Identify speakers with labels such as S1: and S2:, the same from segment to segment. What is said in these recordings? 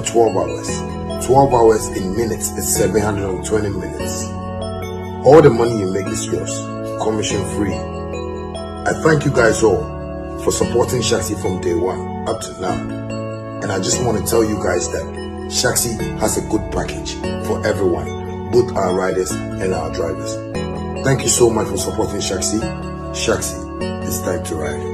S1: 12 hours. 12 hours in minutes is 720 minutes. All the money you make is yours, commission free. I thank you guys all for supporting Shaxi from day one up to now. And I just want to tell you guys that Shaxi has a good package for everyone, both our riders and our drivers. Thank you so much for supporting Shaxi. Shaxi, it's time to ride.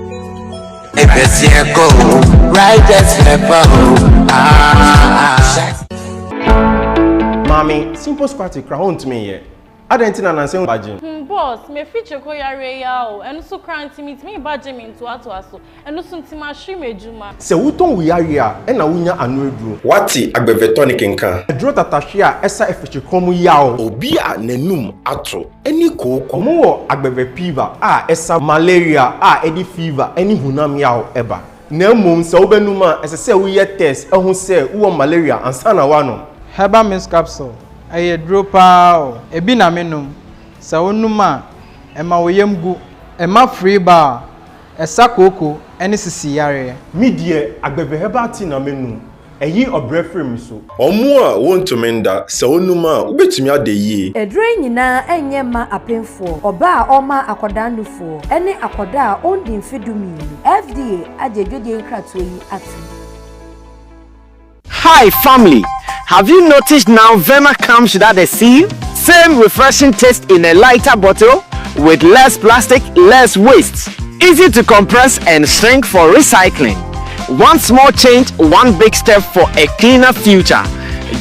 S2: Mommy, simple squatty crown to me here. I don't think I'm saying badging.
S3: Boss, me feature ko yare yao, and so cranty meet me badging into aso, and no soon tima shime juma.
S2: Se wuton we are here, and a winya anudru.
S4: Wati agbevetonik nka.
S2: Draw tatashia esa efeche komu yao.
S4: Obia nenum atro. Any ko
S2: komo agbeve fever, esa malaria, any fever, any hunam yao eba. Ne mum se obenuma ese se we test, ehun se wo malaria ansana wano.
S5: Herbal mist capsule. Aye dropa ebi na menum sa onuma ema woyemgu ema free bar esa koko ene sisi yare
S2: mi die agbeve herbal tea na menum eyi obrefrem so
S4: omo a wontumenda sa onuma ubetumi ade yi
S6: edre nyina enye ma apemfo oba a oma akodanufo ene akoda a ondi mfedumi FDA ajejode nkratoyi ati.
S7: Hi family, have you noticed now Vema comes without a seal? Same refreshing taste in a lighter bottle with less plastic, less waste. Easy to compress and shrink for recycling. One small change, one big step for a cleaner future.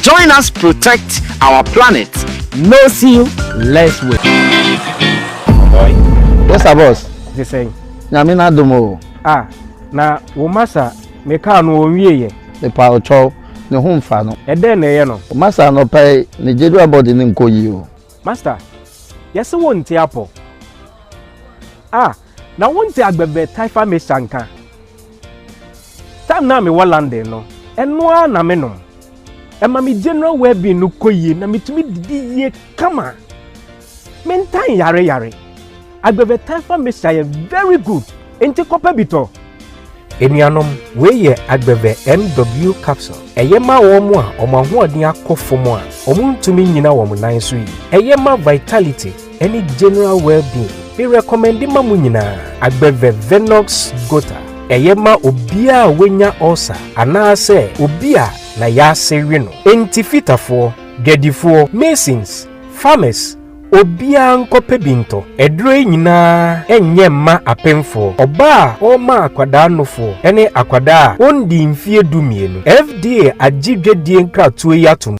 S7: Join us protect our planet. No seal, less waste.
S8: Yes, boss.
S5: The same.
S8: Nyamina domo.
S5: Na womasa meka no wiye.
S8: The power chow. Ne home fa no
S5: ede na ye no
S8: master no pay ne jedua body ne nkoyi o
S5: master yes wonti apo na wonti agbebe taifa me sanka time na me walande no eno na me no ema me general well-being no koyi na metumi didi ye kama mentan yare agbebe taifa me say very good enti kopa bito Enianom weye agbeve MW capsule. Eyema womu a omahoɔden akɔfomo a omuntumi nyina wo nan so yi. Eyema vitality any general well-being. We recommend ma mu nyina agbeve Venox Gota. Eyema obia wenya ulcer anaase obia na yase wi no. Entifitafo, gedifo, masons, farmers obia nkope binto edre nyina enye ma apemfo oba oma akwada nofo ene akwada ondi mfie dumienu FDA agidwedie nkratoe yatum.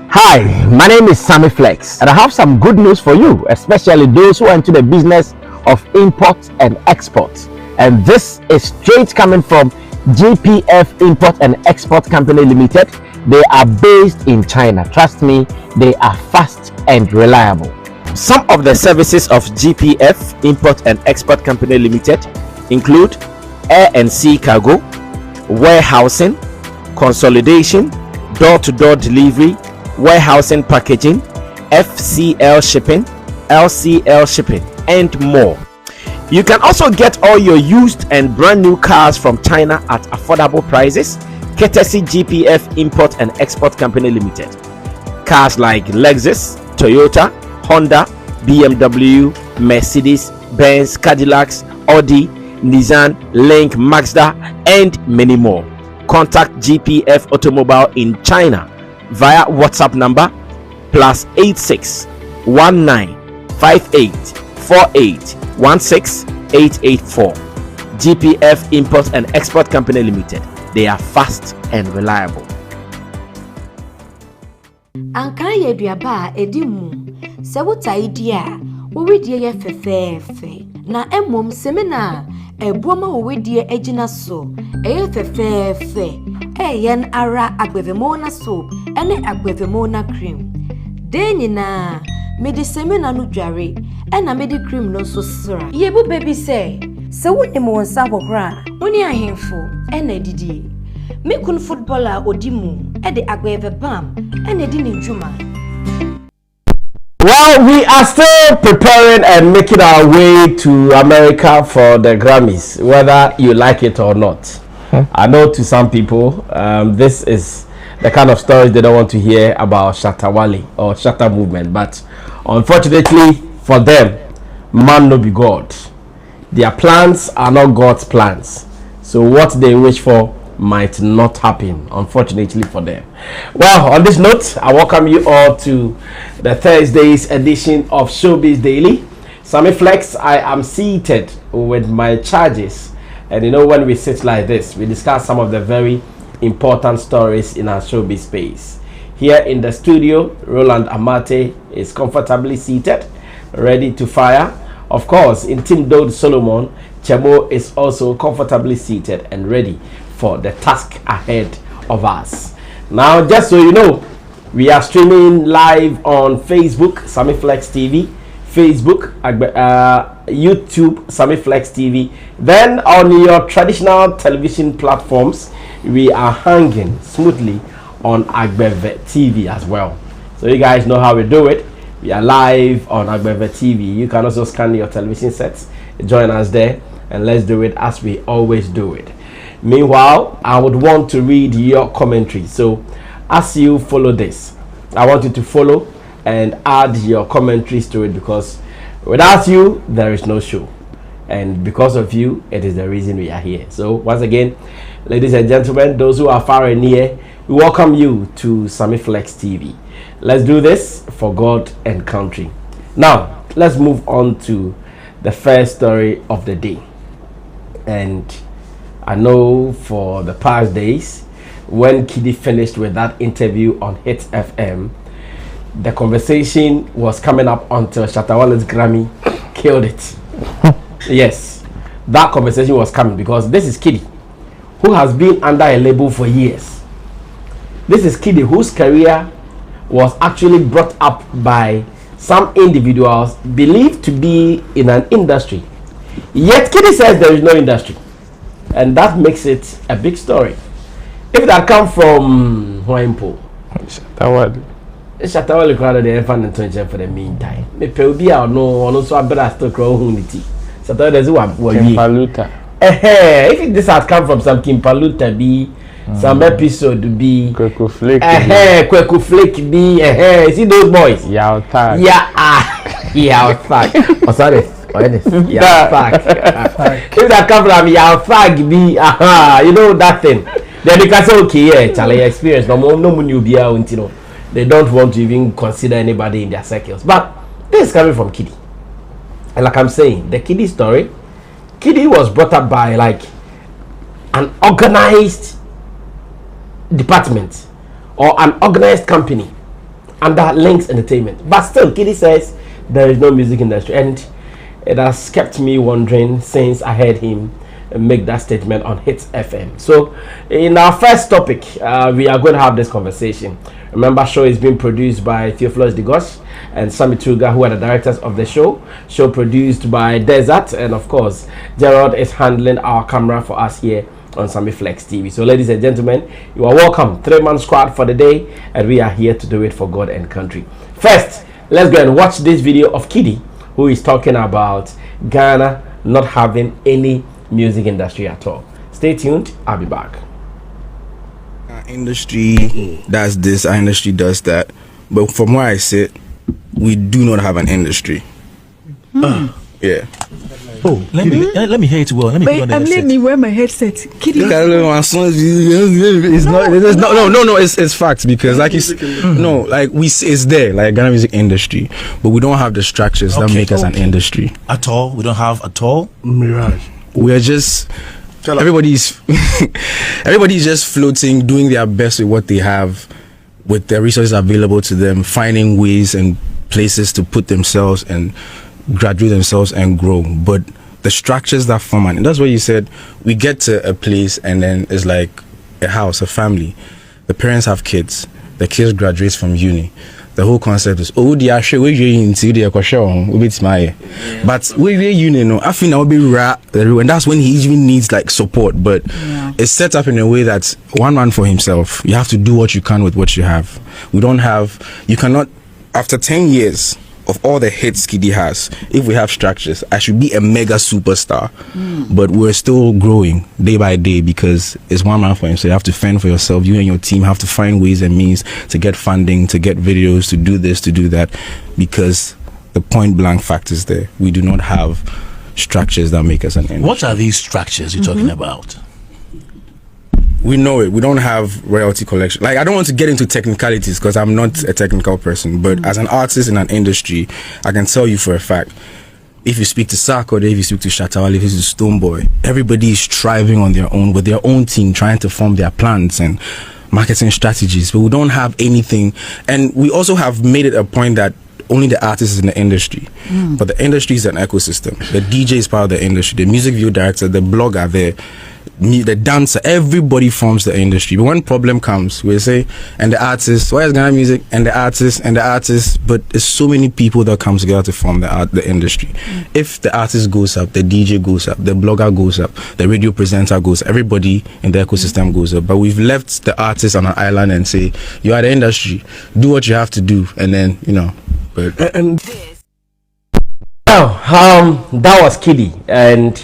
S7: Hi, my name is Sammy Flex and I have some good news for you, especially those who are into the business of import and export. And this is straight coming from GPF Import and Export Company Limited. They are based in China. Trust me, they are fast and reliable. Some of the services of GPF Import and Export Company Limited include air and sea cargo, warehousing, consolidation, door-to-door delivery, warehousing packaging, FCL shipping, LCL shipping, and more. You can also get all your used and brand new cars from China at affordable prices, courtesy GPF Import and Export Company Limited. Cars like Lexus, Toyota, Honda, BMW, Mercedes, Benz, Cadillacs, Audi, Nissan, Link, Mazda, and many more. Contact GPF Automobile in China via WhatsApp number +86 19 58 48 16 884. GPF Import and Export Company Limited. They are fast and reliable.
S6: Anka ye duaba edimu se wuta idia wo wedie ye fefefe na emom semina ebuoma wo wedie ejina so eye fefefe eyen ara agbevemona soap ene agbevemona cream de nyina medi semina no dware ena medi cream no so sra ye bu baby say se woni mo nsa bohra woni ahemfo ena didie me kun footballer odimu e de agbeve bam ena di ni njuma.
S7: Well, we are still preparing and making our way to America for the Grammys, whether you like it or not. I know to some people, this is the kind of stories they don't want to hear about Shatta Wale or Shatta movement. But unfortunately for them, man no be God. Their plans are not God's plans. So what they wish for might not happen, unfortunately for them. Well, on this note, I welcome you all to the Thursday's edition of Showbiz Daily. Sammy Flex, I am seated with my charges. And you know, when we sit like this, we discuss some of the very important stories in our showbiz space. Here in the studio, Roland Amate is comfortably seated, ready to fire. Of course, in Team Dode Solomon, Chemo is also comfortably seated and ready for the task ahead of us. Now, just so you know, we are streaming live on Facebook, Sammy Flex TV, Facebook, YouTube, Sammy Flex TV. Then on your traditional television platforms, we are hanging smoothly on Agbeve TV as well. So you guys know how we do it. We are live on Agbeve TV. You can also scan your television sets, join us there, and let's do it as we always do it. Meanwhile, I would want to read your commentary. So as you follow this, I want you to follow and add your commentaries to it, because without you, there is no show. And because of you, it is the reason we are here. So once again, ladies and gentlemen, those who are far and near, we welcome you to Sammy Flex TV. Let's do this for God and country. Now, let's move on to the first story of the day. And I know for the past days, when Kidi finished with that interview on Hit FM, the conversation was coming up until Shatta Wale's Grammy killed it. Yes, that conversation was coming because this is Kidi, who has been under a label for years. This is Kidi, whose career was actually brought up by some individuals believed to be in an industry. Yet Kidi says there is no industry. And that makes it a big story. If that come from Huaimpo, Shatta Wale crowd the infant and 20 for the meantime. Me peubia no so abra still crow unity. Shatta there's one Kimpaluta. If this has come from some Kimpaluta be some episode be
S9: Kweku Flake.
S7: Kweku Flake be see those boys.
S9: Yao tag.
S7: Yeah, Yao tag. Oh sorry. Yao tag. If that come from Yao tag be you know that thing. Then they can say okay, yeah, Charlie experience no money be out, you know. They don't want to even consider anybody in their circles. But this is coming from Kidi. And like I'm saying, the Kidi story, Kidi was brought up by like an organized department or an organized company under Links Entertainment. But still, Kidi says there is no music industry. And it has kept me wondering since I heard him make that statement on Hits FM. So in our first topic, we are going to have this conversation. Remember, show is being produced by Theophilus Digos and Sammy Tuga, who are the directors of the show. Show produced by Desert, and of course, Gerald is handling our camera for us here on Sammy Flex TV. So, ladies and gentlemen, you are welcome. 3-man squad for the day, and we are here to do it for God and country. First, let's go and watch this video of Kidi, who is talking about Ghana not having any music industry at all. Stay tuned. I'll be back.
S10: Our industry does this, our industry does that, but from where I sit, we do not have an industry. Yeah.
S11: Oh, let me hear it well. Let me hear it.
S12: Let me wear my headset. Kidi.
S10: It's not. It's facts, because like you no, like it's there, like Ghana music industry, but we don't have the structures that make us an industry
S11: at all. We don't have at all.
S10: Mirage. We're just everybody's just floating, doing their best with what they have, with the resources available to them, finding ways and places to put themselves and graduate themselves and grow. But the structures that form, and that's what you said, we get to a place and then it's like a house, a family. The parents have kids, the kids graduate from uni. The whole concept is, oh, the actual way you into the but we uni, no, I think I'll be rap, and that's when he even needs like support. But it's set up in a way that one man for himself. You have to do what you can with what you have. We don't have. You cannot, after 10 years of all the hits Kidi has, if we have structures, I should be a mega superstar. But we're still growing day by day because it's one man for him. So you have to fend for yourself. You and your team have to find ways and means to get funding, to get videos, to do this, to do that, because the point blank fact is there. We do not have structures that make us an industry.
S11: What are these structures you're talking about?
S10: We know it. We don't have royalty collection. Like, I don't want to get into technicalities because I'm not a technical person, but as an artist in an industry, I can tell you for a fact, if you speak to Sarkodie, if you speak to Shatta, if you speak to Stonebwoy, everybody is striving on their own with their own team, trying to form their plans and marketing strategies, but we don't have anything. And we also have made it a point that only the artist is in the industry, but the industry is an ecosystem. The DJ is part of the industry, the music video director, the blogger, the dancer, everybody forms the industry. But when problem comes, we say, and the artist, why is Ghana music, and the artist, but there's so many people that come together to form the industry. If the artist goes up, the DJ goes up, the blogger goes up, the radio presenter goes up, everybody in the ecosystem goes up. But we've left the artist on an island and say, you are the industry, do what you have to do, and then, you know. But
S7: that was Kidi, and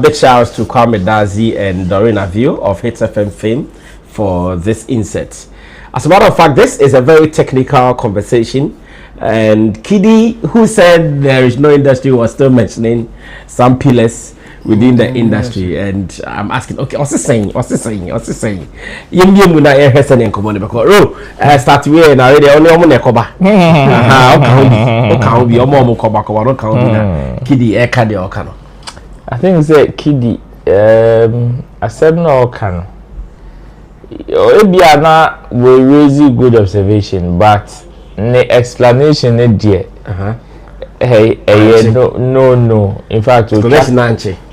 S7: big shout outs to Kwame Dazi and Doreen Avio of Hits FM fame for this insert. As a matter of fact, this is a very technical conversation, and Kidi, who said there is no industry, was still mentioning some pillars within the industry, and I'm asking, okay, what's he saying? Yemi na ehese ne nkomo ne beko. Start we na ready only omo ne koba. O bi omo koba no kan bi na Kidi e ka de o ka no.
S9: I think say Kidi I said no o ka no. Ebia na we raise good observation, but the explanation is there. No. In fact,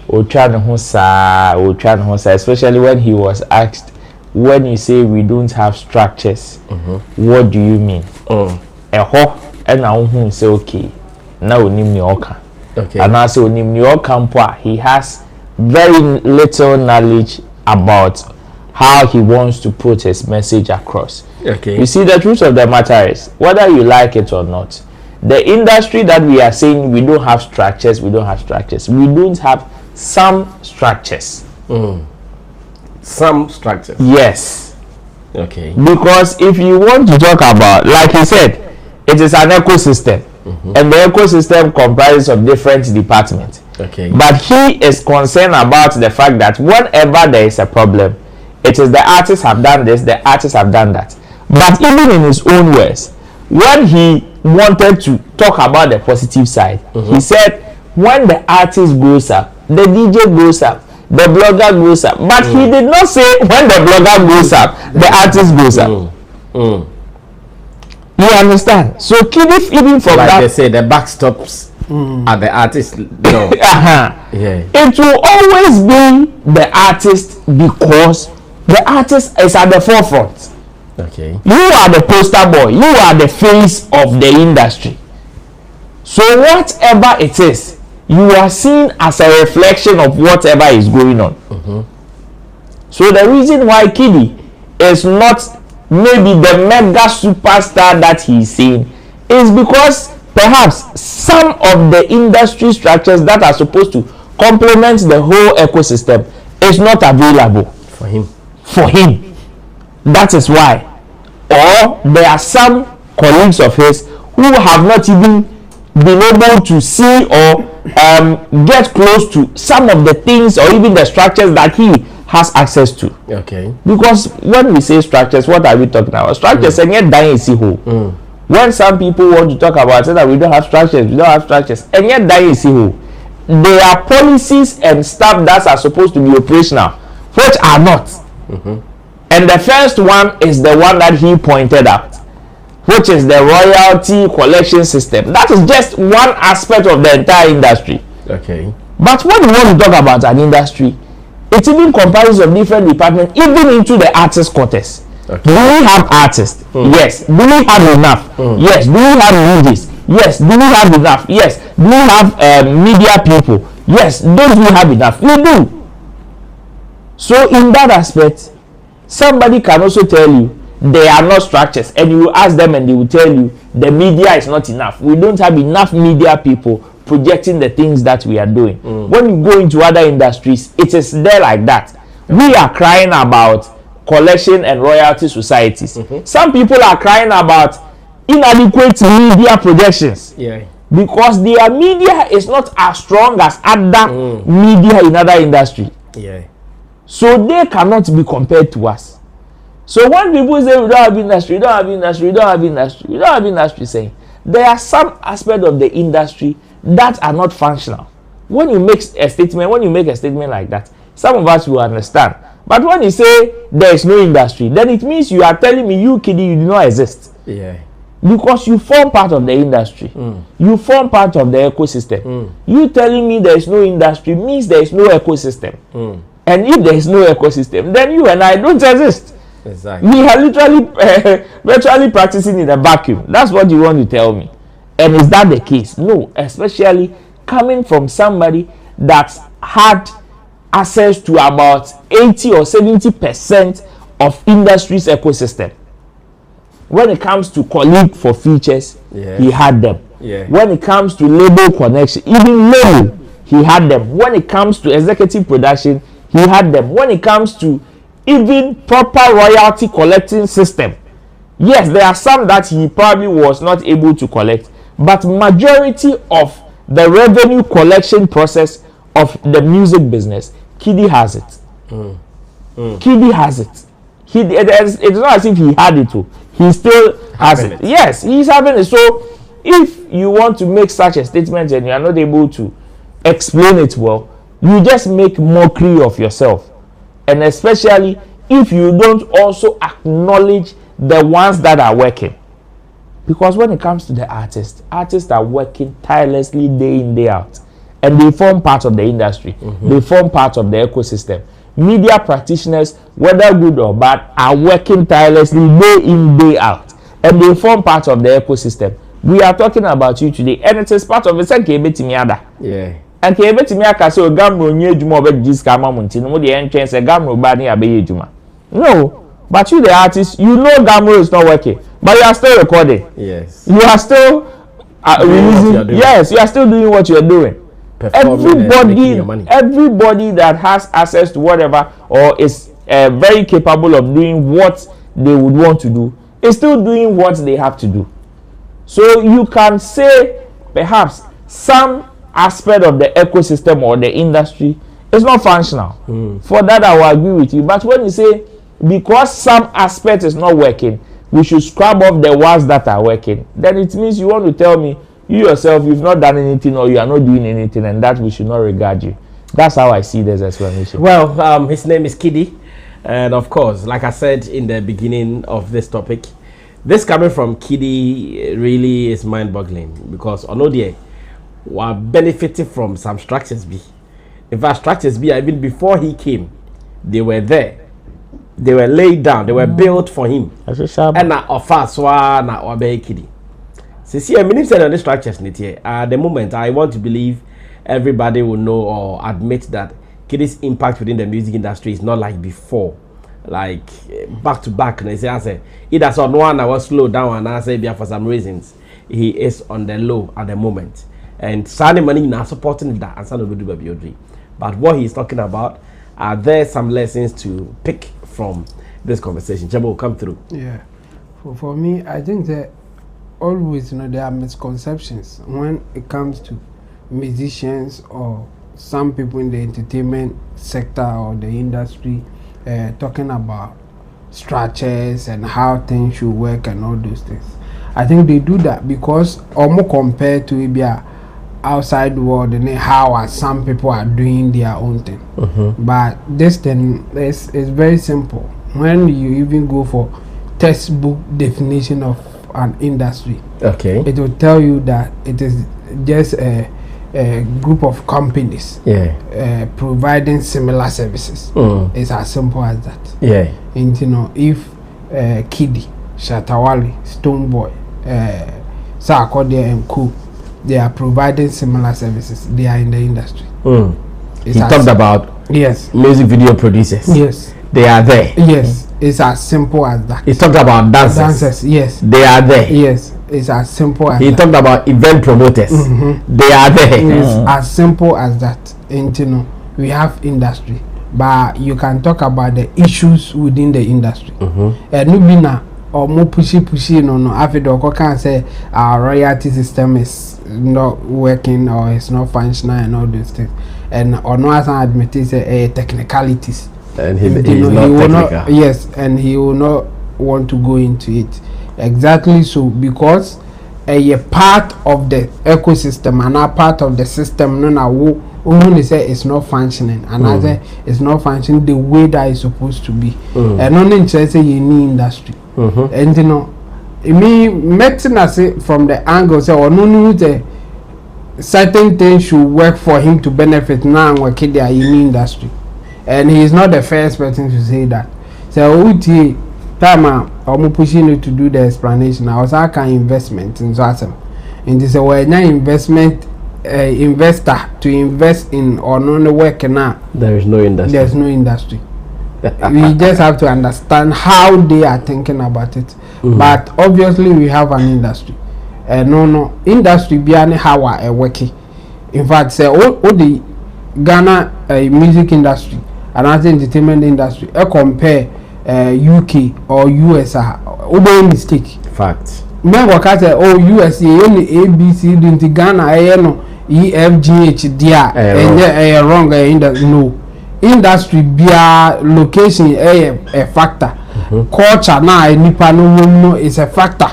S9: we'll try to especially when he was asked, when you say we don't have structures, what do you mean? And now say okay, now we need Nyoka. Okay. And also he has very little knowledge about how he wants to put his message across. Okay. You see, the truth of the matter is, whether you like it or not, the industry that we are saying we don't have structures, we don't have some structures.
S7: Some structures.
S9: Yes.
S7: Okay.
S9: Because if you want to talk about, like he said, it is an ecosystem, and the ecosystem comprises of different departments.
S7: Okay.
S9: But he is concerned about the fact that whenever there is a problem, it is the artists have done this, the artists have done that. But even in his own words, when he wanted to talk about the positive side, he said when the artist goes up, the DJ goes up, the blogger goes up. But he did not say when the blogger goes up, the artist goes up. You understand? So Kidi, even from
S7: like
S9: that,
S7: they say the back stops at the artist. No.
S9: Yeah. It will always be the artist because the artist is at the forefront.
S7: Okay.
S9: You are the poster boy. You are the face of the industry. So whatever it is, you are seen as a reflection of whatever is going on. So the reason why Kidi is not maybe the mega superstar that he's saying is because perhaps some of the industry structures that are supposed to complement the whole ecosystem is not available
S7: for him.
S9: That is why. Or there are some colleagues of his who have not even been able to see or get close to some of the things or even the structures that he has access to.
S7: Okay.
S9: Because when we say structures, what are we talking about? Structures and yet dying is who. When some people want to talk about it, that we don't have structures, and yet dying is who. There are policies and stuff that are supposed to be operational, which are not. And the first one is the one that he pointed out, which is the royalty collection system. That is just one aspect of the entire industry.
S7: Okay.
S9: But when we want to talk about an industry, it even comprises of different departments, even into the artist quarters. Okay. Do we have artists? Yes. Do we have enough? Yes. Do we have movies? Yes. Do we have enough? Yes. Do we have media people? Yes. Don't we have enough? We do. So in that aspect, somebody can also tell you they are not structures, and you ask them and they will tell you the media is not enough. We don't have enough media people projecting the things that we are doing. When you go into other industries, it is there like that. We are crying about collection and royalty societies. Some people are crying about inadequate media projections. Because their media is not as strong as other media in other industry. So they cannot be compared to us. So when people say we don't have industry, we don't have industry, we don't have industry, we don't have industry, saying there are some aspects of the industry that are not functional. When you make a statement, like that, some of us will understand. But when you say there is no industry, then it means you are telling me you, Kidi, you do not exist. Because you form part of the industry. You form part of the ecosystem. You telling me there is no industry means there is no ecosystem. And if there is no ecosystem, then you and I don't exist.
S2: Exactly.
S9: We are literally virtually practicing in a vacuum. That's what you want to tell me. And is that the case? No, especially coming from somebody that had access to about 80 or 70% of industry's ecosystem. When it comes to colleague for features, he had them. When it comes to label connection, even label, he had them. When it comes to executive production, he had them. When it comes to even proper royalty collecting system, yes, there are some that he probably was not able to collect, but majority of the revenue collection process of the music business, Kidi has it. Kidi has it. It's not as if he had it too. He still has it. Yes, he's having it. So if you want to make such a statement and you are not able to explain it well, you just make mockery of yourself. And especially if you don't also acknowledge the ones that are working. Because when it comes to the artists are working tirelessly day in, day out. And they form part of the industry. They form part of the ecosystem. Media practitioners, whether good or bad, are working tirelessly day in, day out. And they form part of the ecosystem. We are talking about you today. And it is part of the same and ke betimi aka say ogamro nyi ejuma obedis ka mamunti no de entren say gamro ba ni abe ejuma. No, but you the artist, you know gamro is not working, but you are still recording.
S2: Yes,
S9: you are still releasing. Yes, you are still doing what you are doing. Everybody that has access to whatever or is very capable of doing what they would want to do is still doing what they have to do. So you can say perhaps some aspect of the ecosystem or the industry is not functional. For that I will agree with you. But when you say because some aspect is not working, we should scrub off the ones that are working, then it means you want to tell me you yourself you've not done anything or you are not doing anything, and that we should not regard you. That's how I see this explanation.
S5: Well, his name is Kidi, and of course, like I said in the beginning of this topic, this coming from Kidi really is mind-boggling, because on ODA were benefiting from some structures B. In fact, structures B, even before he came, they were there. They were laid down. They were built for him. And now, of us, na Obe Kidi. See, I mean, on the structures, at the moment, I want to believe everybody will know or admit that Kidi's impact within the music industry is not like before. Like back to back, and I say, either on one I was slow down, and I say, for some reasons, he is on the low at the moment. And Sunny money now supporting that and Sunny will do baby dream. But what he's talking about, are there some lessons to pick from this conversation? Jabo will come through.
S13: Yeah, for me, I think that always there are misconceptions when it comes to musicians or some people in the entertainment sector or the industry talking about structures and how things should work and all those things. I think they do that because almost compared to Ibia outside the world and how some people are doing their own thing. But this thing is very simple. When you even go for textbook definition of an industry, it will tell you that it is just a group of companies providing similar services. It's as simple as that. And if Kidi, Shatta, Wale, Stonebwoy, Sarkodie and Co, they are providing similar services. They are in the industry.
S5: He talked about music video producers.
S13: Yes,
S5: they are there.
S13: Yes, it's as simple as that.
S5: He talked about dancers.
S13: Yes,
S5: they are there.
S13: Yes, it's as simple as
S7: he
S13: that.
S7: talked about event promoters. They are there.
S13: It's as simple as that. And you know, we have industry, but you can talk about the issues within the industry. And Nubina or more pushy no after the can say our royalty system is not working or it's not functional and all those things. And or no as I admit it's technicalities.
S7: And he is not technical.
S13: Yes, and he will not want to go into it. Exactly so, because a part of the ecosystem and a part of the system no na wo only say it's not functioning, another it's not functioning the way that it's supposed to be. And only interest in any industry. And you know, me meeting as from the angle say or no the certain things should work for him to benefit now work in the industry. And he is not the first person to say that. So Uti Tama I'm pushing you to do the explanation. I was like an investment in Zatem. And this is where investment investor to invest in or no work now.
S7: There is no industry.
S13: There's no industry. We just have to understand how they are thinking about it. But obviously we have an industry. No industry beyond how I working. In fact, say all the Ghana music industry and other entertainment industry compare UK or US are mistake.
S7: Fact.
S13: Remember say USA only ABC into Ghana no EFGH dia and wrong no industry bia location a factor. Culture na nipa no is a factor.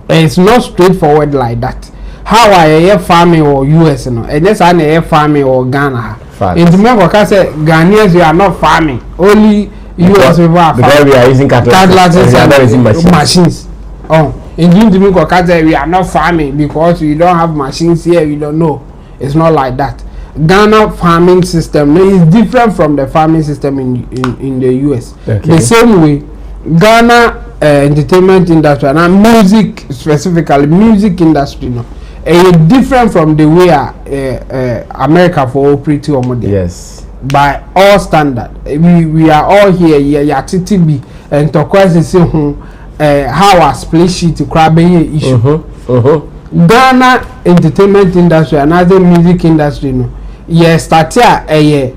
S13: It's not straightforward like that. How I farming or US no and just an farming or Ghana. In the member say Ghanaians we are not farming, only US people are
S7: because we are using cutlasses and
S13: machines. Oh, in the member say we are not farming because we don't have machines here. We don't know. It's not like that. Ghana farming system is different from the farming system in the US. Okay. The same way, Ghana entertainment industry and music specifically music industry no. Different from the way America for operating on
S7: yes,
S13: by all standard. We are all here. Yeah, TTB and Tokwasi say how a split sheet to crab issue. Ghana entertainment industry and other music industry no. Yes, start here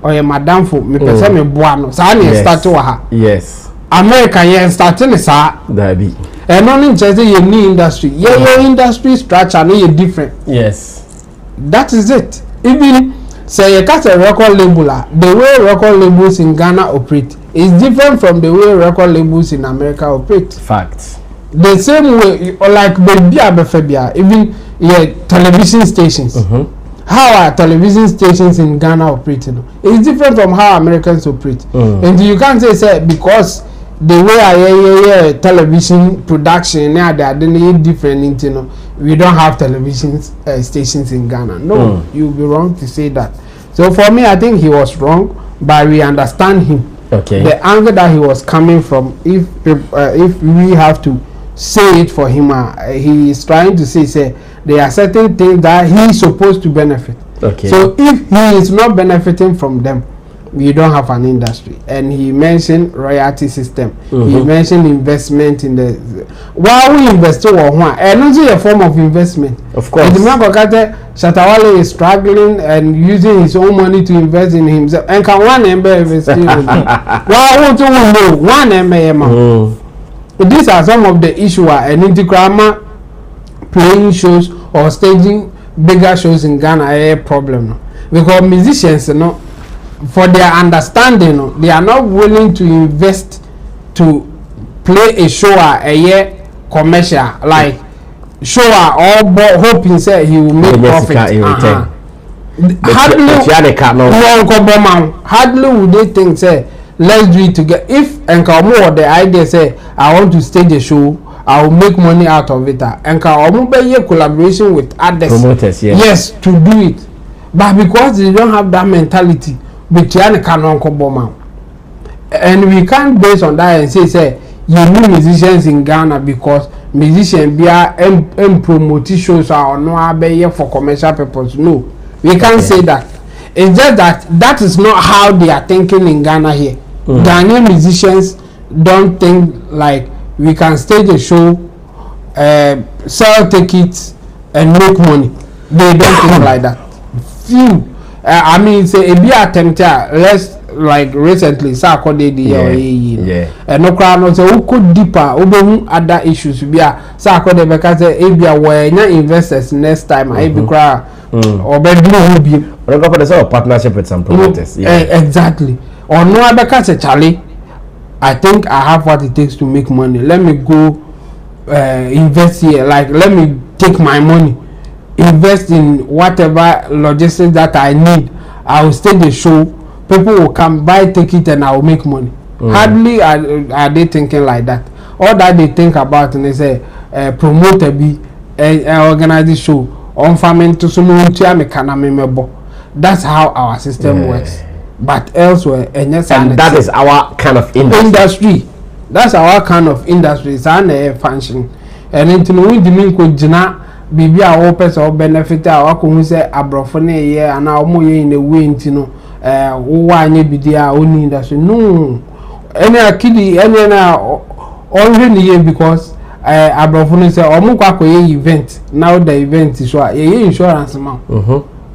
S13: or madam for me person me boano. So I start to her.
S7: Yes.
S13: America yes starting is
S7: that be.
S13: And only just your new industry. Your industry structure no different.
S7: Yes.
S13: That is it. Even say you got a record label, the way record labels in Ghana operate is different from the way record labels in America operate.
S7: Fact.
S13: The same way, or like Bebia, even television stations. How are television stations in Ghana operating? It's different from how Americans operate. And you can't say because the way I television production now they are different. We don't have television stations in Ghana. No, you'll be wrong to say that. So for me, I think he was wrong, but we understand him.
S7: Okay.
S13: The angle that he was coming from, if we have to say it for him, he is trying to say there are certain things that he is supposed to benefit.
S7: Okay.
S13: So if he is not benefiting from them, we don't have an industry. And he mentioned royalty system. He mentioned investment in the while we invest and also a form of investment.
S7: Of course.
S13: And the man Shatta is struggling and using his own money to invest in himself. And can one invest in one these are some of the issues and Integrama playing shows or staging bigger shows in Ghana a problem because musicians for their understanding they are not willing to invest to play a show a year commercial like show or hoping say he will make profit hardly would they think say let's do it together. If Enkamu the idea say I want to stage a show, I will make money out of it. Enkamu be collaboration with others.
S7: Promoters,
S13: yes, to do it. But because they don't have that mentality, and we can't base on that and say you need musicians in Ghana because musicians be promote shows or no be for commercial purpose. No, we can't say that. It's just that is not how they are thinking in Ghana here. Ghanaian musicians don't think like we can stage a show, sell tickets, and make money. They don't think like that. Few. I mean, say a be attempt. Let's like recently, Saturday the year. And no crowd no say who could deeper. Who other issues be a Saturday because a be aware investors next time. I be crowd or bedroom be.
S7: But go for the partnership with some promoters.
S13: Exactly. Or no because a Charlie. I think I have what it takes to make money. Let me go invest here. Like let me take my money, invest in whatever logistics that I need. I will stage the show. People will come buy ticket and I will make money. Hardly are they thinking like that. All that they think about and they say promoter be organize the show on farming to some. That's how our system works. But elsewhere, and
S7: that is our kind of industry.
S13: That's our kind of industry. It's an function. And into we didn't go jina bibi our person or benefit our who say abrofone here and our more in the wind, you know, why be their own industry. No, any Kidi, any already here because abrofone say or mukako event. Now the event is what insurance amount.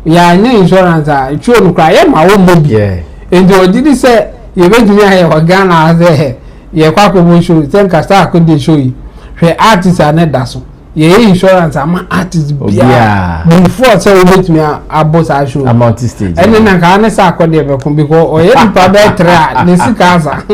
S13: Yeah, insurance. It's true. No cry. My own baby.
S7: Yeah.
S13: And did he say you went to me here? Ghana there. Yeah, quack show. Think I start could show you. Her artists are not that so. Yeah, insurance. I'm an artist.
S7: Yeah.
S13: Before so you wait me a boss I show.
S7: I'm on stage.
S13: And then I can't say I could never come because or you probably try. This is cancer.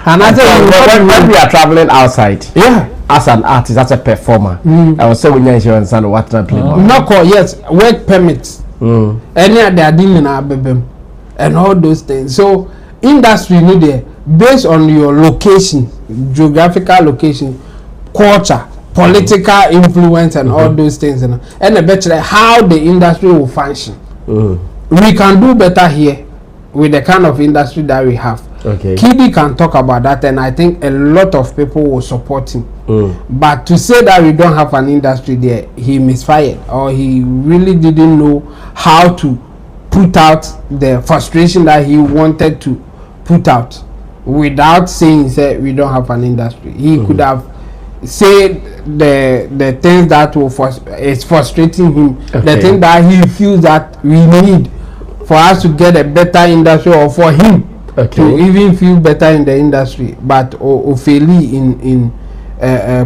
S13: And I tell you
S7: when we are traveling outside. Yeah. As an artist, as a performer, I was saying we insurance and what I play.
S13: No call yes, work permits. Any of their dealing and all those things. So industry need there based on your location, geographical location, culture, political influence, and all those things. And the better how the industry will function. We can do better here with the kind of industry that we have.
S7: Okay.
S13: Kidi can talk about that, and I think a lot of people will support him. But to say that we don't have an industry there, he misfired or he really didn't know how to put out the frustration that he wanted to put out without saying that we don't have an industry. He could have said the things that is frustrating him, the thing that he feels that we need for us to get a better industry or for him to even feel better in the industry, but Ophélie in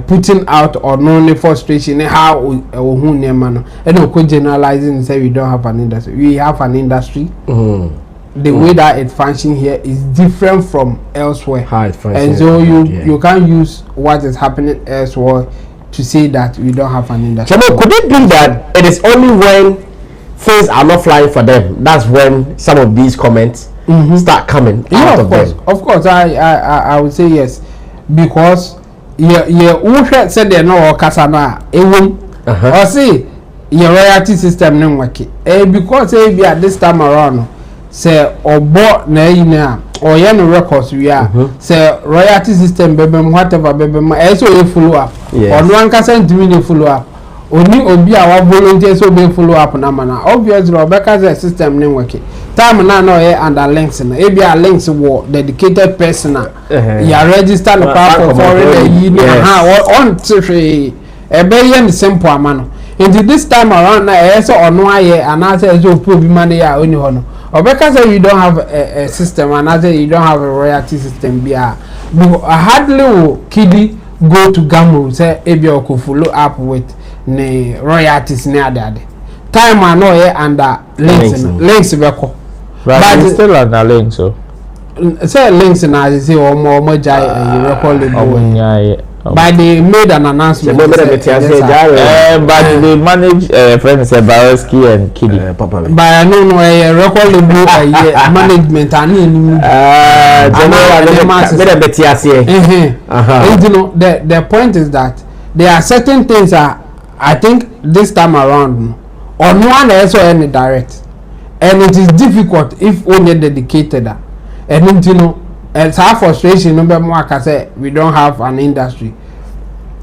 S13: putting out or no frustration how and generalizing and say we don't have an industry. We have an industry. The way that it functions here is different from elsewhere. How it functions, and so you can't use what is happening elsewhere to say that we don't have an industry.
S7: So could it be that it is only when things are not flying for them that's when some of these comments start coming out of them?
S13: Of course, I would say yes, because who said they know Kasana or see your royalty system no work because be at this time around say or bought na or no records we are say royalty system whatever so you follow up or no one can send me follow up only obi our volunteers so be follow up na mana obviously Rebecca's system no work time now no under links na e be a links wo dedicated person ya register no power for foreign you on three e be yen simple amano into this time around na so ono aye and I say so pro be man ya oni ho no Rebecca say you don't have a system and I say you don't have a royalty system bia hardly will Kidi go to Gamro say e be o ko follow up with ne royalties ne ade time I know here under links be ko
S9: but it's still under links so
S13: say links na say o mo jai record label but they made an announcement
S9: but they manage friends say Baroski and Kidi
S13: but I know record label management and you know the point is that there are certain things that I think this time around on one also any direct and it is difficult if only dedicated and you know it's our frustration number more can say we don't have an industry.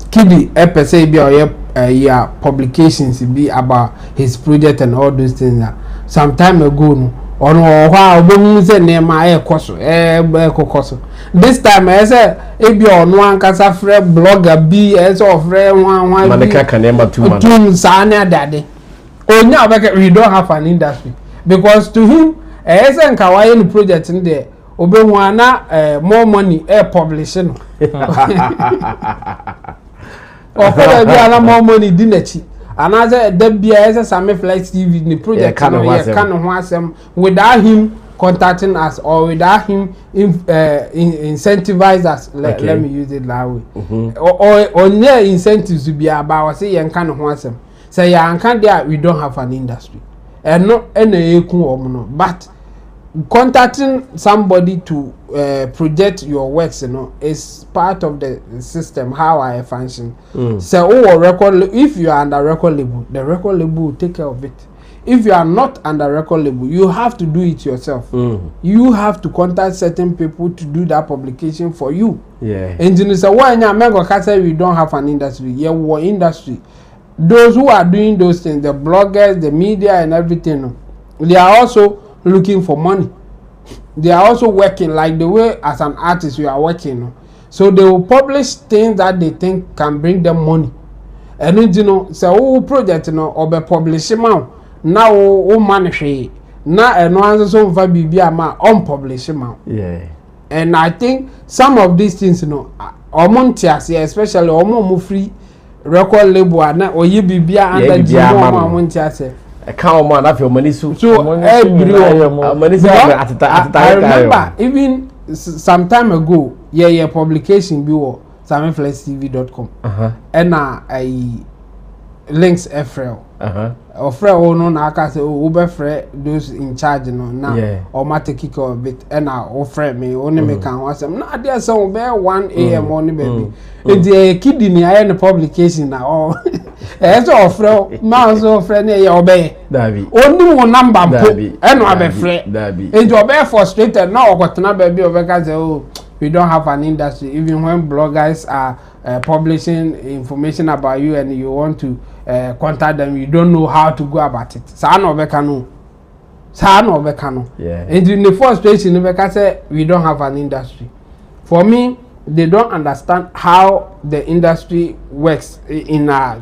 S13: Kidi per se be or publications be about his project and all those things some time ago no ono hwa obohu se nema ekoso ekokoso this time say ebi ono ankasa frɛ blogger bi so frɛ hwan
S2: maneka kanema tuma
S13: tum sa na dade onya obeke we don't have an industry because to him say nka waye no project in there obehu ana more money publishing okola bi ana more money di nachi another debia is Sammy Flex TV the project no ye kan ho asem without him contacting us or without him incentivize us let me use it that way or near incentives to be about say ye kan ho asem say ya kan there we don't have an industry and no eku no but contacting somebody to project your works, is part of the system how I function. So, if you are under record label, the record label will take care of it. If you are not under record label, you have to do it yourself. You have to contact certain people to do that publication for you.
S2: Yeah.
S13: And you say, why we don't have an industry? Yeah, what industry? Those who are doing those things, the bloggers, the media, and everything, they are also looking for money. They are also working like the way as an artist you are working. So they will publish things that they think can bring them money. And so project or be publish now money now and one so for be unpublished.
S2: Yeah.
S13: And I think some of these things especially free record label or you be under the
S2: account man of your money so
S13: I remember even some time ago publication be flexxnewspaper.com and I links Ephraim Ofre no na aka say o be frɛ those in charge no na o ma take kick of bit and na ofre me only me kan wasem na there say o be 1 am on baby the Kidi ni aye no publication na o so ofre ma so ofre na ye obey
S2: dabi
S13: oni wo number po e no abe frɛ dabi e jo be frustrated na okotena baby o be ka say oh we don't have an industry even when bloggers are publishing information about you and you want to contact them, you don't know how to go about it. Yeah. And in the first place, say we don't have an industry. For me, they don't understand how the industry works in our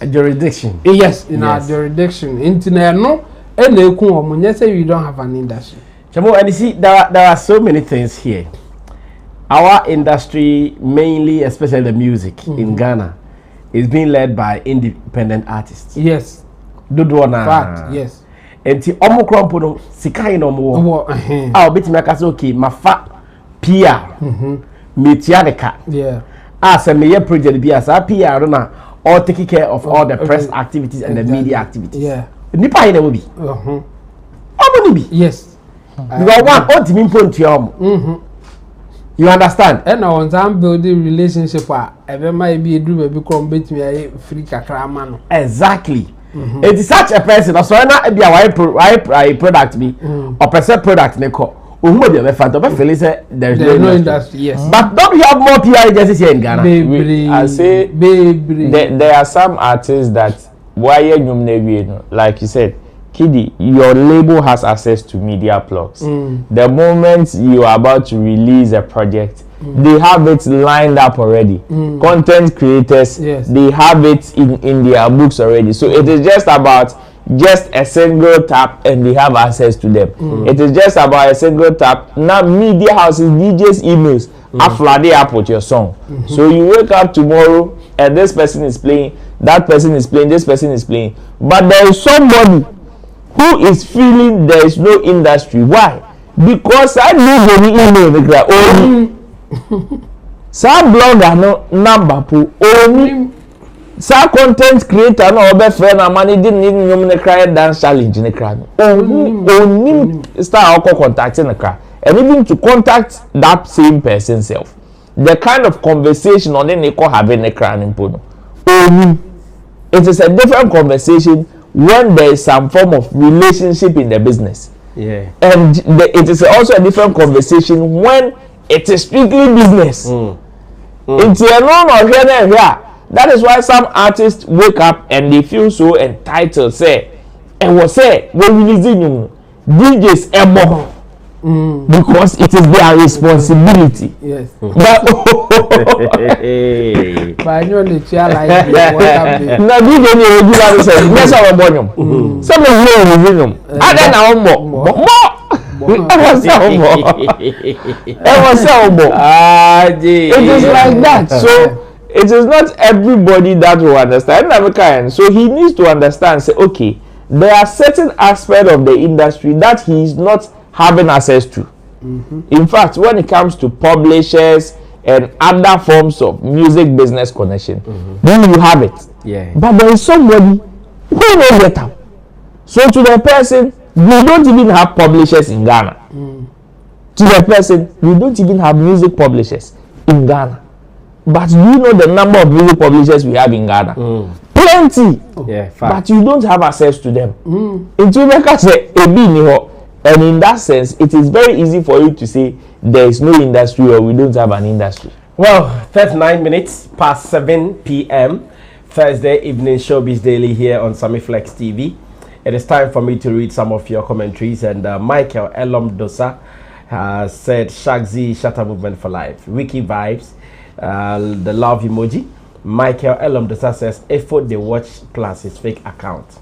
S2: jurisdiction.
S13: Yes, in our jurisdiction. Internet no, and they say we don't have an industry.
S2: Chamo, and you see, there are so many things here. Our industry, mainly, especially the music in Ghana, is being led by independent artists.
S13: Yes.
S2: Fact,
S13: yes.
S2: And the omokron pono sikai no mo. Ah, obeti me kase okay, mafa PR. Metianeka.
S13: Yeah.
S2: As a mayor project be as a PR na all taking care of all the press activities and the media activities.
S13: Yeah.
S2: Nipa ina wo bi. Omo bi.
S13: Yes.
S2: Because one ultimate point to omo. You understand?
S13: And on time building relationship ever might be a do baby come bet me a free kakra man.
S2: Exactly. It is such a person. So na be a product be or person product ne ko. Who be a fan to be feel say there is no
S13: industry. Yes.
S2: But don't we have more PR agencies here in Ghana?
S9: I say there are some artists that why you like you said, Kidi, your label has access to media plugs. The moment you are about to release a project, they have it lined up already. Content creators, they have it in their books already. So it is just about a single tap and they have access to them. It is just about a single tap. Now media houses, DJs, emails, flooded up with your song. So you wake up tomorrow and this person is playing, that person is playing, this person is playing. But there is somebody who is feeling there is no industry. Why? Because I know the email only some blogger no number po only some content creator no obe friend and money didn't need no cry dance challenge in the crowd. Only start contacting the crowd and even to contact that same person self. The kind of conversation on the having the crowd in Pono. It is a different conversation when there is some form of relationship in the business.
S2: Yeah.
S9: And it is also a different conversation when it is strictly business. It's a that is why some artists wake up and they feel so entitled. Say, and was say when releasing DJs ebo. Because it is their responsibility.
S13: Yes.
S9: But
S13: I know the child like
S9: now DJ ni regular say yes our bonum. Some of you resume. And then now more. It is like that. So it is not everybody that will understand. So he needs to understand, say, okay, there are certain aspects of the industry that he is not having access to. In fact, when it comes to publishers and other forms of music business connection, then you have it.
S5: Yeah.
S9: But there is somebody who knows better. So to the person, we don't even have publishers in Ghana. To the person, we don't even have music publishers in Ghana. But do you know the number of music publishers we have in Ghana? Plenty.
S5: Yeah,
S9: but you don't have access to them. And in that sense, it is very easy for you to say there is no industry or we don't have an industry.
S5: Well, 39 minutes past 7 p.m. Thursday evening Showbiz Daily here on Sammy Flex TV. It is time for me to read some of your commentaries. And Michael Elom Dosa has said Shaxi Shatta movement for life. Wiki vibes, the love emoji. Michael Elom Dosa says effort they watch plus his fake account.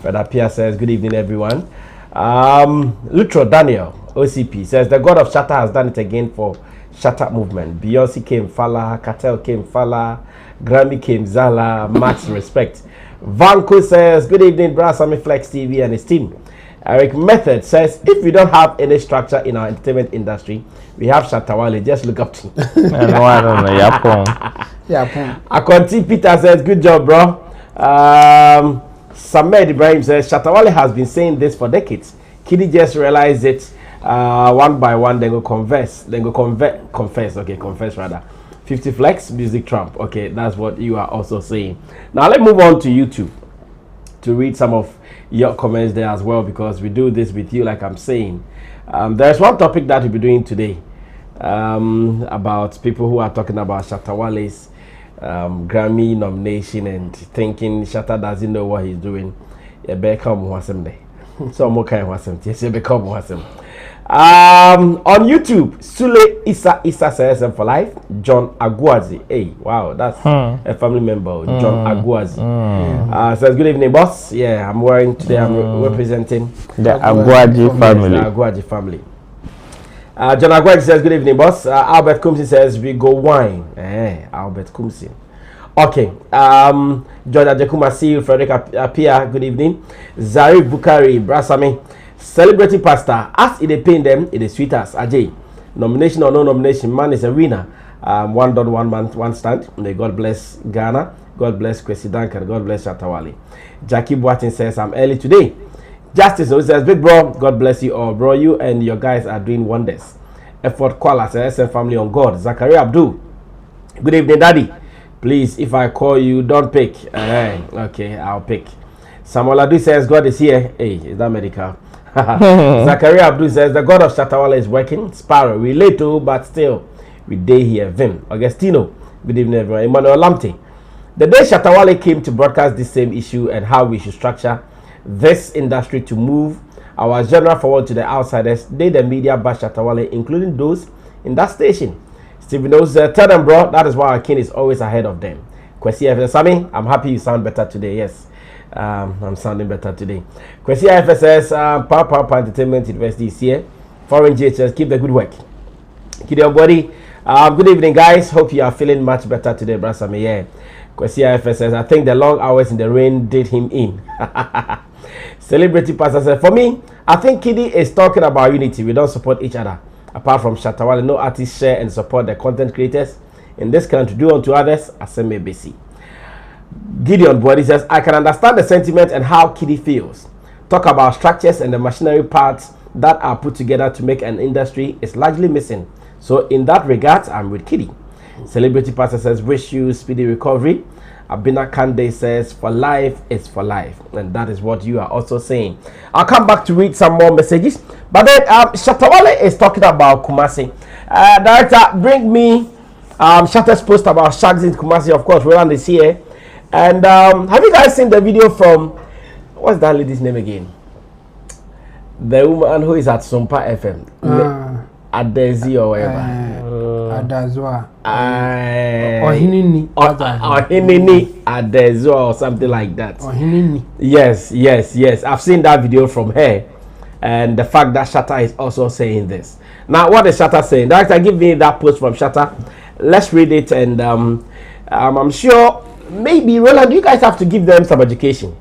S5: Feda Pia says good evening everyone. Lutro Daniel OCP says the God of Shatta has done it again for Shatta movement. Beyonce came Fala, Cartel came Fala, Grammy came Zala, max respect. Vanko says good evening brother Sammy Flex TV and his team. Eric Method says if we don't have any structure in our entertainment industry, we have Shatta Wale, just look up to him. Akonti Peter says good job bro. Samed Ibrahim says Shatta Wale has been saying this for decades. Kidi just realized it one by one, then go confess. 50 Flex, Music Trump. Okay, that's what you are also saying. Now let's move on to YouTube to read some of your comments there as well, because we do this with you like I'm saying. There's one topic that we'll be doing today about people who are talking about Shatta Wale's Grammy nomination and thinking Shatta doesn't know what he's doing. So more kind of on YouTube, Sule Isa says for life. John Aguazi. Hey, wow, that's a family member. John Aguazi says good evening, boss. Yeah, I'm wearing today. I'm representing
S9: the Aguaji family.
S5: The Aguaji family. John Aguaji says good evening, boss. Albert Kumsi says we go wine. Albert Kumsi. Okay. George Kumasi, Frederick Apia, good evening. Zarif Bukari, Brasami, celebrity pastor. As it pain them, it is sweet as Ajay. Nomination or no nomination, man is a winner. 1.1 month, one stand. May God bless Ghana. God bless Kwesi Duncan. God bless Shatta Wale. Jackie Boatin says I'm early today. Justice says big bro, God bless you all, bro. You and your guys are doing wonders. Effort Kuala says SM family on God. Zachariah Abdul, good evening, daddy. Please, if I call you, don't pick. Okay, I'll pick. Samuel Adu says God is here. Hey, is that medical? Zachariah Abdul says the God of Shatta Wale is working. Sparrow, we late too, but still, we day here. Vim Augustino, good evening, everyone. Emmanuel Lamte. The day Shatta Wale came to broadcast this same issue and how we should structure this industry to move our genre forward to the outsiders, they the media bash Shatta Wale, including those in that station. Stephen knows, tell them, bro, that is why our king is always ahead of them. Kwesi FS, Sammy, I'm happy you sound better today. Yes, I'm sounding better today. Kwesi FS says, Papa Entertainment University is here. Foreign GHS, keep the good work. Kidi Obodi, good evening, guys. Hope you are feeling much better today, bro. Sammy. Yeah. Kwesi FS says, I think the long hours in the rain did him in. Celebrity pastor said, for me, I think Kidi is talking about unity. We don't support each other. Apart from Shatta Wale, no artists share and support the content creators in this country. Do unto others as they may be seen. Gideon Body says, I can understand the sentiment and how Kidi feels. Talk about structures and the machinery parts that are put together to make an industry is largely missing. So in that regard, I'm with Kidi. Celebrity pastor says, wish you speedy recovery. Abina Kande says, for life is for life. And that is what you are also saying. I'll come back to read some more messages. But then Shatta Wale is talking about Kumasi. Director, bring me Shatta's post about Shaxi in Kumasi. Of course, Roland is here. And have you guys seen the video from, what's that lady's name again?
S14: the woman who is at Sumpa FM. Adezi or whatever.
S13: Adazwa.
S14: Ohinini Adezwa or something like that.
S13: Ohinini.
S14: Yes. I've seen that video from her, and the fact that Shatta is also saying this. Now, what is Shatta saying? Director, give me that post from Shatta. Let's read it, and I'm sure maybe Roland, you guys have to give them some education,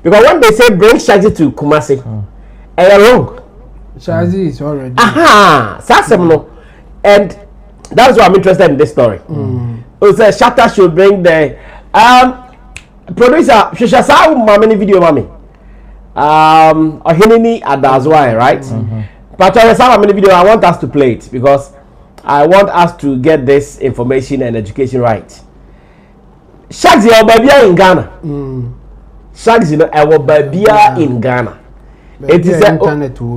S14: because when they say bring Shaxi to Kumasi, they're wrong.
S13: Shaxi is already.
S14: And that's why I'm interested in this story. It says Shatta should bring the producer. She shall say many video, mommy. Ohinini Adazwai, right? But I saw many video. I want us to play it because I want us to get this information and education right. Shaxi Obabia in Ghana. Shaxi no Obabia in Ghana. It is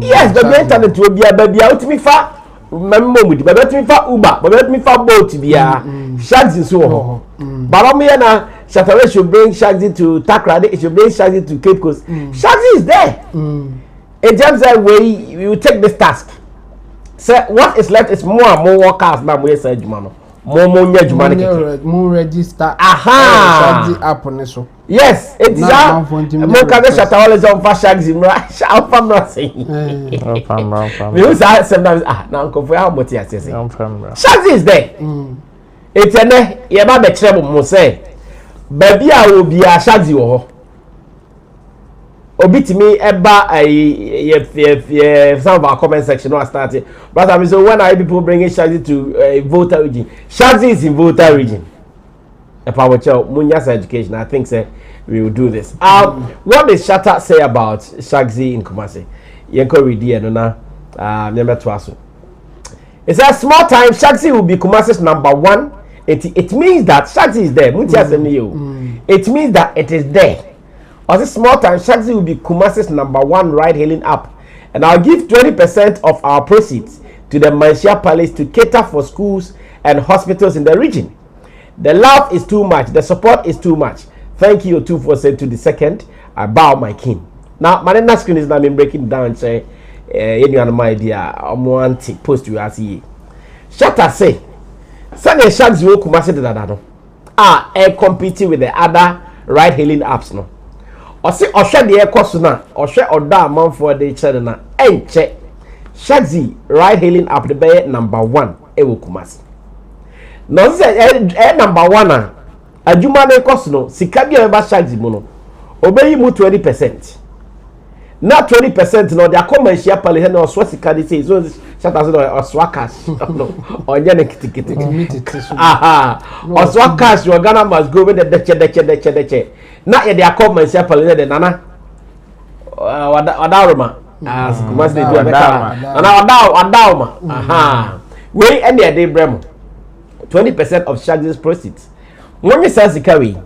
S14: yes, the internet will be a baby out me fa memmo with but me fa Uber, but me fa boat bia Shaxi so but me na Shatta should bring Shaxi to Takrade, it should bring Shaxi to Cape Coast. Shaxi is there. In terms of way you take this task. So what is left is more and more workers now we say Jumano. More
S13: register.
S14: Shaxi
S13: app on so.
S14: Yes, it's that. More can Shatta Wale on for Shaxi. I'm not saying. Because I sometimes now come for how much you say. Shaxi is there. It's a you ba be trouble mo say. Baby I will be a Shaxi wo. Obitimi eba some of our comment section now started. But I mean, so when are people bringing Shaxi to Volta region? Shaxi is in Volta region. A power child, Munya's education. I think we will do this. What does Shatta say about Shaxi in Kumasi? Yenko Ridi and Nema Twasu. It says small time Shaxi will be Kumasi's #1. It means that Shaxi is there. It means that it is there. At a small time, Shaxi will be Kumasi's #1 ride-hailing app, and I'll give 20% of our proceeds to the Mansia Palace to cater for schools and hospitals in the region. The love is too much. The support is too much. Thank you, 24722. I bow my king. Now, my next screen is now breaking down. Say, any other idea? I'm wanting post you as ye. Shatta say, Sunday Shaxi will Kumasi the competing with the other ride-hailing apps no. Or say or share the air cost na or share or da man for the channel na check Shaxi ride hailing app the bay #1 ewo Kumasi. No say #1 na adwuma na cost no sika bia ba Shaxi mu no obeyi mu 20%. Na 20% no the commercial pale na oswa sika dey say so Shatta say oswa cash no onye ne kitikiti. Oswa cash your Ghana must go with the deche. Na ye dey call myself the nana wadaroma as Kumasi dey do wadaroma we any dey brem 20% of Shaxi's proceeds when you say carry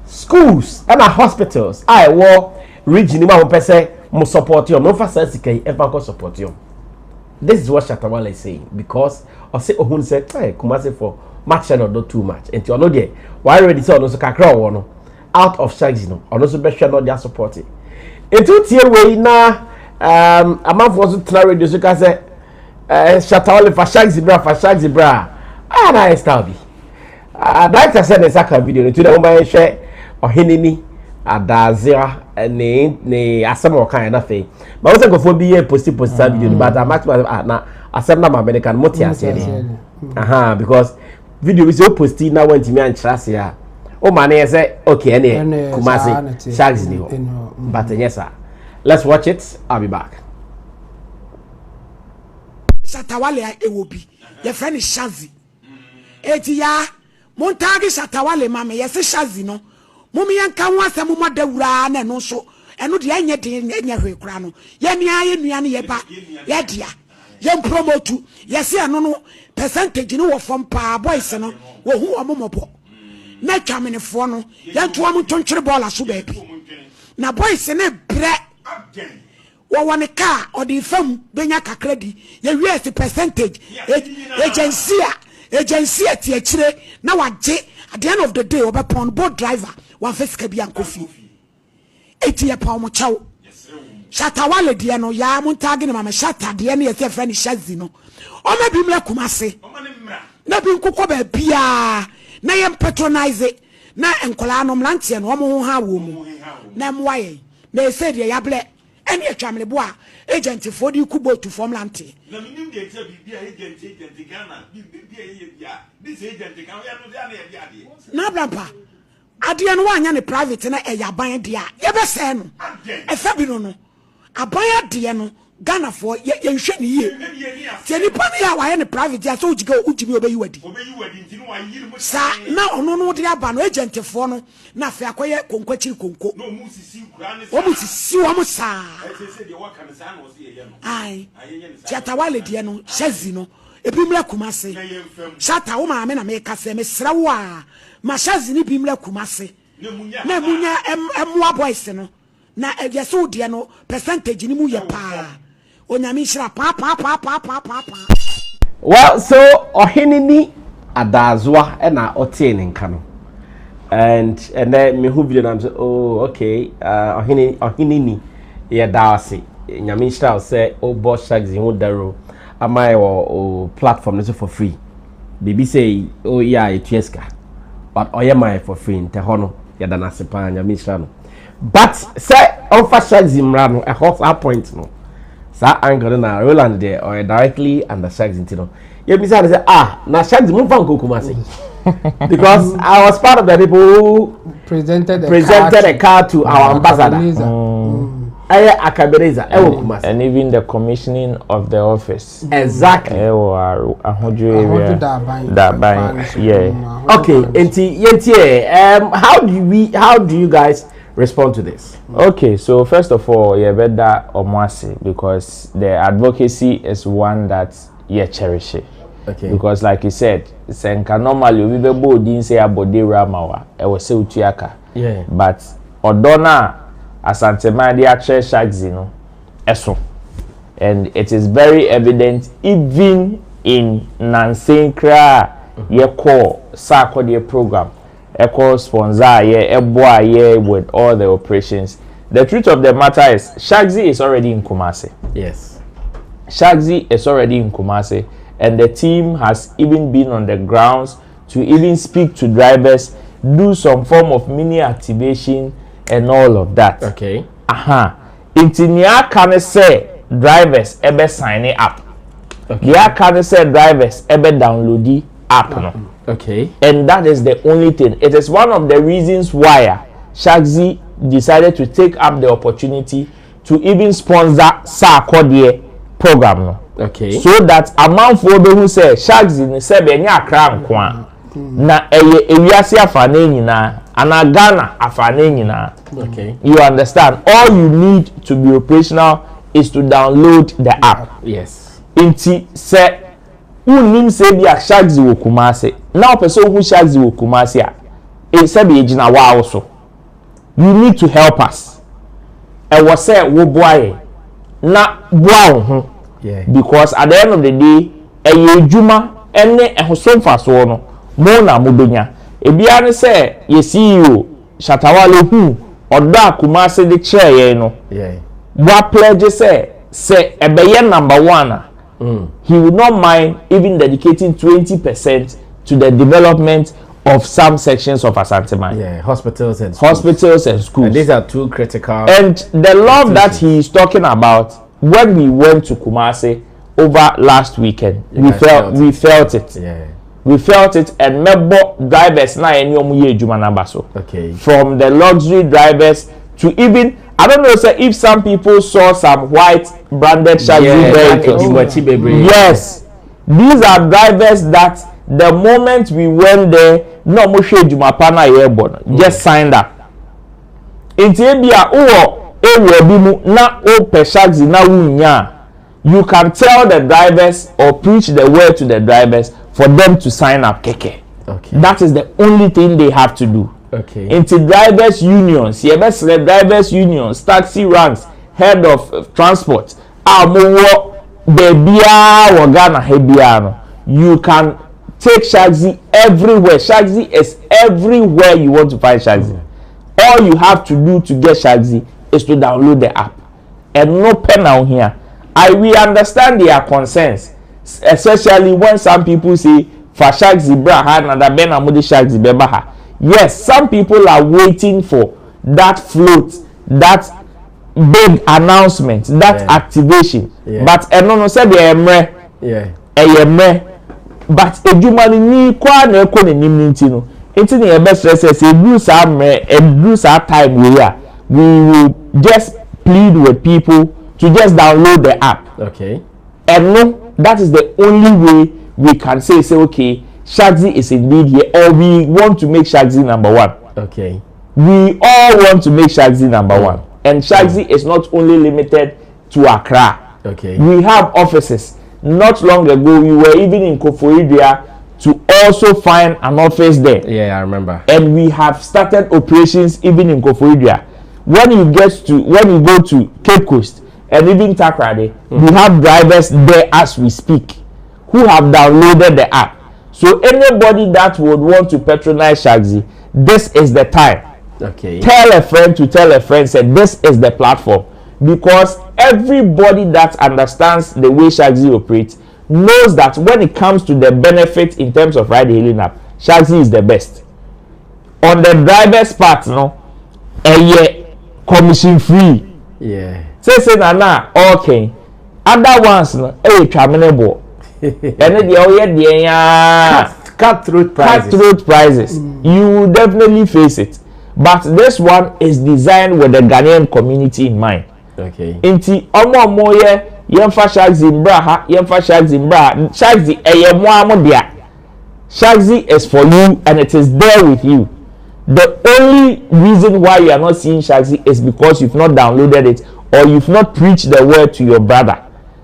S14: schools and hospitals I war region ma person mo support you no for sense kai ever go support you. This is what Shatta Wale is saying because I say ohun say Kumasi for match not too much and you know there why already say no so kakra wo no out of Shaxi no or also be sure not their support it into tie we na amount for so try radio so ka say Shatta Wale for Shaxi bra na style bi director say na saka video to the woman share Ohinini Adazira ne asem o kan na fe but we say go for be post video but I'm actually na asem na American motiase because video is posting na want me an chase ya. Oh man, say okay, any Kumasi Shaxi ni ho. But yes sir. Let's watch it. I'll be back.
S15: Shatta Wale ewobi. Your friend is Shaxi. Eti ya montagi Shatta Wale mama yes Shaxi no. Mumi yanka ho asem mo dawura na no so. Eno de anya de anya hwe kura no. Ye nua ye nua ne ye ba. Ye dia. Ye promote. Yes eno no percentage no wo from pa boys no. Wo hu omomobo. Na twamenefo no yanto am tontwere ball aso ba bi na boys ne bre wo wone ka odi fam benya kakra di ye wies percentage agency ati akire na waje at the end of the day obepon board driver one fisika bi ankofi eti ye pa omo chawo Shatta Wale deɛ no ya montagi ne mama Shatta deɛ no yɛsɛ friend Shaxi no o ma bi mra Kumasi na bi nkokɔ ba bia na yɛm patronize na enkola no mlantie no ɔmo ho ha wo mu na mwaye na ɛsɛ deɛ yable ɛne atwamle bo a agent for di kubo to form lante
S16: na minim de tie bibia agent Ghana bibia yɛ bia this agent kan yɛ no dia na yɛ bia de
S15: na blampa adeɛ no wanya ne private na ɛyɛ aban deɛ yɛbɛsɛ no ɛfa bi no aban adeɛ no Ghana for yɛhwɛ ne yie tie nipa no yɛ wayɛ ne private yɛ so ujiga ujimi obeyi wadi
S16: nti no wayiri mu
S15: sa na ɔno no de aba no agent for no na afɛ akɔyɛ konkwakiri konko
S16: no mu sisi kura ne
S15: sa mu sisi wo mu sa
S16: ɛsɛ de waka ne sa na ɔse yɛ no
S15: ai Shatta Wale deɛ no Shaxi no ebi mla Kumasi Shatta wo maame na me kase me sra wo a ma Shaxi ni bi mla Kumasi na munya emwa boys no na yeso deɛ no percentage ni mu yɛ pa onyame hira pa.
S14: Well, so ohinini adazwa na otie ne nka no and then me who video na say oh okay ohinini ye daase nyame hira say o bo Shaxi ho daro amai o platform no for free baby say oh yeah etueska but oyema for free nte hono ye da na sepa nyame hira no but say offer Shaxi mra no a hot point no sa angle na Roland there or directly under Shaxi intino you be say na Shaxi move from Kumasi because I was part of the people who presented a car to our ambassador
S9: and even the commissioning of the office
S14: exactly
S9: yeah.
S14: Okay, how do you guys respond to this?
S9: Okay, so first of all, you better omwasi because the advocacy is one that you cherish it.
S14: Okay.
S9: Because like you said, senka normally we be boldin say abode ramawa e wo se utuaka.
S14: Yeah.
S9: But odona asantema dia Shaxi no eso. And it is very evident even in Nansenkra ye call Sarkodie program. Echo sponsor with all the operations. The truth of the matter is Shaxi is already in Kumasi.
S14: Yes.
S9: Shaxi is already in Kumasi and the team has even been on the grounds to even speak to drivers, do some form of mini activation and all of that.
S14: Okay.
S9: Intinia can say drivers ebe sign it up. Okay. They can say drivers ebe download the app no.
S14: Okay.
S9: And that is the only thing. It is one of the reasons why Shaxi decided to take up the opportunity to even sponsor Sarkodie program. No?
S14: Okay.
S9: So that amount for those who say Shaxi ni say be nya akra nkwa na ewiase afane nyina ana Ghana afane nyina.
S14: Okay.
S9: You understand? All you need to be operational is to download the app.
S14: Yes.
S9: Inti say unim say bi Shaxi wo Kumasi. Now person who Shaxi wo Kumasi a e say be ejina wa also. You need to help us. E wo say wo boy na boa ho.
S14: Yeah.
S9: Because at the end of the day e ejuma ene ehosomfa so no mo na modonya. E bia ne say ye CEO Shatta Wale hu odo Kumasi de chair ye no.
S14: Yeah.
S9: Wa pledge say ebeye number 1. He would not mind even dedicating 20% to the development of some sections of Asantema.
S14: Yeah, hospitals and schools. And these are two critical.
S9: And the love that he is talking about, when we went to Kumasi over last weekend, we felt it.
S14: Yeah.
S9: We felt it, and member drivers na enyomuye juma nabaso.
S14: Okay.
S9: From the luxury drivers to even, I don't know, sir, if some people saw some white branded Shaxi vehicles. Yes, these are drivers that the moment we went there, no more Jumapana airborne, just signed up. In Tibia, na Shaxi na wunya. You can tell the drivers or preach the word to the drivers for them to sign up keke.
S14: Okay.
S9: That is the only thing they have to do.
S14: Okay.
S9: Into drivers unions, drivers unions, taxi ranks, head of transport. You can take Shaxi everywhere. Shaxi is everywhere you want to find Shaxi. All you have to do to get Shaxi is to download the app. and no penal here. We understand their concerns, especially when some people say for Shaxi Braha and the Ben Amudi Shaxi Bebaha. Yes, some people are waiting for that float, that big announcement, that activation. But no said the emre, but a human ni kwa na ekọ na nim ntino. Enti na best say Bruce our time we will just plead with people to just download the app.
S14: Okay.
S9: And no, that is the only way we can say okay, Shaxi is indeed here, or we want to make Shaxi number one.
S14: Okay.
S9: We all want to make Shaxi number one. And Shaxi is not only limited to Accra.
S14: Okay.
S9: We have offices. Not long ago, we were even in Koforidua to also find an office there.
S14: Yeah, I remember.
S9: And we have started operations even in Koforidua. When you go to Cape Coast and even Takrade, we have drivers there as we speak who have downloaded the app. So anybody that would want to patronize Shaxi, this is the time.
S14: Okay.
S9: Tell a friend to tell a friend, say this is the platform, because everybody that understands the way Shaxi operates knows that when it comes to the benefit in terms of ride hailing app, Shaxi is the best. On the driver's part, commission free.
S14: Yeah.
S9: Say na okay. Other ones terminable. And
S14: cutthroat
S9: prices. You will definitely face it. But this one is designed with the Ghanaian community in mind.
S14: Okay.
S9: Inti omo yemfa Shaxi mbra yemfa Shaxi mbra. Shaxi dia. Shaxi is for you and it is there with you. The only reason why you are not seeing Shaxi is because you've not downloaded it or you've not preached the word to your brother.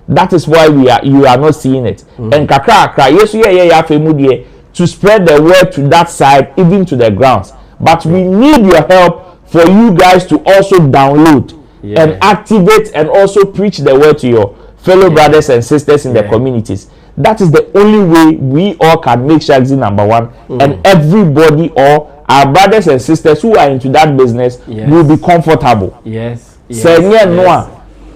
S9: That is why you are not seeing it. And kakra to spread the word to that side, even to the grounds. But we need your help for you guys to also download and activate and also preach the word to your fellow brothers and sisters in the communities. That is the only way we all can make Shaxi number one, and everybody or our brothers and sisters who are into that business will be comfortable.
S14: Yes.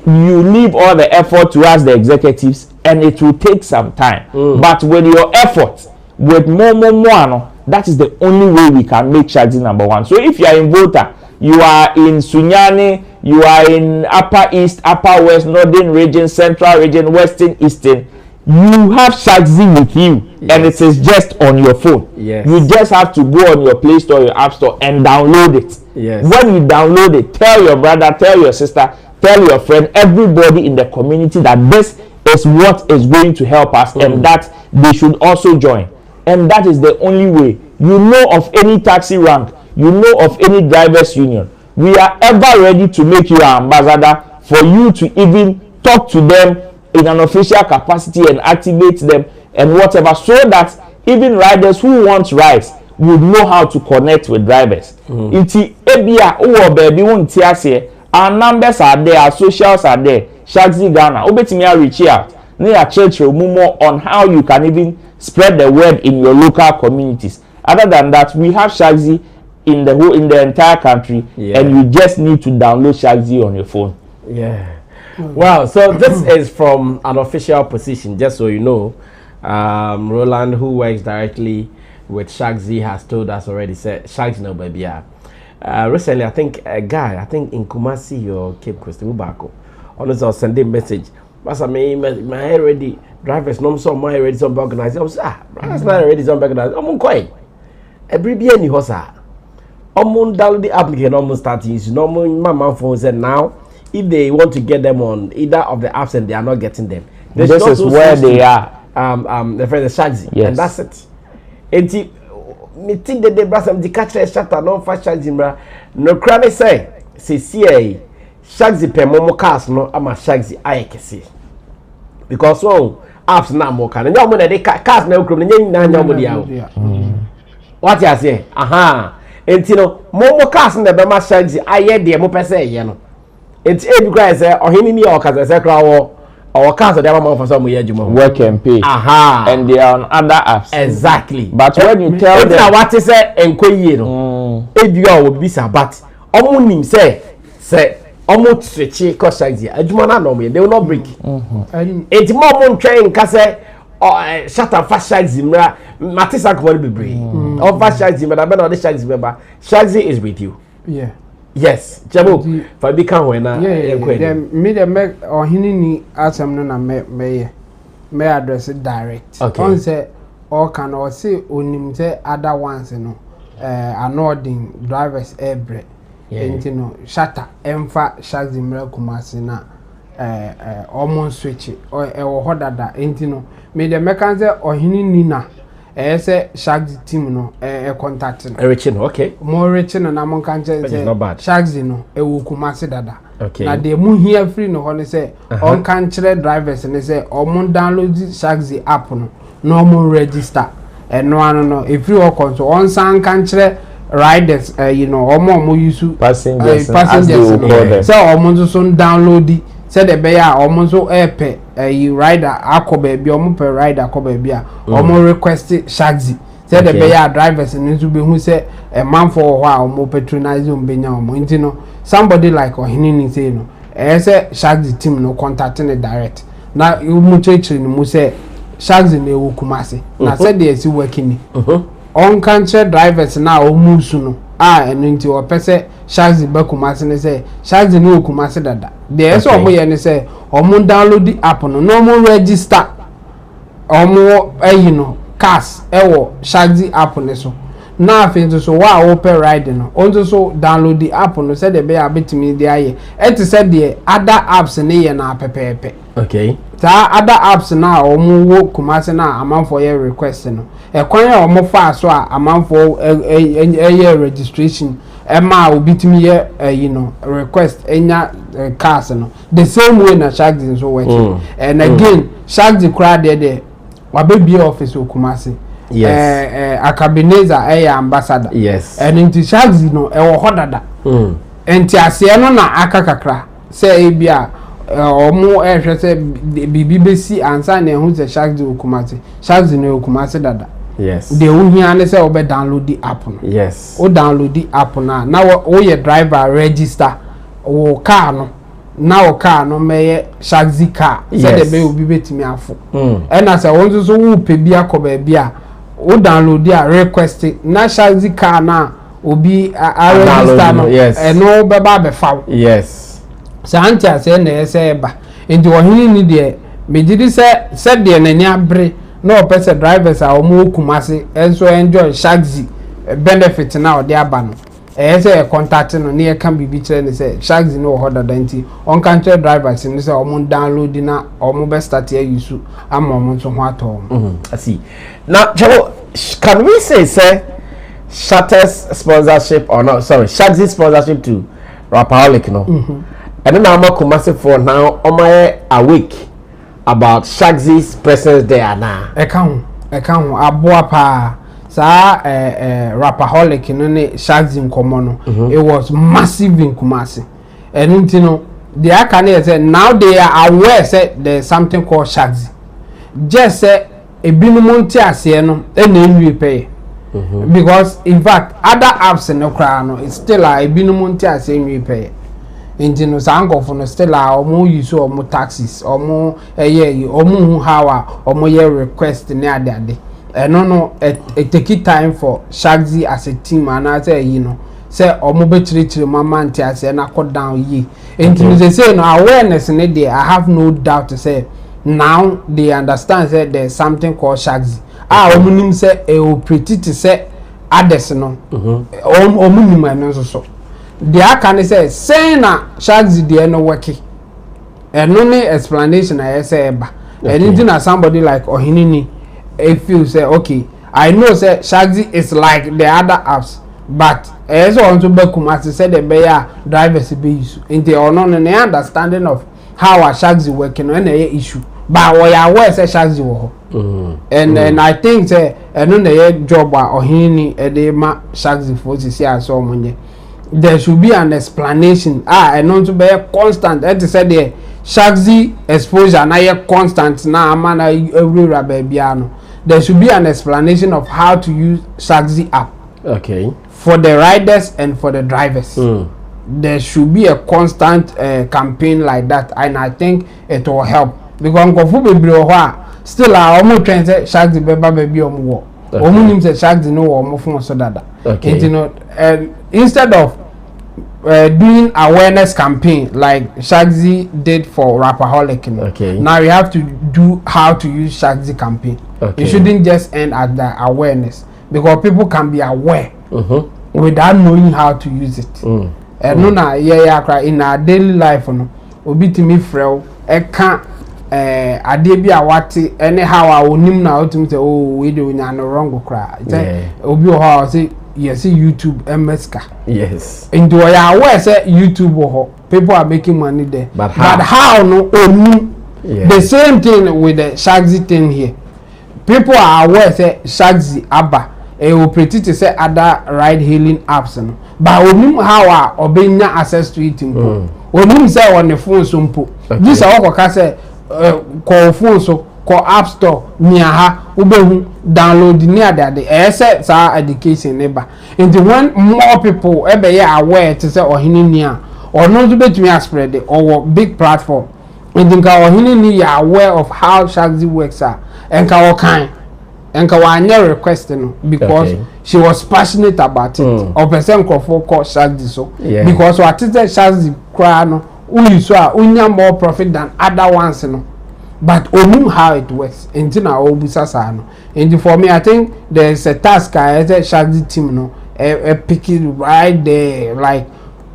S9: You leave all the effort to us, the executives, and it will take some time. But with your effort, with more, that is the only way we can make Shaxi number one. So if you are in Volta, you are in Sunyani, you are in Upper East, Upper West, Northern region, Central region, Western, Eastern, you have Shaxi with you, and it is just on your phone. You just have to go on your Play Store, your App Store, and download it. When you download it, tell your brother, tell your sister, tell your friend, everybody in the community that this is what is going to help us and that they should also join. And that is the only way. You know of any taxi rank, you know of any drivers union, we are ever ready to make you our ambassador for you to even talk to them in an official capacity and activate them and whatever, so that even riders who want rides would know how to connect with drivers. Our numbers are there, our socials are there. Shaxi Ghana, obetimi reach out. Near church more on how you can even spread the word in your local communities. Other than that, we have Shaxi in the entire country, and you just need to download Shaxi on your phone.
S14: Wow, so this is from an official position, just so you know. Roland, who works directly with Shaxi, has told us already, said Shaxi no baby. Recently, I think a guy, in Kumasi or Cape Coast, Ubako, honestly, was sending message. But I mean, my hair ready, drivers, no, so my hair ready, some organized. I was drivers not ready, some organized. I'm quite a BBN, you was download the application, almost starting. Normal, my mom phone said now, if they want to get them on either of the apps and they are not getting them,
S9: this is where they are.
S14: The friend is Shaxi, and that's it. And me think that the brass the catch Shatta no for Shaxi no crane say Shaxi pe momo cars no ama Shaxi ayekese because so apps na mo kan nya mo na de cars na okrom nya nyina nya mo dia what you say enti no momo cars na be ma Shaxi aye de mo pese ye no enti e bi kwa say ohini ni o kasa say kra wo our cars they are for some
S9: work and pay. And they are on other apps.
S14: Exactly.
S9: But when you tell them
S14: what is enkoyi no, ebi o will be but omunim say almost switch cause Shaxi adwuma na no me they will not break enti mo mo ntwen nka se Shatta fa Shaxi mra matisa ko be break o fa Shaxi mra be na the Shaxi member Shaxi is with you yes jabo fa bi kan ho na
S13: then me the make ohini ni asem no na me address it direct on say or can or say onim say other ones no anoding drivers every you know Shatta emfa Shaxi mra Kumasi na almost switch or hodada you know me the make say ohini ni na say Shaxi team no contacting
S14: reaching okay
S13: more reaching na mon kan say Shaxi no wo Kumasi dada
S14: okay
S13: na de mu here free no ho say on kan kire drivers ne say omon download Shaxi app no normal register no ano if you work so on san kan kire riders you know omo use passengers so omo so download said the bear omo so airpe you rider akoba bi omo per rider akoba bi a omo request Shaxi said the bear drivers nso be hu say a man for ho a omo patronize ombenya omo intino somebody like ohinini say no say Shaxi team no contacting direct na you mu chechiri ni mu say Shaxi na ewu Kumasi na said they is working on country drivers na omu su no eno nti o pese Shaxi ba Kumasi ne say Shaxi no Kumasi dada there so omo ye ne say omo download the app no mo register omo you know cars ewo Shaxi app ne so na afin so wa open ride no onto so download the app no say the be abetimi dey aye et said the other apps ne ye na pepepe
S14: okay
S13: ta other apps na omo wo Kumasi na amanfo ye request no ekwan ya omo fa so a amanfo ye registration ma obitimi ye you know request enya cars no the same way na Shaxi so working and again Shaxi crowd there wabebi office o Kumasi yes Akabineza ambassador
S14: yes
S13: and into Shaxi no wo hodada enti ase no na akakakra say ebia omo ehwese bibi besi ansa na ehu se Shaxi o Kumasi no Kumasi dada
S14: yes
S13: the ohia ne say obe download the app no
S14: yes
S13: o download the app na wo ye driver register wo car no na o car no meye Shaxi car say the be obi betimi afo and as won so wo pe bia ko ba bia o download the request na Shaxi car na obi register no no be ba be fa
S14: yes
S13: Santia say na say ba enti ohini ni de megidi say de na ni abre no person drivers are omo Kumasi enso enjoy Shaxi benefit na o de aba no say contact no na e kan bibi kire ni say Shaxi no ho dada enti on kan kire drivers ni say omo download na omo be start ya use am omo so ho ato
S14: I see now can we say Shatta's sponsorship or no sorry Shaxi sponsorship to Rapaholic no and then I'm Kumasi for now on my awake about Shaxi's presence there now.
S13: Account aboa pa sa Rapaholic no ne Shaxi nkomo no it was massive in Kumasi and you know the akane say now they are aware say there's something called Shaxi just say ebinumo nti ase no e na enwi pay because in fact other apps no kra no it's still a ebinumo nti ase enwi pay enti no sango for no still a omo use omo taxis omo omo how omo ye request ne ade no it take time for Shaxi as a team and as you know say omo be chiri mama nti ase na go down ye enti no say no awareness ne there I have no doubt to say now they understand that there's something called Shaxi omo nim say e o pretty to say others no omo nim no so the can say na Shaxi dey no working and no explanation I say ba and even as somebody like Ohinini if you say okay I know say Shaxi is like the other apps but as on to be Kumasi say the bear drivers be use in the understanding of how a Shaxi working on any issue but we are aware say Shaxi wo and I think say no na job Ohinini e dey ma Shaxi for see as so money there should be an explanation and not to be constant that is said the Shaxi exposure na constant na amana every rababiano there should be an explanation of how to use Shaxi app
S14: okay
S13: for the riders and for the drivers there should be a constant campaign like that, and I think it will help because nkofu bebre still are almost trying to Shaxi beba baby omo omo nim say Shaxi no omo fun so dada. You know, instead of doing awareness campaign like Shaxi did for Rapperholic, now you have to do how to use Shaxi campaign. You shouldn't just end at the awareness because people can be aware without knowing how to use it. And no na in our daily life no obi timi frel e kan ade bi awate anyhow a onim na otum say oh we do nya no wrong kra obi o ha say yes YouTube MSK. Yes. Into ya aware say YouTube ho people are making money there. But how no onim the same thing with the Shaxi thing here. People are aware say Shaxi Abba operate to say other ride hailing apps no. But onim how obenya access to it impo. Onim say on the phone so impo. This a work ka say call phone so call app store nia ha ubehu download near that the say education neighbor. And when more people be aware to say ohini nia or no to betumi spread it or big platform. And think ohini ni ya aware of how Shaxi works and ka kind and Kawanya requesting because she was passionate about it. Or person call Shaxi so because what is that Shaxi cry no unya more profit than other ones no. But only how it works. Until now obusasa no. And for me I think there's a task I said Shaxi team no pick it right there like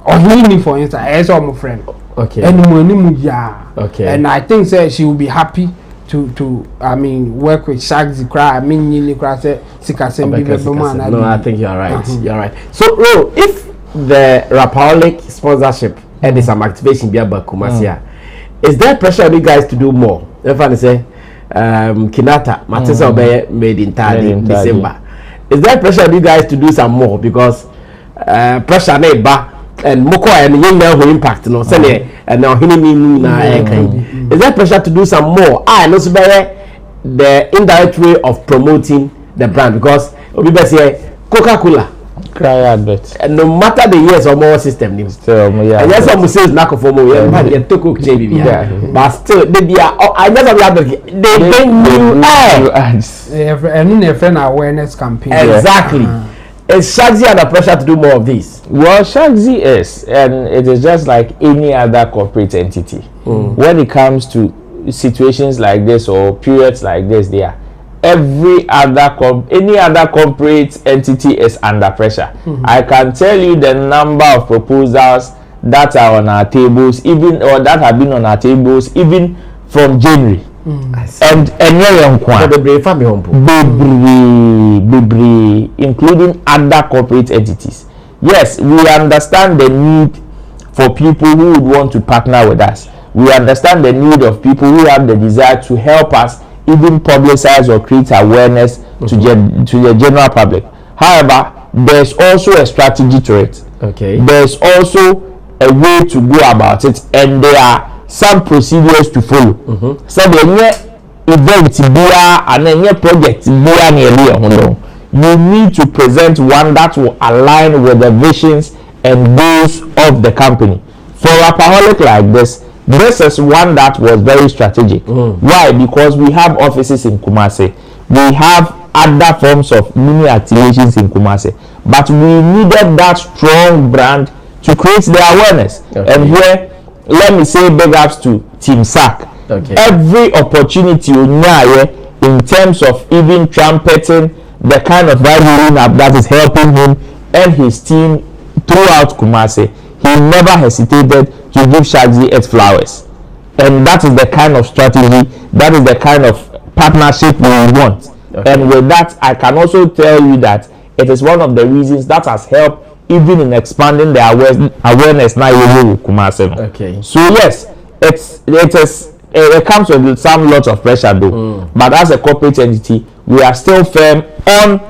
S13: Ohini for instance as my friend. And I think say she will be happy to I mean work with Shaxi cry. I mean you cry say
S14: no, I think you're right. You're right. So Ro, if the Rapperholic sponsorship and some activation be about Kumasi, is there pressure on you guys to do more? If I say Kinata, Matisa Obey made in December. Is there pressure on you guys to do some more because pressure neighbor and Moko and young man who impact no say and now is there pressure to do some more? And also the indirect way of promoting the brand because we say Coca-Cola cry advert and no matter the years or more system and yes some say lack of form but still they are I never they bring new ads
S13: and a friend awareness campaign
S14: exactly. Is Shaxi under pressure to do more of this?
S9: Well, Shaxi is, and it is just like any other corporate entity. When it comes to situations like this or periods like this, any other corporate entity is under pressure. I can tell you the number of proposals that are on our tables, even or that have been on our tables, even from January. And including other corporate entities. Yes, we understand the need for people who would want to partner with us. We understand the need of people who have the desire to help us even publicize or create awareness to the general public. However, there's also a strategy to it. There's also a way to go about it, and there are some procedures to follow. So the event and any project you need to present one that will align with the visions and goals of the company. For Rapperholic like this is one that was very strategic. Why? Because we have offices in Kumasi, we have other forms of mini activations in Kumasi, but we needed that strong brand to create the awareness. And here let me say big ups to Team SAC. Every opportunity in terms of even trumpeting the kind of value that is helping him and his team throughout Kumasi, he never hesitated to give Shaxi its flowers. And that is the kind of strategy, that is the kind of partnership we want. And with that, I can also tell you that it is one of the reasons that has helped even in expanding the awareness now with Kumasi. So yes, it comes with some lots of pressure though. But as a corporate entity, we are still firm on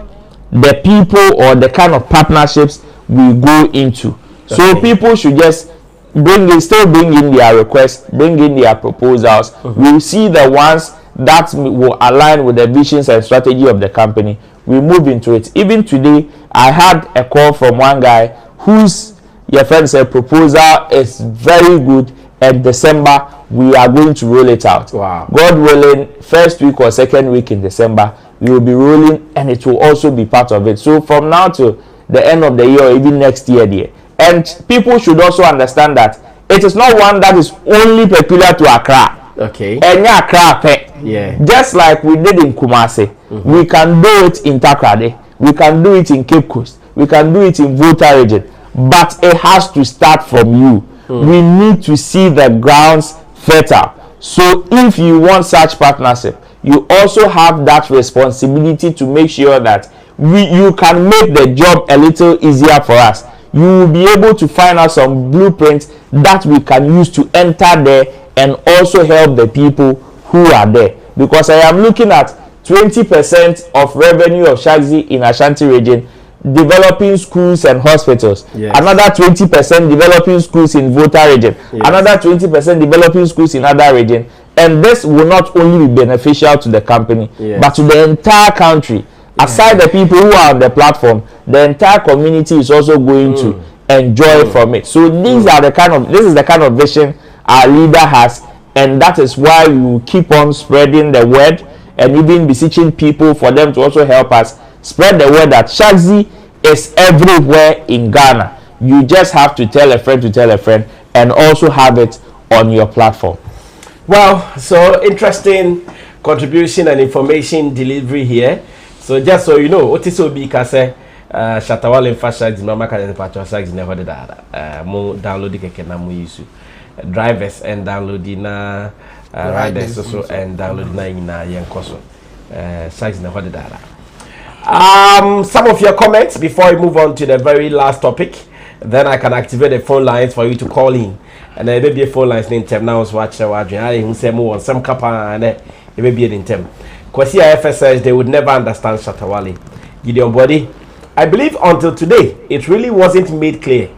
S9: the people or the kind of partnerships we go into. So people should just still bring in their requests, bring in their proposals. We'll see the ones that will align with the visions and strategy of the company. We move into it. Even today, I had a call from one guy whose your friend said proposal is very good, and December we are going to roll it out.
S14: Wow.
S9: God willing, first week or second week in December, we will be rolling, and it will also be part of it. So from now to the end of the year or even next year there. And people should also understand that it is not one that is only peculiar to Accra.
S14: Okay.
S9: And Accra,
S14: yeah.
S9: Just like we did in Kumasi, we can do it in Takrade, we can do it in Cape Coast, we can do it in Volta region, but it has to start from you. We need to see the grounds fertile. So if you want such partnership, you also have that responsibility to make sure that you can make the job a little easier for us. You will be able to find out some blueprints that we can use to enter there and also help the people who are there. Because I am looking at 20% of revenue of Shaxi in Ashanti region developing schools and hospitals.
S14: Yes.
S9: Another 20% developing schools in Volta region.
S14: Yes.
S9: Another 20% developing schools in other region. And this will not only be beneficial to the company,
S14: yes,
S9: but to the entire country. Aside the people who are on the platform, the entire community is also going to enjoy from it. So these are the this is the kind of vision our leader has, and that is why we will keep on spreading the word and even beseeching people for them to also help us spread the word that Shaxi is everywhere in Ghana. You just have to tell a friend and also have it on your platform.
S14: Well, so interesting contribution and information delivery here. So just so you know, what is so big as Shatta Wale Shaxi mama can patch Shaxi never did that. Mo download the keke na mo use drivers and download na riders also and download na ina yen koso. Shaxi never did that. Some of your comments before we move on to the very last topic. Then I can activate the phone lines for you to call in. And there may be a phone lines named Tem now. Watch I say more on some kappa and it may be in Tem. Kwasi FSS, they would never understand Shatta Wale. Gideon Body. I believe until today, it really wasn't made clear.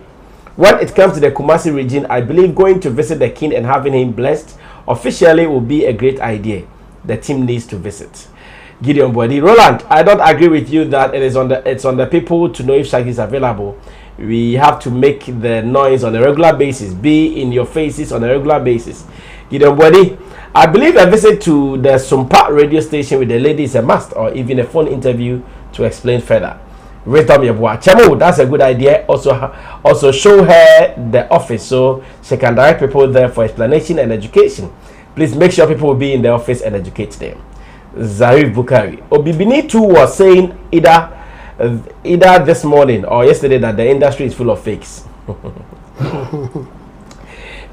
S14: When it comes to the Kumasi region, I believe going to visit the king and having him blessed officially will be a great idea. The team needs to visit. Gideon Body. Roland, I don't agree with you that it's on the people to know if Shaxi is available. We have to make the noise on a regular basis, be in your faces on a regular basis. Gideon Body, I believe a visit to the Sumpa radio station with the lady is a must, or even a phone interview to explain further. Wisdom Yabwa. Chemo, that's a good idea. Also show her the office so she can direct people there for explanation and education. Please make sure people will be in the office and educate them. Zarif Bukari. Obibini too was saying either this morning or yesterday that the industry is full of fakes.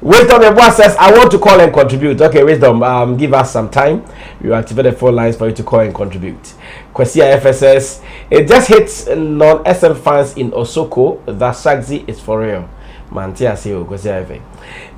S14: Wisdom Yabwa says, I want to call and contribute. Okay, Wisdom, give us some time. We will activate the phone lines for you to call and contribute. Kwesia FSS, it just hits non-SM fans in Osoko that Shaxi is for real. Mantia Seo, Kwesia FSS.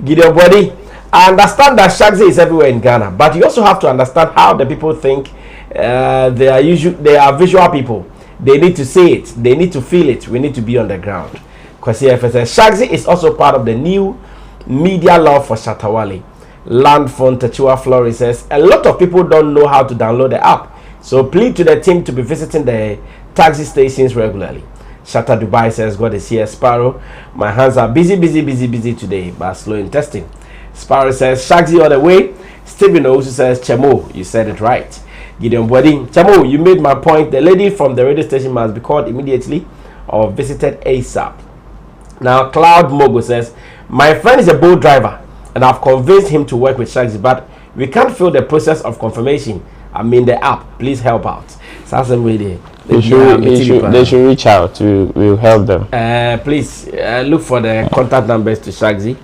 S14: Gideon Body, I understand that Shaxi is everywhere in Ghana, but you also have to understand how the people think. They are visual people. They need to see it. They need to feel it. We need to be on the ground. Kwesia FSS, Shaxi is also part of the new media law for Shatta Wale. Land Phone Tachua Flores says a lot of people don't know how to download the app, so plead to the team to be visiting the taxi stations regularly. Shatta Dubai says, God is here. Sparrow, my hands are busy today, but slow in testing. Sparrow says, Shaxi all the way. Stephen also says, Chemo, you said it right. Gideon Body, Chemo, you made my point. The lady from the radio station must be called immediately or visited ASAP. Now Cloud Mogo says, my friend is a boat driver and I've convinced him to work with Shaxi, but we can't feel the process of confirmation. I mean the app. Please help out.
S9: They should reach out. We'll help them.
S14: Please look for the contact numbers to Shaxi.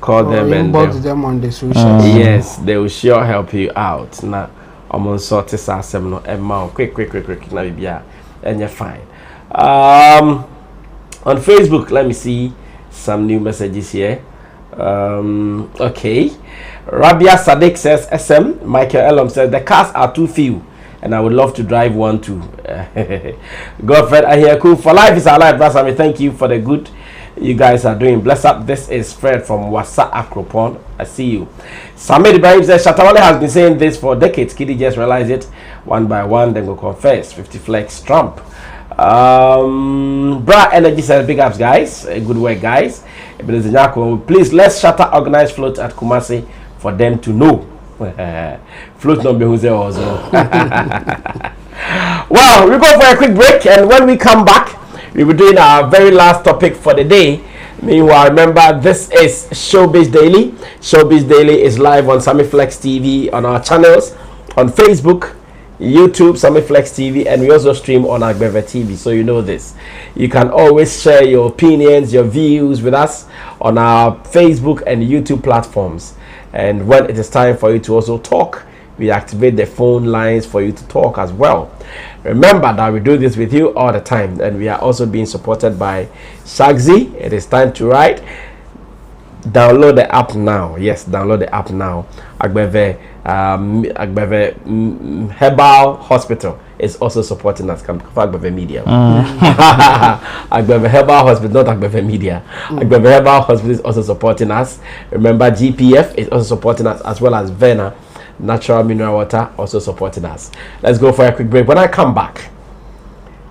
S14: Call them and
S13: inbox them on the socials.
S14: Yes, they will sure help you out. Now, I'm on sort of no amount. Quick. Now and you're fine. On Facebook, let me see some new messages here. Okay. Rabia Sadiq says, SM. Michael Elam says, the cars are too few and I would love to drive one too. Godfred, I hear cool. For life is our life, brother. I thank you for the good you guys are doing. Bless up. This is Fred from Wasa Akropon. I see you. Sammy Ibrahim says, Shatta Wale has been saying this for decades. Kidi just realized it one by one, then go confess. 50 flex Trump. Bra Energy says big ups, guys. Good work, guys. Please, let's Shatta organize float at Kumasi for them to know. Float number who's there also. Well, we go for a quick break, and when we come back, we will be doing our very last topic for the day. Meanwhile, remember, this is Showbiz Daily. Showbiz Daily is live on Sammy Flex TV on our channels, on Facebook, YouTube, Sammy Flex TV, and we also stream on Agbeve TV. So you know this. You can always share your opinions, your views with us on our Facebook and YouTube platforms. And when it is time for you to also talk, we activate the phone lines for you to talk as well. Remember that we do this with you all the time, and we are also being supported by Shaxi. It is time to write. Download the app now. Yes, download the app now. Agbeve Herbal Hospital is also supporting us. Come for Agbeve Media. Agbeve Herbal Hospital, not Agbeve Media. Agbeve Herbal Hospital is also supporting us. Remember, GPF is also supporting us, as well as Vena Natural Mineral Water also supporting us. Let's go for a quick break. When I come back,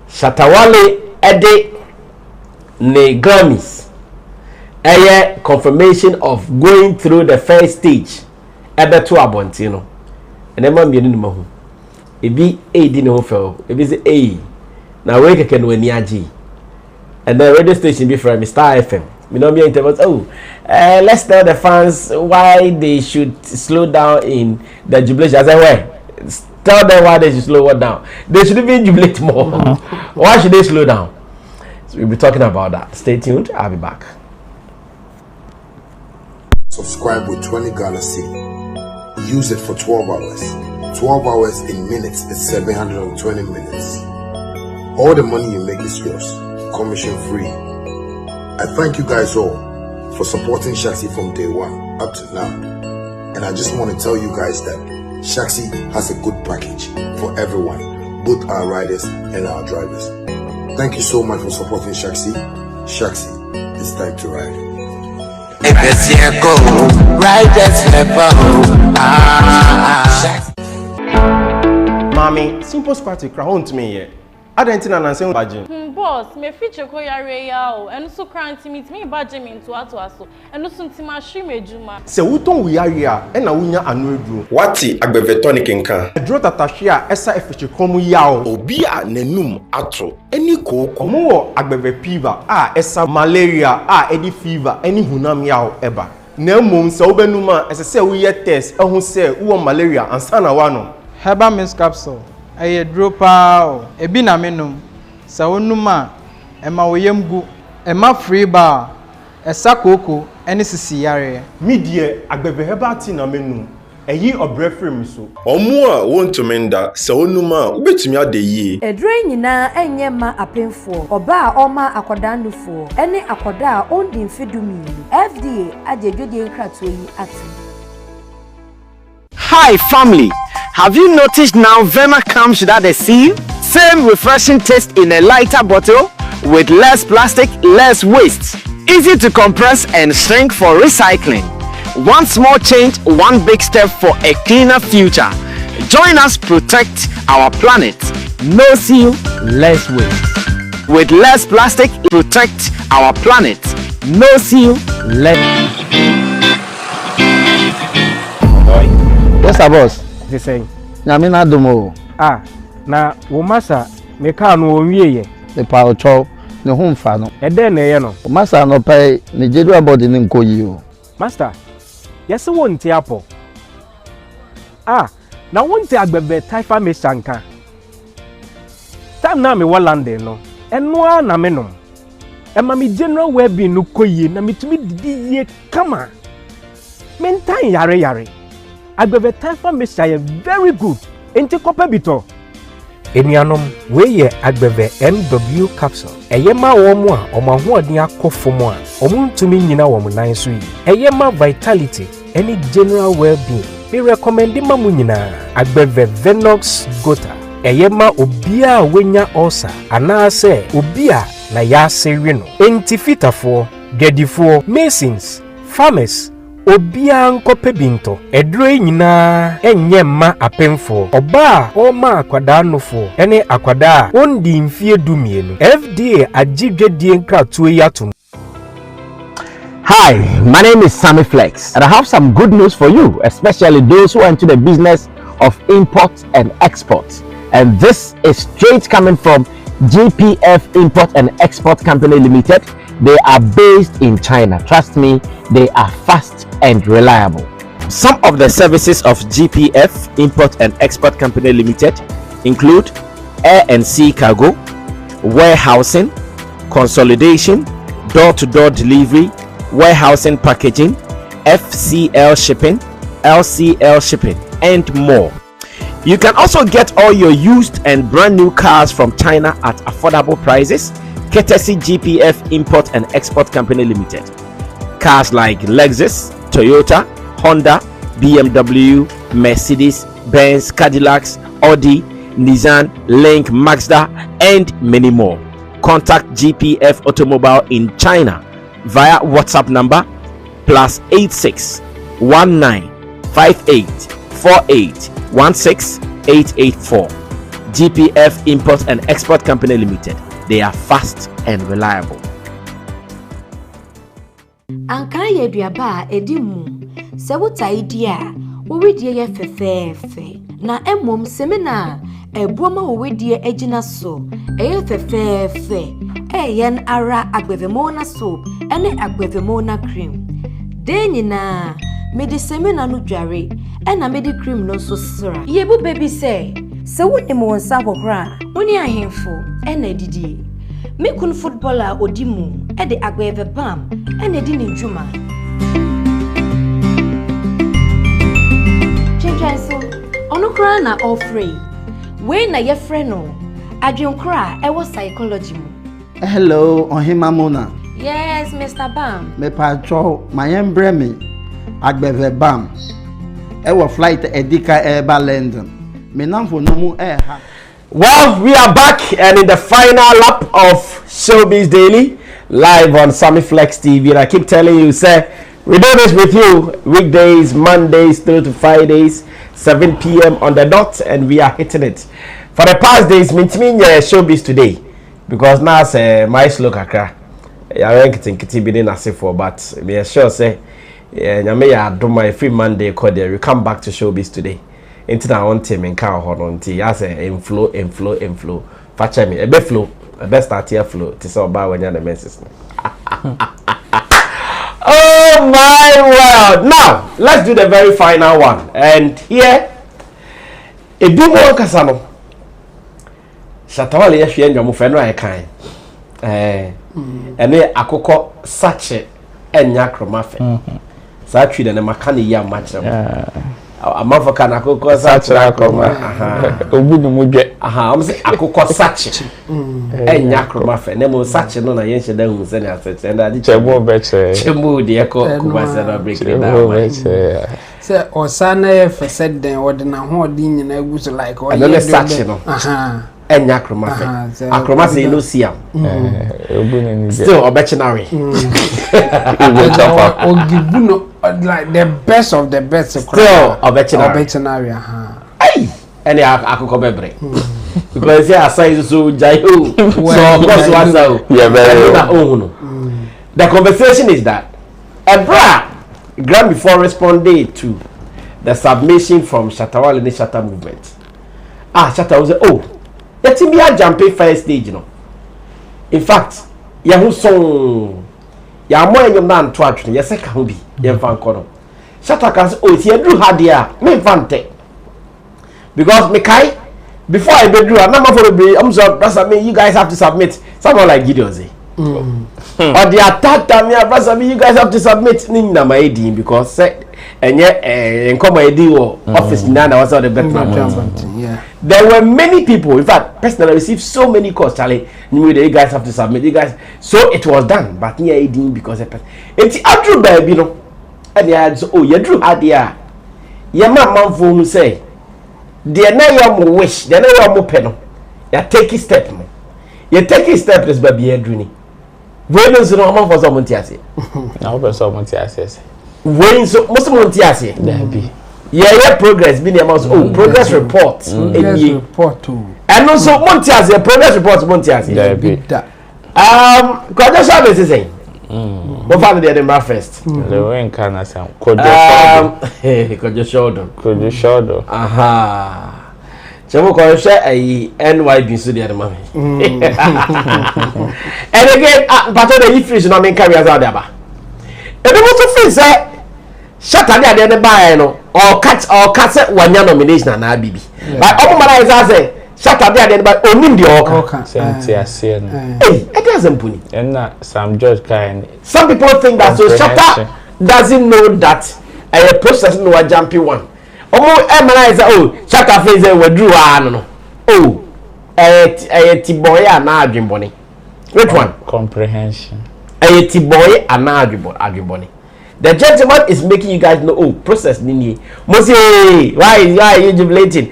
S14: Shatta Wale Ede ne Grammys. A confirmation of going through the first stage. Ebe to Abontino. And then man be ni mahu. Ebi A di no fel. Ebi say A. Na we keke no ani agi. And the radio station be from Star FM. We know me interviews. Let's tell the fans why they should slow down in the jubilation. I said, well, tell them why they should slow down. They should even jubilate more. Why should they slow down? So we'll be talking about that. Stay tuned. I'll be back.
S1: Subscribe with 20 Ghana cedi. Use it for 12 hours. 12 hours in minutes is 720 minutes. All the money you make is yours. Commission free. I thank you guys all for supporting Shaxi from day one up to now. And I just want to tell you guys that Shaxi has a good package for everyone, both our riders and our drivers. Thank you so much for supporting Shaxi. Shaxi, it's time to ride.
S2: Mommy, simple squatty crown to me here. I don't think I'm saying budget.
S3: Boss, me feature ko yare ya o. Enu so kranti meet me budget me to aso. Enu so ntima hwe mejuma.
S2: Se wuton wo yare a e na wunya anu eduro.
S4: Wati Agbeve tonic nka.
S2: Eduro tatahwe a esa efeche kom ya o.
S4: Obi a nanum ato. Eni koko.
S2: Omo wo Agbeve fever a esa malaria a edi fever eni hunam ya o eba. Na mom se obenum a ese se wo ye test ehun se wo malaria ansa na wa no.
S17: Herbal mist capsule. Aye dropa o. Ebi na menum. Sa wonuma ema woyemgu ema free bar esa koko ene sisi yare
S2: midie Agbeve Herbal tea na menum eyi obrefrem so
S4: omo a wontumenda sa wonuma ubetumi ade yi
S6: edre nyina enye ma apemfo oba a oma akodanufo ene akoda a ondi mfedumi FDA ajedwode nkrato yi ati.
S7: Hi family, have you noticed now Vena comes without a seal? Same refreshing taste in a lighter bottle with less plastic, less waste. Easy to compress and shrink for recycling. One small change, one big step for a cleaner future. Join us protect our planet. No seal, less waste. With less plastic, protect our planet. No seal, less.
S8: Yes, boss.
S5: They saying.
S8: Nyamina domo.
S5: Ah. Na wo masa me ka no onwie ye
S8: e pa ocho ne ho mfa no
S5: e de na ye no
S8: masa no pai ne jedu abodi ne nkoyi o
S5: master yesi wonti apo ah na wonti Agbeve taifa me sanka time na me wa London no eno na me no e ma me general well-being no koyi na metumi didi ye kama mentan yare Agbeve taifa me say very good enti kopa bito Enianom weye Agbeve NW capsule. Eyema womu a omahoɔden akɔfom a omuntumi nyina wo nan so yi. Eyema vitality any general well-being. Me recommend ma mu nyina Agbeve Venox Gota. Eyema obia wenya ulcer anaase obia na ya sewe no. Enti fitafo, gedifo, masons, farmers, obia nkɔpɛ binto eduro nyina enye ma apemfo oba o ma akwada nofo ene akwada ondi mfie dumienu FDA agidwedie nkratuo yatum.
S7: Hi, my name is Sammy Flex, and I have some good news for you, especially those who are into the business of import and export. And this is straight coming from GPF Import and Export Company Limited. They are based in China. Trust me, they are fast and reliable. Some of the services of GPF Import and Export Company Limited include air and sea cargo, warehousing, consolidation, door-to-door delivery, warehousing packaging, FCL shipping, LCL shipping, and more. You can also get all your used and brand new cars from China at affordable prices, courtesy GPF Import and Export Company Limited. Cars like Lexus, Toyota, Honda, BMW, Mercedes, Benz, Cadillacs, Audi, Nissan, Link, Mazda, and many more. Contact GPF Automobile in China via WhatsApp number +86 19 58 48 16 884. GPF Import and Export Company Limited. They are fast and reliable.
S6: Ankara ye duaba edimu se wuta idia wo wedie ye fefefe na emom semina ebuoma wo wedie ejina so eye fefefe eyen ara agbevemona soap ene agbevemona cream de nyina medi semina no dware ena medi cream no so sra yebu baby se wonim wonsa hohora woni ahemfo ena didie me kun footballer odimu e de agbeve bam ena di ne djuma chenjanso onukra na offrey we na ye friend no adwenkra e wo psychology mu.
S8: Hello, Ohima Mona.
S6: Yes, Mr. Bam.
S8: Me patro, my embreme agbeve bam. E wo flight edika eba London. Me namfo no mu ha.
S14: Well, we are back and in the final lap of Showbiz Daily, live on Sammy Flex TV. And I keep telling you, sir, we do this with you weekdays, Mondays through to Fridays, 7 p.m. on the dot, and we are hitting it. For the past days, mean Showbiz today, because now say my slow kakra. I think it's been a for, but me sure say, I do my free Monday call there. We come back to Showbiz today. Into that one team in car hold on tea. I say inflow. Fatcha me a bit flow, a best start here flow. It's all about when you're the messes. Oh my word! Now let's do the very final one. And here, a big one kasano. Shatta Wale ya fiye njamu feno ya kai. Ene akoko sache enya kromafe. Sache de ne makani ya match. Amafaka na akoko sache akoma.
S9: Obu ni mudwe.
S14: Amse akoko sache. Enya kromafe. Ne mo sache no na yenche da hu se ne asete. Enda di
S9: chemo beche.
S14: Chemo de ko Kumasi na break it down.
S13: Se osana ye fesed den odina ho di nyina eguso like o
S14: ye sache no. Enya kromafe. Akromase you no see am. Still obechinary.
S13: Ogibuno like the best of the best.
S14: Still obechinary. Hey, any akoko bebre. Because here aside so jayo. So because what's
S9: yeah, very.
S14: The conversation is that Ebra Grammy before responded to the submission from Shatta Wale and the Shatta movement. Shatta was yeti me a jumping first stage, you know. In fact, ya who song ya mo enyom na nto atwe ya se ka ho bi ya mfa nko Shatta can say ti edru ha dia me mfante because me kai before I bedru na ma for be I'm so brother me you guys have to submit someone like Gideon say or the attack me brother me you guys have to submit ni na my edin because say enye enkomo edi wo office na was the background. There were many people, in fact, personally I received so many calls, Charlie, you guys have to submit, you guys. So it was done, but near didn't because it's Andrew baby, you know. And they had so you drew idea. Your man for say, they na your wish, they na your pen. You take a step, you take a step, this baby, Andrew. When is the normal for someone to say?
S9: Now, for someone to say.
S14: when so most montiasi yeah progress be the amount progress report
S13: too
S14: and also montiasi progress report montiasi Kojo Shabe is saying what found the Edinburgh first
S9: the way can say
S14: Kojo Shodo aha Chemo ko share a NYB so the other man and again part of the ifrish no main carriers out there ba e do so feel say Shatta dey dey buy no or catch one nomination na bibi but omo mara is say Shatta dey buy onim the oka
S9: Sentia say no
S14: hey it doesn't puni
S9: and na some judge kind
S14: some people think that so Shatta doesn't know that a process no a jumpy one omo mara is Shatta face we drew no tiboy ana adwinboni which one
S9: comprehension
S14: tiboy ana adwinboni. The gentleman is making you guys know process nini mo say why you jubilating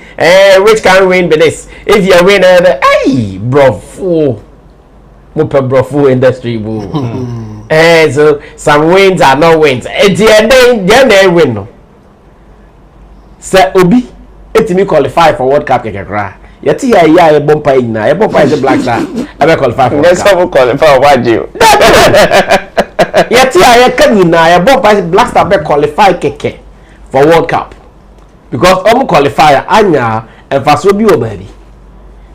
S14: which can win be this if you win hey brofo mo pe brofo industry bo so some wins are not wins at the end they win no say obi etimi qualify for world cup kekekra yeti ya bompa ina e bompa is black star e be qualify for world cup
S9: qualify what you
S14: yeti ya kanina ya bompa black star be qualify keke for world cup because qualifier anya emfaso bi o baby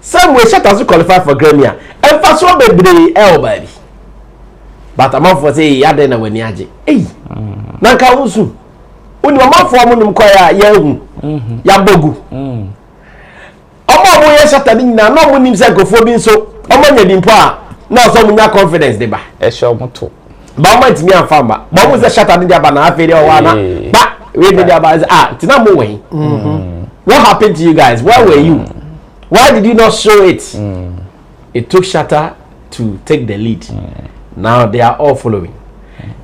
S14: some way Shatta to qualify for Grammy emfaso bebre baby but am for say ya den na wani age na nka wusu oni mama for mo nim kwaya ya hu ya bogu omo ye Shatta ni na no mo nim say gofo bi nso omo nya dimpo a na so mo nya confidence de ba
S9: e show mo to
S14: ba mo ntimi anfamba ba mo say Shatta ni de ba na afere o wa na ba we dey about tina mo wen what happened to you guys? Where were you? Why did you not show it? It took Shatta to take the lead. Now they are all following.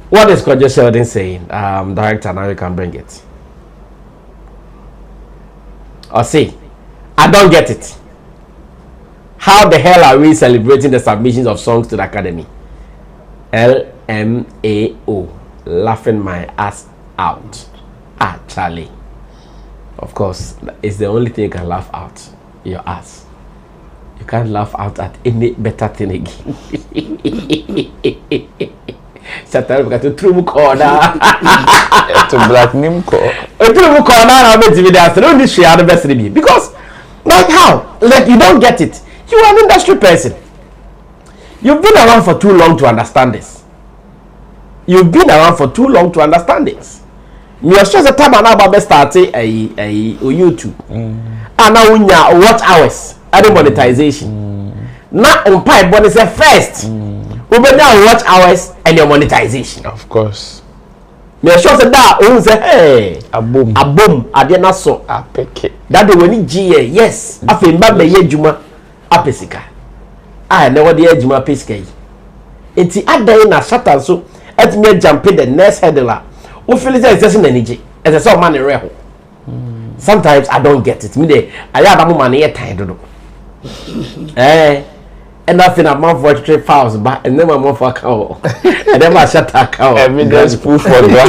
S14: What is Kojo Sheldon saying? Director, now you can bring it. Or see, I don't get it. How the hell are we celebrating the submissions of songs to the Academy? LMAO, laughing my ass out. Charlie. Of course, it's the only thing you can laugh out. Your ass. You can't laugh out at any better thing again. Shatta got to true corner.
S9: To black name call.
S14: A true corner. I'm going to be there. Don't this share the best be because, like how, like you don't get it. You are an industry person. You've been around for too long to understand this. You've been around for too long to understand this. You are just a time and about start a YouTube. And now we watch hours and monetization. Now umpire bonus first. We better now watch hours and your monetization.
S9: Of course.
S14: Me sure say that who say hey a boom ade na so
S9: apeke.
S14: That the when GA yes afi mba be yedwuma apesika. Na what the yedwuma pesika yi. Enti adan na Shatta so atime jump the next hurdle. We feel it's an energy as a sort of money reho. Sometimes I don't get it. Me de I have a money a time and nothing a month for 3,000 back and then a month for a cow. And then my Shatta cow.
S9: Evidence proof for that.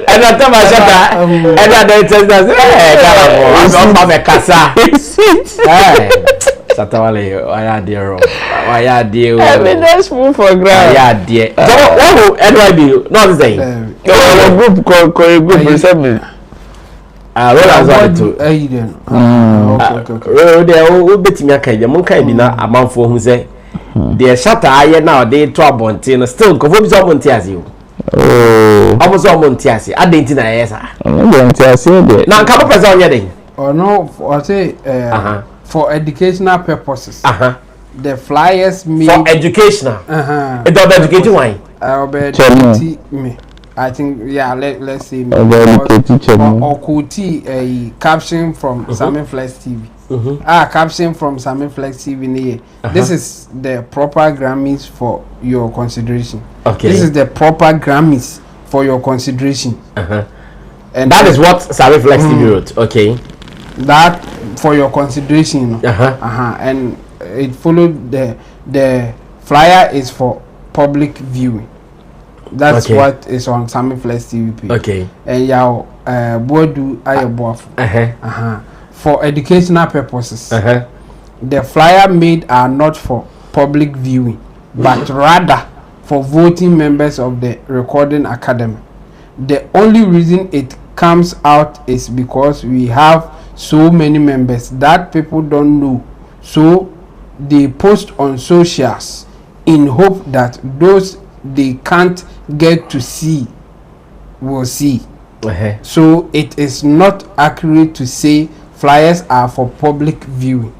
S14: And I tell my Shatta and I don't tell us Shatta Wale, why dear? Why dear?
S9: Evidence proof for ground.
S14: Yeah, dear. So what NYB? Not the same.
S9: Group called group reception.
S14: Well, as well too. Okay. They all bet me a kind of monkey na amount for who say the Shatta I now they trouble and still go for some Montiasi. Oh, almost all Montiasi. I didn't know yes. Montiasi. Now, come up as on your day.
S13: Or no, or say for educational purposes. The flyers made
S14: for educational. It's about educating wine.
S13: Me. I think let's say or quote a caption from Sammy Flex TV. Caption from Sammy Flex TV. This is the proper Grammys for your consideration. Okay. This is the proper Grammys for your consideration.
S14: And that is what Sammy Flex TV wrote. Okay.
S13: That for your consideration. And it followed the flyer is for public viewing. That's what is on Sammy Flex TV.
S14: Okay.
S13: And y'all, Bodu Ayabwafo. For educational purposes. The flyer made are not for public viewing, but rather for voting members of the Recording Academy. The only reason it comes out is because we have so many members that people don't know. So they post on socials in hope that those they can't get to see will see. So it is not accurate to say flyers are for public viewing.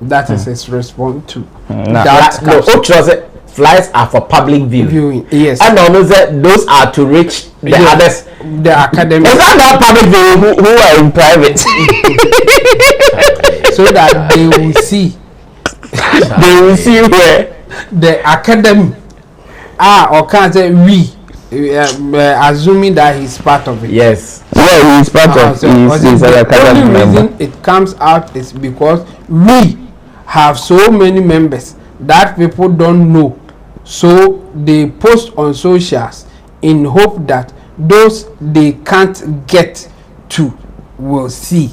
S13: That is his response to that.
S14: Flyers are for public viewing.
S13: Yes.
S14: And I know that those are to reach the others.
S13: The academy.
S14: Is that not public viewing who are in private?
S13: So that they will see.
S14: They will see where
S13: the academy. Or can't say we. Assuming that he's part of it.
S14: Yes. Yeah, he's part of it.
S13: The only reason it comes out is because we have so many members that people don't know. So they post on socials in hope that those they can't get to will see.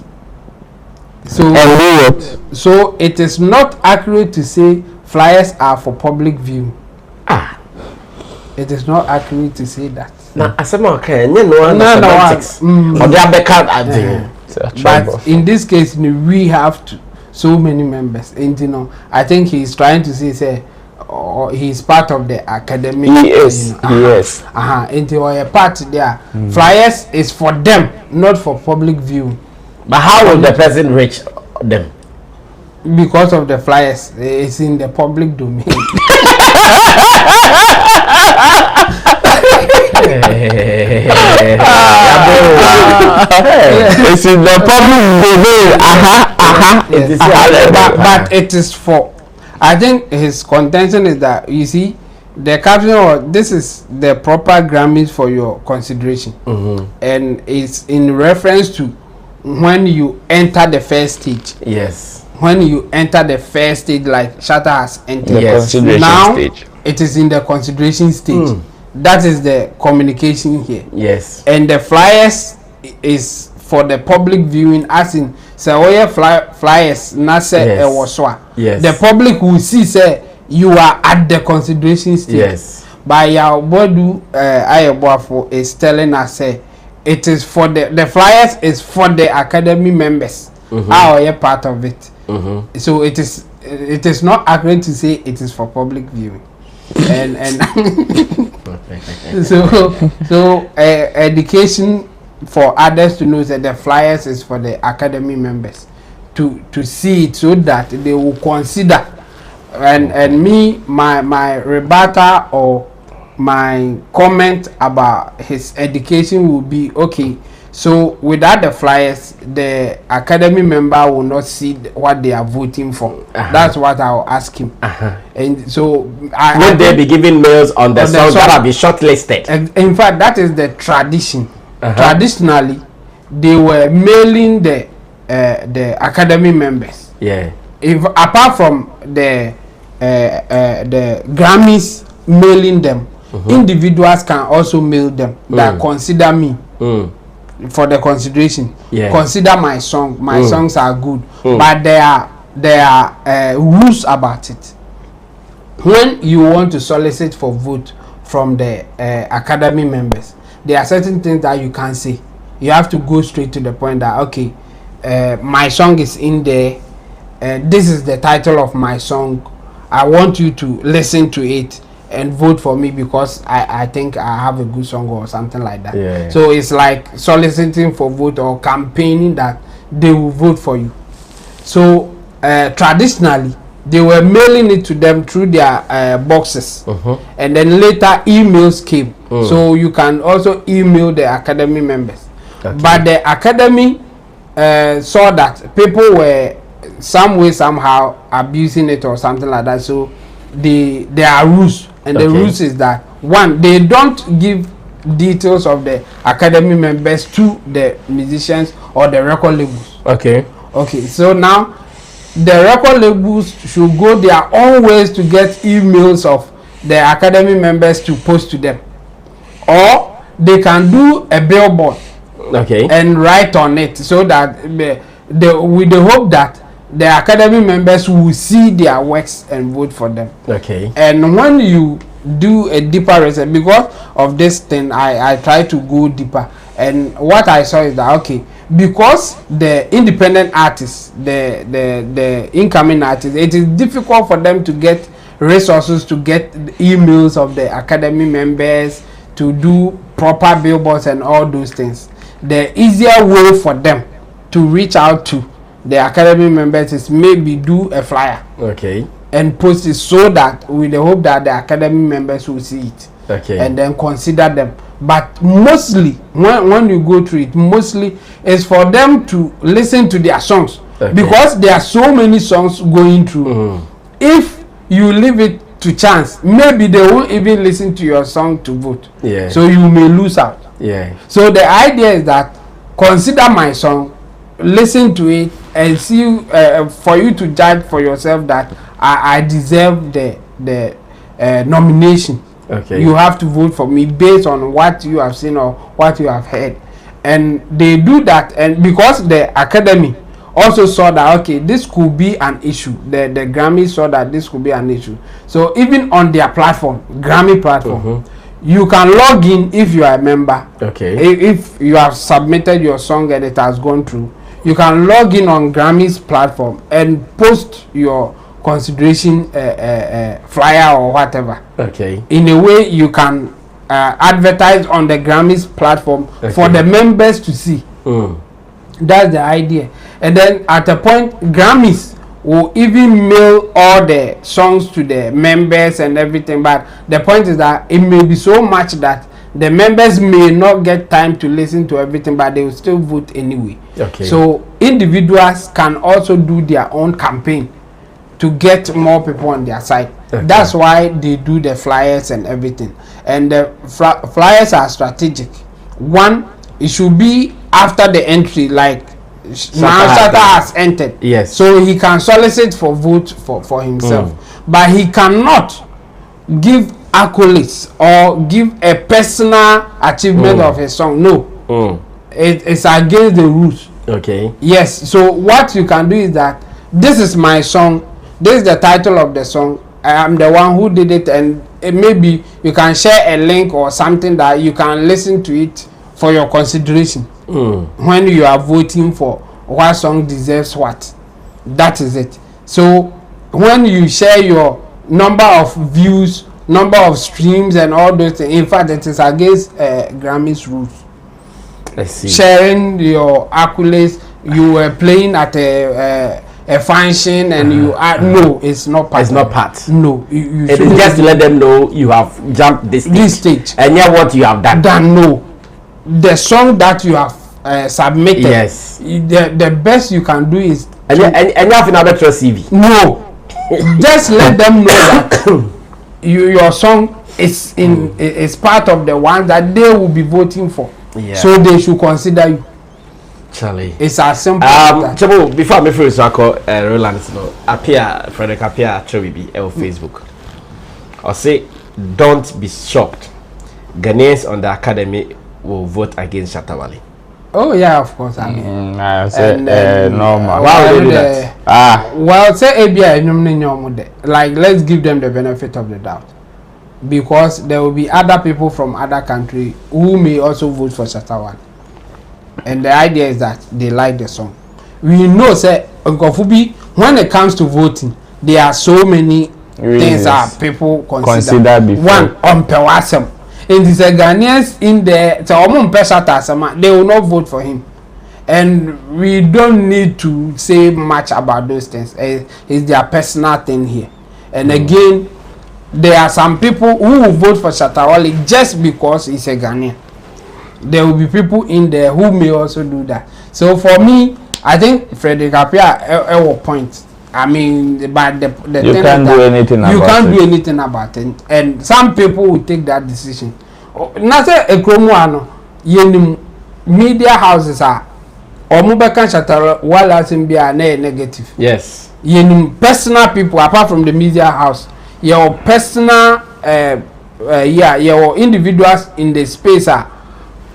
S13: So it is not accurate to say flyers are for public viewing. It is not accurate to say that. But in this case, we have so many members, and I think he's trying to say he's part of the academic.
S14: He is.
S13: Into a part there. Flyers is for them, not for public view.
S14: But how will the person reach them?
S13: Because of the flyers, it's in the public domain.
S14: It's in the public domain.
S13: But it is for. I think his contention is that you see the caption or this is the proper Grammys for your consideration, and it's in reference to when you enter the first stage.
S14: Yes.
S13: When you enter the first stage, like Shatta has entered.
S14: Yes.
S13: Now it is in the consideration stage. That is the communication here.
S14: Yes.
S13: And the flyers is for the public viewing, as in say flyers not say
S14: yes.
S13: The public will see say you are at the consideration stage.
S14: Yes.
S13: By your Bodu Ayabwafo is telling us say it is for the flyers is for the academy members. Are part of it. So it is not accurate to say it is for public viewing. and so education for others to know that the flyers is for the academy members to see it so that they will consider and me my rebuttal or my comment about his education will be okay. So without the flyers, the academy member will not see what they are voting for. That's what I'll ask him. And so
S14: would they be giving mails on the song that will be shortlisted?
S13: In fact, that is the tradition. Traditionally, they were mailing the academy members.
S14: Yeah.
S13: If apart from the Grammys mailing them, individuals can also mail them that consider me. For the consideration, consider my song. My songs are good, but there are rules about it. When you want to solicit for vote from the academy members, there are certain things that you can't say. You have to go straight to the point that okay, my song is in there. This is the title of my song. I want you to listen to it and vote for me because I think I have a good song or something like that.
S14: Yeah.
S13: So it's like soliciting for vote or campaigning that they will vote for you. So traditionally, they were mailing it to them through their boxes, and then later emails came. So you can also email the academy members. But the academy saw that people were some way somehow abusing it or something like that. So there are rules. And the rules is that one, they don't give details of the academy members to the musicians or the record labels.
S14: Okay.
S13: So now the record labels should go their own ways to get emails of the academy members to post to them, or they can do a billboard,
S14: okay,
S13: and write on it, so that with the hope that the academy members will see their works and vote for them.
S14: Okay.
S13: And when you do a deeper research, because of this thing, I try to go deeper, and what I saw is that okay, because the independent artists, the incoming artists, it is difficult for them to get resources, to get the emails of the academy members, to do proper billboards and all those things. The easier way for them to reach out to the academy members is maybe do a flyer,
S14: okay,
S13: and post it, so that with the hope that the academy members will see it,
S14: okay,
S13: and then consider them. But mostly when you go through it, mostly is for them to listen to their songs, okay, because there are so many songs going through. If you leave it to chance, maybe they won't even listen to your song to vote,
S14: yeah,
S13: so you may lose out.
S14: Yeah.
S13: So the idea is that consider my song, listen to it, and see for you to judge for yourself that I deserve the nomination.
S14: Okay.
S13: You have to vote for me based on what you have seen or what you have heard, and they do that. And because the academy also saw that okay, this could be an issue, the Grammys saw that this could be an issue, so even on their platform, Grammy platform, you can log in if you are a member.
S14: Okay.
S13: If you have submitted your song and it has gone through, you can log in on Grammys platform and post your consideration flyer or whatever.
S14: Okay.
S13: In a way, you can advertise on the Grammys platform, okay, for the members to see. That's the idea. And then at a point, Grammys will even mail all the songs to the members and everything. But the point is that it may be so much that the members may not get time to listen to everything, but they will still vote anyway.
S14: Okay.
S13: So individuals can also do their own campaign to get more people on their side. Okay. That's why they do the flyers and everything. And the flyers are strategic. One, it should be after the entry, like Shatta has entered.
S14: Yes.
S13: So he can solicit for vote for himself. But he cannot give accolades or give a personal achievement of a song. No. It's against the rules.
S14: Okay.
S13: Yes. So what you can do is that this is my song. This is the title of the song. I am the one who did it, and maybe you can share a link or something that you can listen to it for your consideration. When you are voting for what song deserves what, that is it. So when you share your number of views, number of streams and all those things, in fact it is against Grammys rules.
S14: I see. Sharing
S13: your accolades, you were playing at a function and you are no, it's not part.
S14: It's not part.
S13: No, you
S14: it is just to let them know you have jumped this
S13: stage.
S14: And yeah, what you have done.
S13: No, the song that you have submitted.
S14: Yes.
S13: The best you can do is
S14: and you have another trust CV.
S13: No, just let them know that your song is is part of the one that they will be voting for.
S14: Yeah.
S13: So they should consider you.
S14: Charlie.
S13: It's as simple as that.
S14: Chabo, before me first I call Roland, Frederick appear Chewibi on Facebook. I say, don't be shocked. Ghanaians on the academy will vote against Shatta Wale.
S13: Oh yeah, of course. I mean,
S9: I say normal.
S14: Why would they do that?
S13: Well, say like let's give them the benefit of the doubt, because there will be other people from other countries who may also vote for Shatta Wale. And the idea is that they like the song. We know, say, when it comes to voting, there are so many things that people consider before. One, on Pewasem. And the Ghanaians in there, they will not vote for him. And we don't need to say much about those things. It's their personal thing here. And again, there are some people who will vote for Shatta Wale just because he's a Ghanaian. There will be people in there who may also do that. So for me, I think Frederick Appiah a point. I mean, but the
S9: you can't do anything about it.
S13: You can't do anything about it, and some people will take that decision. Na say ekromuano yenim media houses are omubeka Shatta Wale asimbia na negative.
S14: Yes.
S13: Yenim personal people apart from the media house, your personal individuals in the space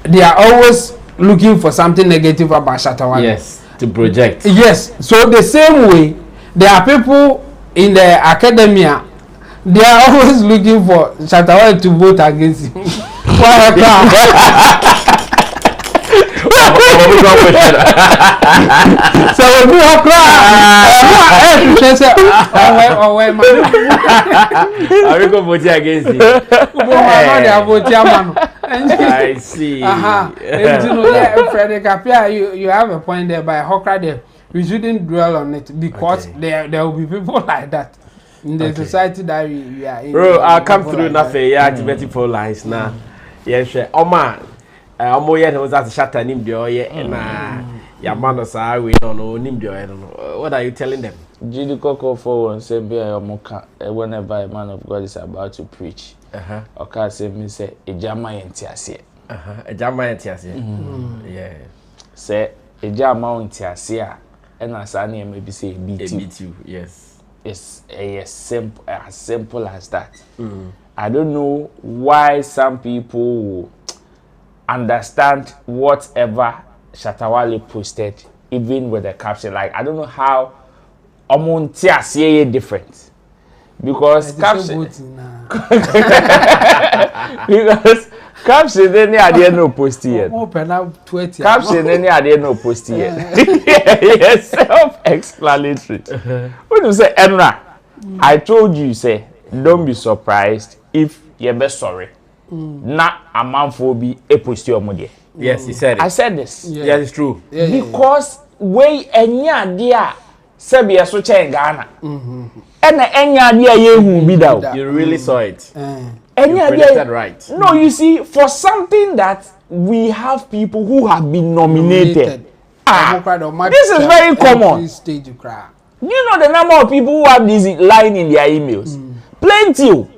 S13: they are always looking for something negative about Shatta Wale.
S14: Yes, to project.
S13: Yes, so the same way there are people in the academia, they are always looking for Shatta Wale to vote against him. So we do a cry.
S14: Are we going to vote against him? I see.
S13: You have a point there by Hokra there. We shouldn't dwell on it because there will be people like that in the society that we are in.
S14: Bro, I'll come through nothing. Yeah, activating phone lines now. Yes, sure. Oh man. Omoye was at Shatta nim de oye na ya man say we no nim de oye no. What are you telling them?
S9: Jidi Koko for one say be omoka whenever a man of God is about to preach. Okay, say me say ejama entiase.
S14: Ejama entiase. Yeah.
S9: Say ejama entiase a na sa na maybe say
S14: beat you. Yes.
S9: It's as simple as that. I don't know why some people will understand whatever Shatta Wale posted, even with the caption. Like, I don't know how Omontia say different. Because caption because caption any idea no post yet. Caption any idea no post yet. Yes, self-explanatory. When you say Enra, I told you, say, don't be surprised if you're best sorry. Na a man for be a post your money.
S14: Yes, he said it.
S9: I said this.
S14: Yeah, it's true.
S9: Because way enya dia sebi so chen Ghana. And enya dia ye hu bi da.
S14: You really saw it.
S9: Enya
S14: dia right.
S9: No, you see, for something that we have people who have been nominated. This is very common. You know the number of people who have this line in their emails? Plenty.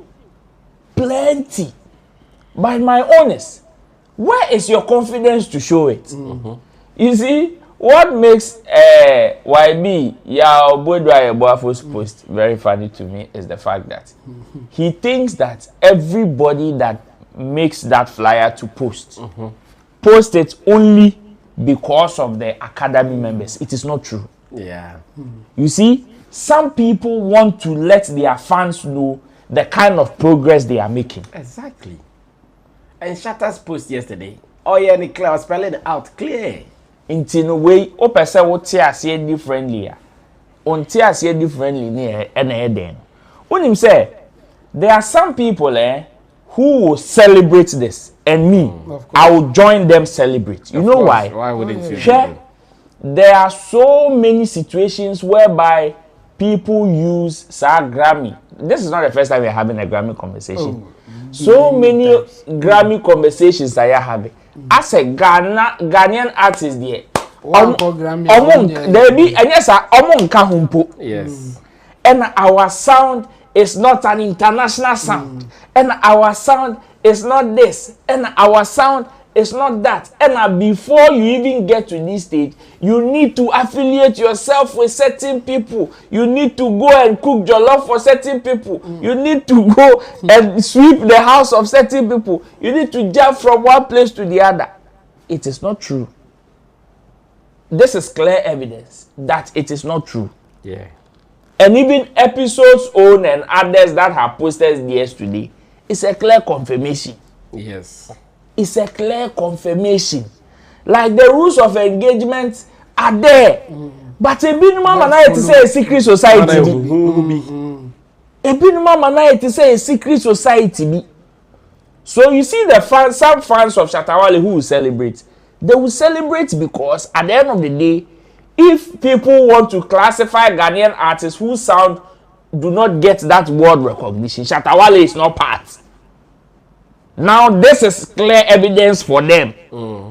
S9: By my honest, where is your confidence to show it? You see, what makes YB Boafo's post very funny to me is the fact that he thinks that everybody that makes that flyer to post it only because of the academy members. It is not true.
S14: Yeah.
S9: You see, some people want to let their fans know the kind of progress they are making.
S14: Exactly. And Shatta's post yesterday, oh yeah, I was spelling it out clear.
S9: In a way, o person will tear say differently. On tear say differently near and then. When him say, there are some people who will celebrate this, and me, I will join them celebrate. You know why?
S14: Why wouldn't you?
S9: Share. There are so many situations whereby people use Grammy. This is not the first time we are having a Grammy conversation. So many Grammy conversations that you are having. As a Ghanaian artist there,
S14: yes.
S9: And our sound is not an international sound. And our sound is not this. And our sound is not that. And before you even get to this stage, you need to affiliate yourself with certain people. You need to go and cook jollof for certain people. You need to go and sweep the house of certain people. You need to jump from one place to the other. It is not true. This is clear evidence that it is not true.
S14: Yeah.
S9: And even episodes own and others that have posted yesterday, it's a clear confirmation.
S14: Yes.
S9: It's a clear confirmation. Like the rules of engagement are there. But a bit mama na it say a secret society. A bit mama na it say a secret society. So you see the fans, some fans of Shatta Wale who will celebrate. They will celebrate because at the end of the day, if people want to classify Ghanaian artists whose sound do not get that world recognition, Shatta Wale is not part. Now this is clear evidence for them.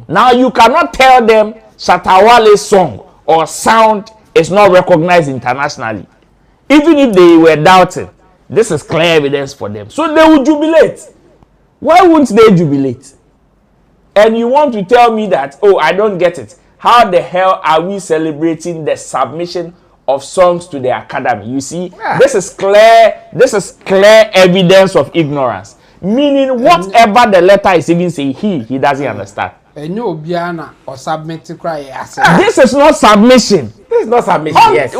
S9: Now you cannot tell them Shatta Wale's song or sound is not recognized internationally. Even if they were doubting, this is clear evidence for them. So they will jubilate. Why wouldn't they jubilate? And you want to tell me that, oh, I don't get it. How the hell are we celebrating the submission of songs to the academy. You see, this is clear evidence of ignorance. Meaning whatever the letter is even saying, he doesn't understand.
S13: This
S9: is not submission.
S14: This is not submission. Yes.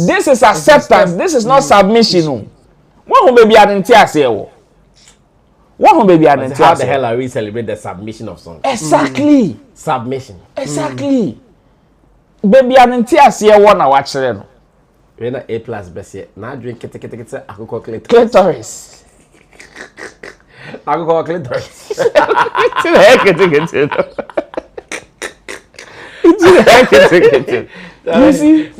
S9: This is acceptance. This is not submission. How
S14: the hell are we celebrate the submission of songs?
S9: Exactly.
S14: Submission.
S9: Exactly. Baby, I didn't hear one I watch them.
S14: We're A plus best yet. Now drink
S9: clitoris.
S14: I go clitoris.
S9: You see?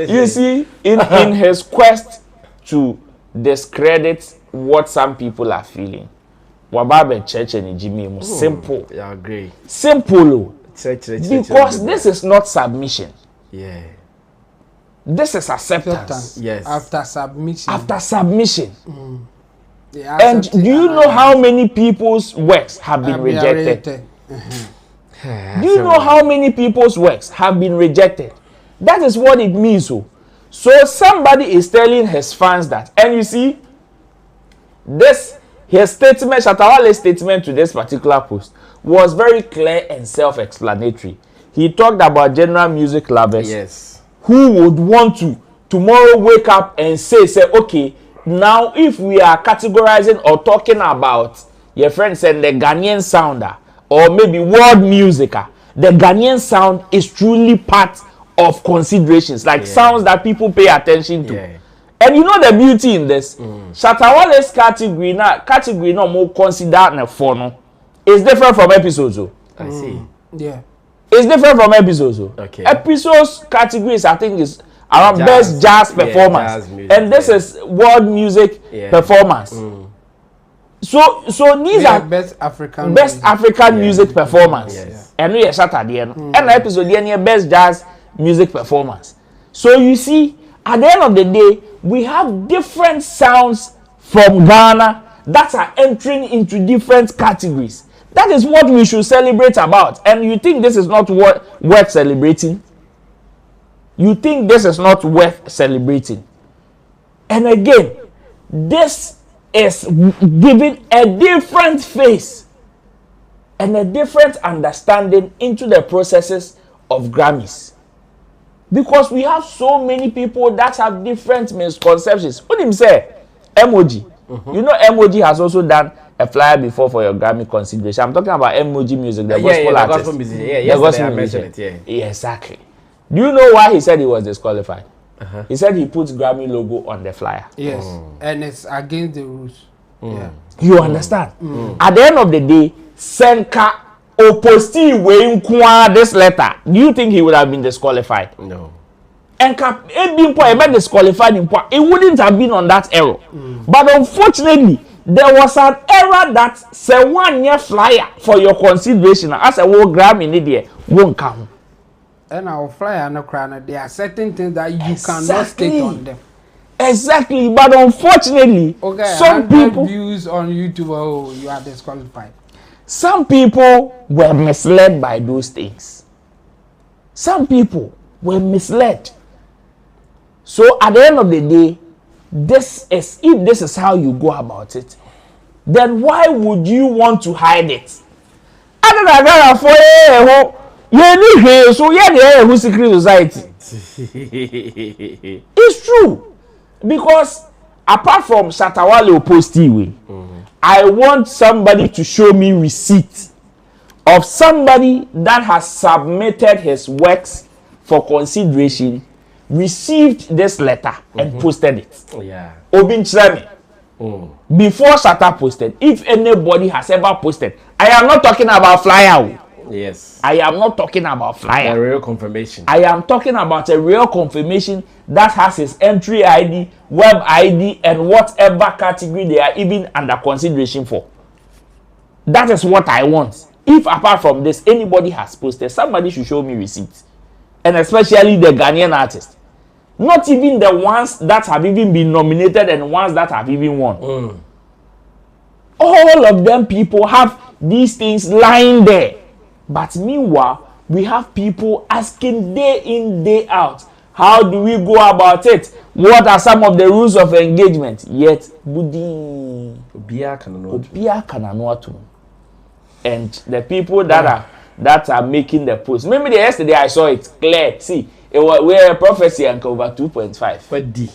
S9: You see, in his quest to discredit what some people are feeling, Wababe Church and Jimmy, simple.
S14: Yeah, I agree.
S9: Simple. Because this is not submission.
S14: Yeah.
S9: This is acceptance.
S14: Yes.
S13: After submission.
S9: After submission. And do you know how many people's works have been rejected? Do you know how many people's works have been rejected? That is what it means. So somebody is telling his fans that, and you see, his statement, Shatta Wale's statement to this particular post was very clear and self-explanatory. He talked about general music lovers who would want to tomorrow wake up and say, okay, now if we are categorizing or talking about your friend said the Ghanaian sounder or maybe world music, the Ghanaian sound is truly part of considerations, like sounds that people pay attention to. And you know the beauty in this, Shatta Wale's category no more considered a phono is different from episodes.
S14: I see.
S13: Yeah.
S9: It's different from episodes.
S14: Okay.
S9: Episodes categories I think is around best jazz performance,
S14: jazz music,
S9: and this is world music performance. So these are
S13: best African
S9: music performance. And we are Shatta there. And the episode there best jazz music performance. So you see, at the end of the day, we have different sounds from Ghana that are entering into different categories. That is what we should celebrate about. And you think this is not worth celebrating? You think this is not worth celebrating? And again, this is giving a different face and a different understanding into the processes of Grammys. Because we have so many people that have different misconceptions. What did he say? Emoji. You know Emoji has also done a flyer before for your Grammy consideration. I'm talking about Emoji Music, the gospel artist.
S14: Gospel music. The gospel music.
S9: Yeah, exactly. Do you know why he said he was disqualified? He said he put Grammy logo on the flyer.
S13: Yes, and it's against the rules. Yeah.
S9: You understand? At the end of the day, Senka Oposti Weinkwa this letter. Do you think he would have been disqualified?
S14: No.
S9: And disqualified him, it wouldn't have been on that error. But unfortunately, there was an error that say 1 year flyer for your consideration as a whole Grammy in the won't count.
S13: And our flyer no crown, there are certain things that you cannot state on them.
S9: Exactly, but unfortunately, some people
S13: views on YouTube, you are disqualified.
S9: Some people were misled by those things. Some people were misled. So at the end of the day, if this is how you go about it, then why would you want to hide it? Secret society. It's true. Because apart from Shatta Wale Oposti, I want somebody to show me receipt of somebody that has submitted his works for consideration, received this letter and posted it.
S14: Yeah.
S9: Before Shatta posted, if anybody has ever posted, I am not talking about flyer.
S14: Yes.
S9: I am not talking about flyer.
S14: A real confirmation.
S9: I am talking about a real confirmation that has his entry ID, web ID, and whatever category they are even under consideration for. That is what I want. If apart from this, anybody has posted, somebody should show me receipts. And especially the Ghanaian artist. Not even the ones that have even been nominated and ones that have even won. All of them people have these things lying there. But meanwhile, we have people asking day in, day out, how do we go about it? What are some of the rules of engagement? Yet, Budi and the people that are making the post. Maybe yesterday I saw it clear. See, we're a prophecy and over 2.5. But D.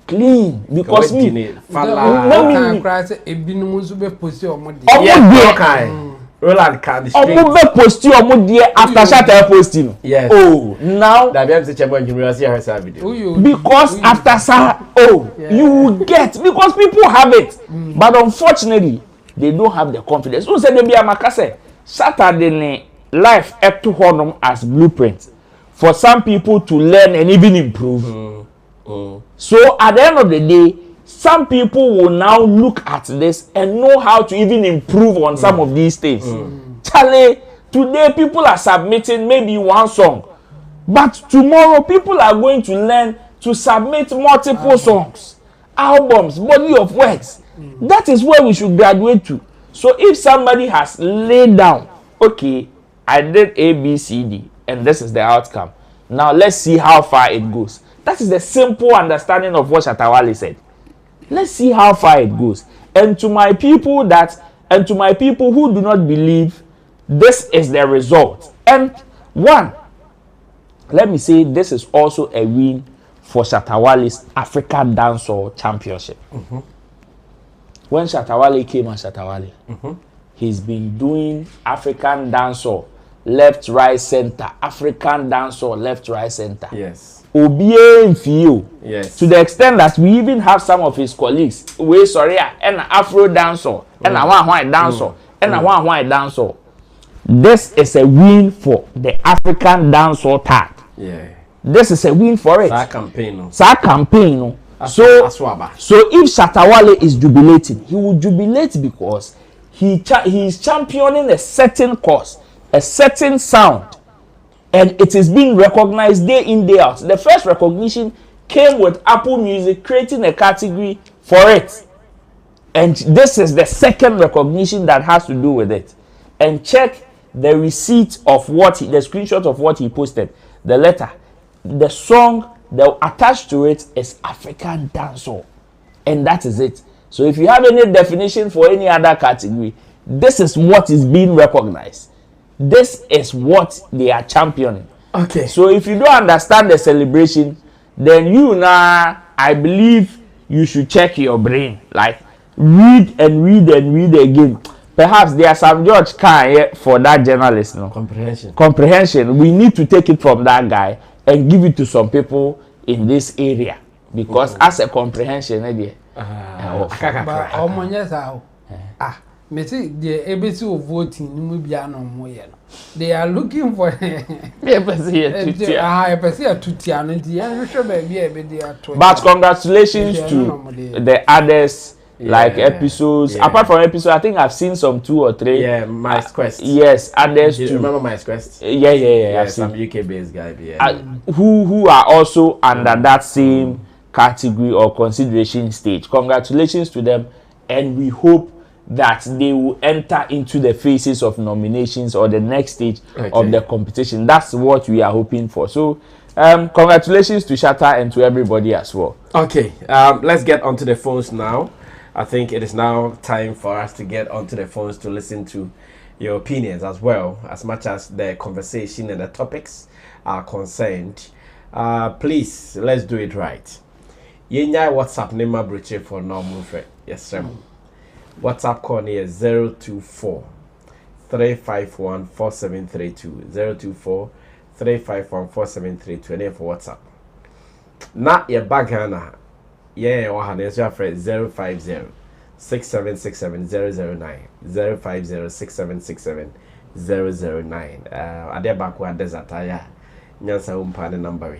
S9: Clean because
S14: Roland can
S9: post after Shatta posting.
S14: Yes.
S9: Oh, now because after you will get because people have it, but unfortunately they don't have the confidence. Who said maybe Amakase Saturday life up to honor as blueprint for some people to learn and even improve. So at the end of the day, some people will now look at this and know how to even improve on some of these things. Charlie, today people are submitting maybe one song, but tomorrow people are going to learn to submit multiple songs, albums, body of works. That is where we should graduate to. So if somebody has laid down, okay, I did A, B, C, D, and this is the outcome. Now let's see how far it goes. That is the simple understanding of what Shatta Wale said. Let's see how far it goes. And to my people who do not believe this is the result. And one, let me say this is also a win for Shatta Wale's African Dancehall Championship. When Shatta Wale came as Shatta Wale, he's been doing African Dancehall left, right, center. African Dancehall left, right, center.
S14: Yes.
S9: Yes. To the extent that we even have some of his colleagues, and Afro dancer, and a white dancer, and a white dancer. This is a win for the African dancehall tag.
S14: Yeah.
S9: This is a win for it.
S14: Sa campaign.
S9: So if Shatta Wale is jubilating, he will jubilate because he is championing a certain cause, a certain sound. And it is being recognized day in, day out. The first recognition came with Apple Music creating a category for it. And this is the second recognition that has to do with it. And check the receipt of the screenshot of what he posted. The letter, the song, attached to it is African Dancehall. And that is it. So if you have any definition for any other category, this is what is being recognized. This is what they are championing.
S14: Okay.
S9: So if you don't understand the celebration, then I believe you should check your brain. Like read and read and read again. Perhaps there are some George Khan for that journalist. No? Comprehension. We need to take it from that guy and give it to some people in this area. Because as a comprehension,
S13: me see the ABC of voting no be no. They are looking for
S9: But congratulations to the others like episodes. Apart from episodes, I think I've seen some 2 or 3.
S14: Yeah, My Quest.
S9: Yes, others
S14: too. Remember My Quest?
S9: Yeah.
S14: Some UK based guy.
S9: Who are also under that same category or consideration stage. Congratulations to them, and we hope that they will enter into the phases of nominations or the next stage of the competition. That's what we are hoping for. So, congratulations to Shatta and to everybody as well.
S14: Okay, let's get onto the phones now. I think it is now time for us to get onto the phones to listen to your opinions as well, as much as the conversation and the topics are concerned. Please, let's do it right. Yenya WhatsApp number breach for normal friend. Yes, sir. WhatsApp call is 024 351 4732 024 351 4732 and then for WhatsApp. Not your bag Hana. Yeah, one is your friend 050 6767 009 050 6767 009. Ade backward desert. Nyansa umpane number.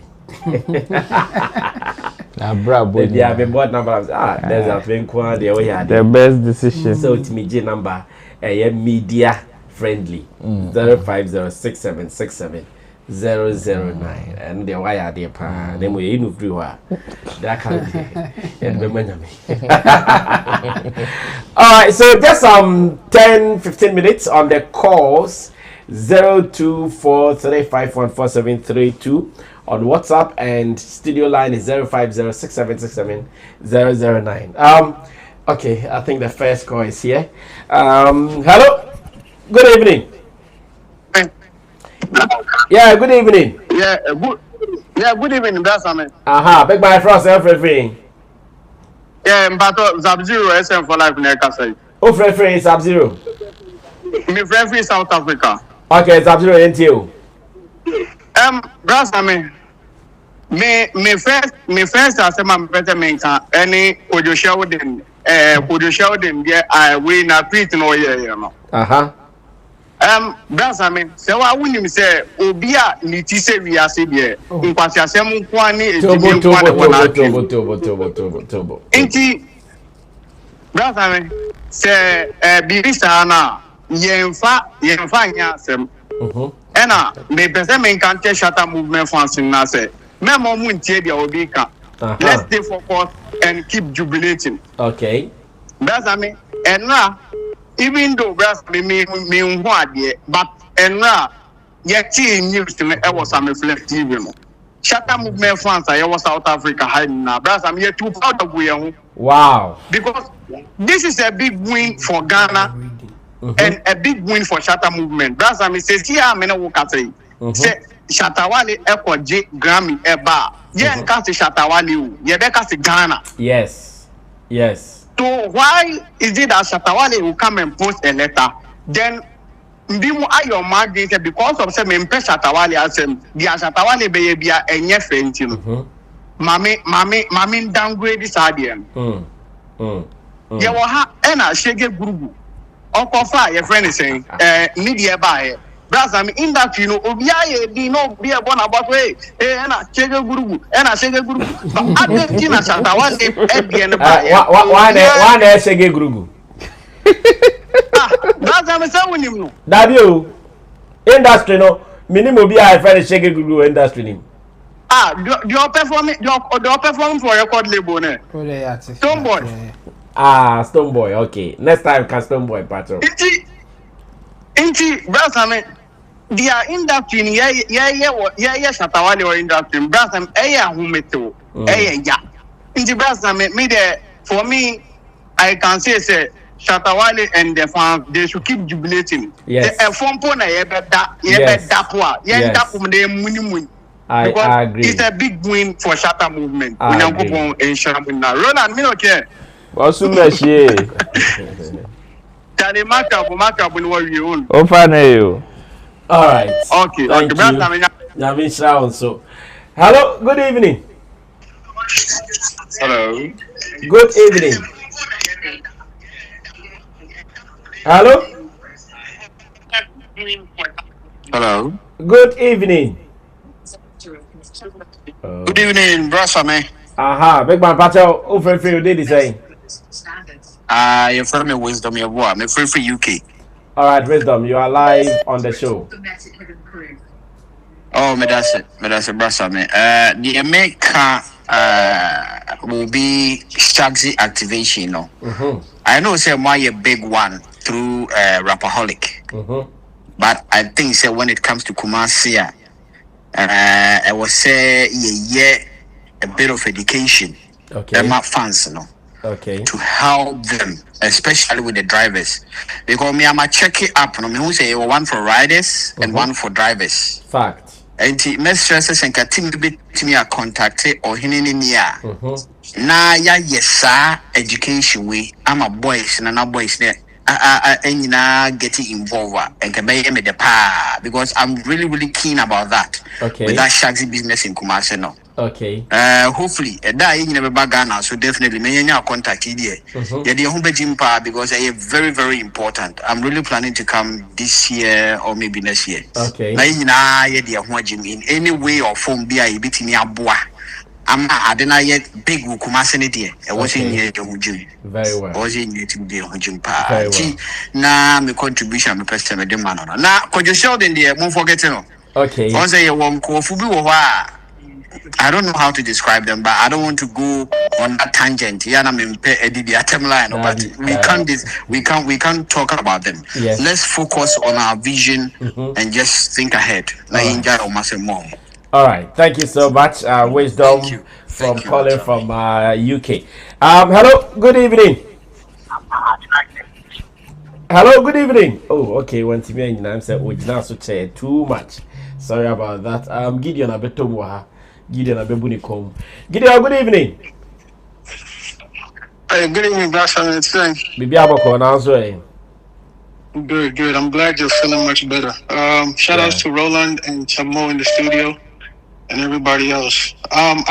S9: They
S14: have been bought number. There's a thing called the
S9: best decision.
S14: So it's me J number media friendly 0506767 009 and the wire dear pa then we in free that can be and all right, so just 10-15 minutes on the calls 0243514732 on WhatsApp and studio line is 0506767009. Okay, I think the first call is here. Hello, good evening. Yeah, good evening.
S18: Good evening, that's me.
S14: Big bye for us, everything.
S18: Yeah, but Sub-Zero SM for life in Ekasai.
S14: Oh, friend, Sub-Zero.
S18: My friend is South Africa.
S14: Okay, Sub-Zero, ain't you?
S18: That's me first as my better mentor, any could you show them, yeah, I win a treat no year, you know. That's so I wouldn't say Obia Nitise via CBA. Impassia Semu Kwani, Tobo. Inti, that's say Birisana, Yenfa, Yasem. Ena, me person can't tell Shatta movement fans in Nase. Memo Muntia Obika. Let's stay focused and keep jubilating.
S14: Okay.
S18: That's and now. Even though brass me what but and yet news to me I was reflective. Shatta movement fans I was South Africa hiding now. Brass I'm here too proud of we.
S14: Wow.
S18: Because this is a big win for Ghana and a big win for Shatta movement. Brass I says here I'm gonna walk at say Shatta Wale Echo J Grammy Eba. Yeah, can't say Shatta Wale, yeah, because Ghana.
S14: Yes.
S18: So why is it that Shatta Wale will come and post a letter? Then Bimu ayo margin because of some impe Shatta Wale as the Shatta Wale be a enye fentin. Mami downgrade this idea. Ya wa ena shege gurugu. Okofa your friend is saying media by Brass in that you know Obiaye di no be a born about way ena shege gurugu but Argentina Shatta Wale at the end
S14: one shege gurugu.
S18: Brass I'm saying him
S14: no industry no minimum be a friend shege gurugu industry name.
S18: You're performing for record label ne Stoneboy.
S14: Stoneboy, okay. Next time can Stoneboy patrol.
S18: Inti Brass their industry yeah Shatta Wale or industry Brass humeto ya Inti Brass me there for me I can say Shatta Wale and the fans they should keep jubilating.
S14: Yes.
S18: The phone pona
S14: I agree.
S18: It's a big win for Shatta movement. Roland, me okay.
S9: What's the message?
S14: All right.
S18: Okay.
S14: Thank you. So, hello. Good evening.
S18: Hello.
S14: Good evening. Hello.
S18: Hello.
S14: Good evening.
S18: Good evening, brother man.
S14: Big man, Pacho. Over for you, did he say?
S18: You're from me Wisdom, your boy. I'm free for UK.
S14: All right, Wisdom, you are live on the show.
S18: Oh, me that's it, brother man. The America will be Shaxi activation, no. I know say why a big one through Rapaholic. But I think say when it comes to Kumasi, I was say a bit of education.
S14: Okay.
S18: They're not fans, no.
S14: Okay.
S18: To help them, especially with the drivers, because me I'm a check it up. No, me who say one for riders and one for drivers.
S14: Fact.
S18: And the messages and team be to me a contact or hininiya. Na ya yesa education way. I'm a boys and I'm boys there. Getting involved and can be me the pa because I'm really keen about that.
S14: Okay.
S18: With that Shaxi business in Kumasi now.
S14: Okay.
S18: Hopefully, that you never back Ghana, so definitely may you contact Kidi. Yeah, the home gym pa because I very important. I'm really planning to come this year or maybe next year.
S14: Okay.
S18: Now you know, the home gym in any way or form be a bit in your boy. I didn't yet big Kumasi idea. I was in here to gym.
S14: Very well.
S18: I was in here to be a gym pa.
S14: Very well.
S18: Now my contribution, my person, my demand. Now, could you show them there? Won't forget to know.
S14: Okay.
S18: Also, you want I don't know how to describe them, but I don't want to go on that tangent. Yeah, I mean, but we can't talk about them.
S14: Yes.
S18: Let's focus on our vision and just think ahead.
S14: All right. Thank you so much. Wisdom from calling from UK. Hello. Good evening. Hello. Good evening. Oh, okay. When TV and I'm saying we now so too much. Sorry about that. Gideon Abetomwa. Gideon Abebunikom. Gideon, good evening.
S19: Hey, good evening, Brasha. It's fine.
S14: Bibi Aboko now so.
S19: Good. I'm glad you're feeling much better. Shout outs to Roland and Chamo in the studio and everybody else. I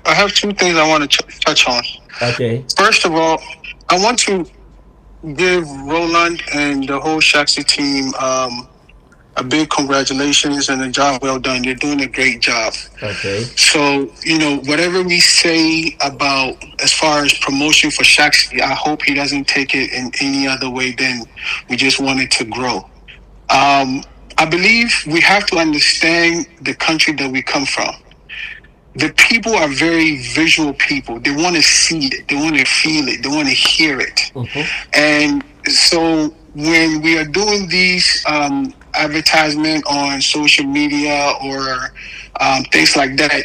S19: have two things I want to touch on.
S14: Okay.
S19: First of all, I want to give Roland and the whole Shaxi team a big congratulations and a job well done. You're doing a great job.
S14: Okay.
S19: So, whatever we say about as far as promotion for Shaxi, I hope he doesn't take it in any other way than we just want it to grow. I believe we have to understand the country that we come from. The people are very visual people. They want to see it. They want to feel it. They want to hear it. And so when we are doing these advertisement on social media or things like that,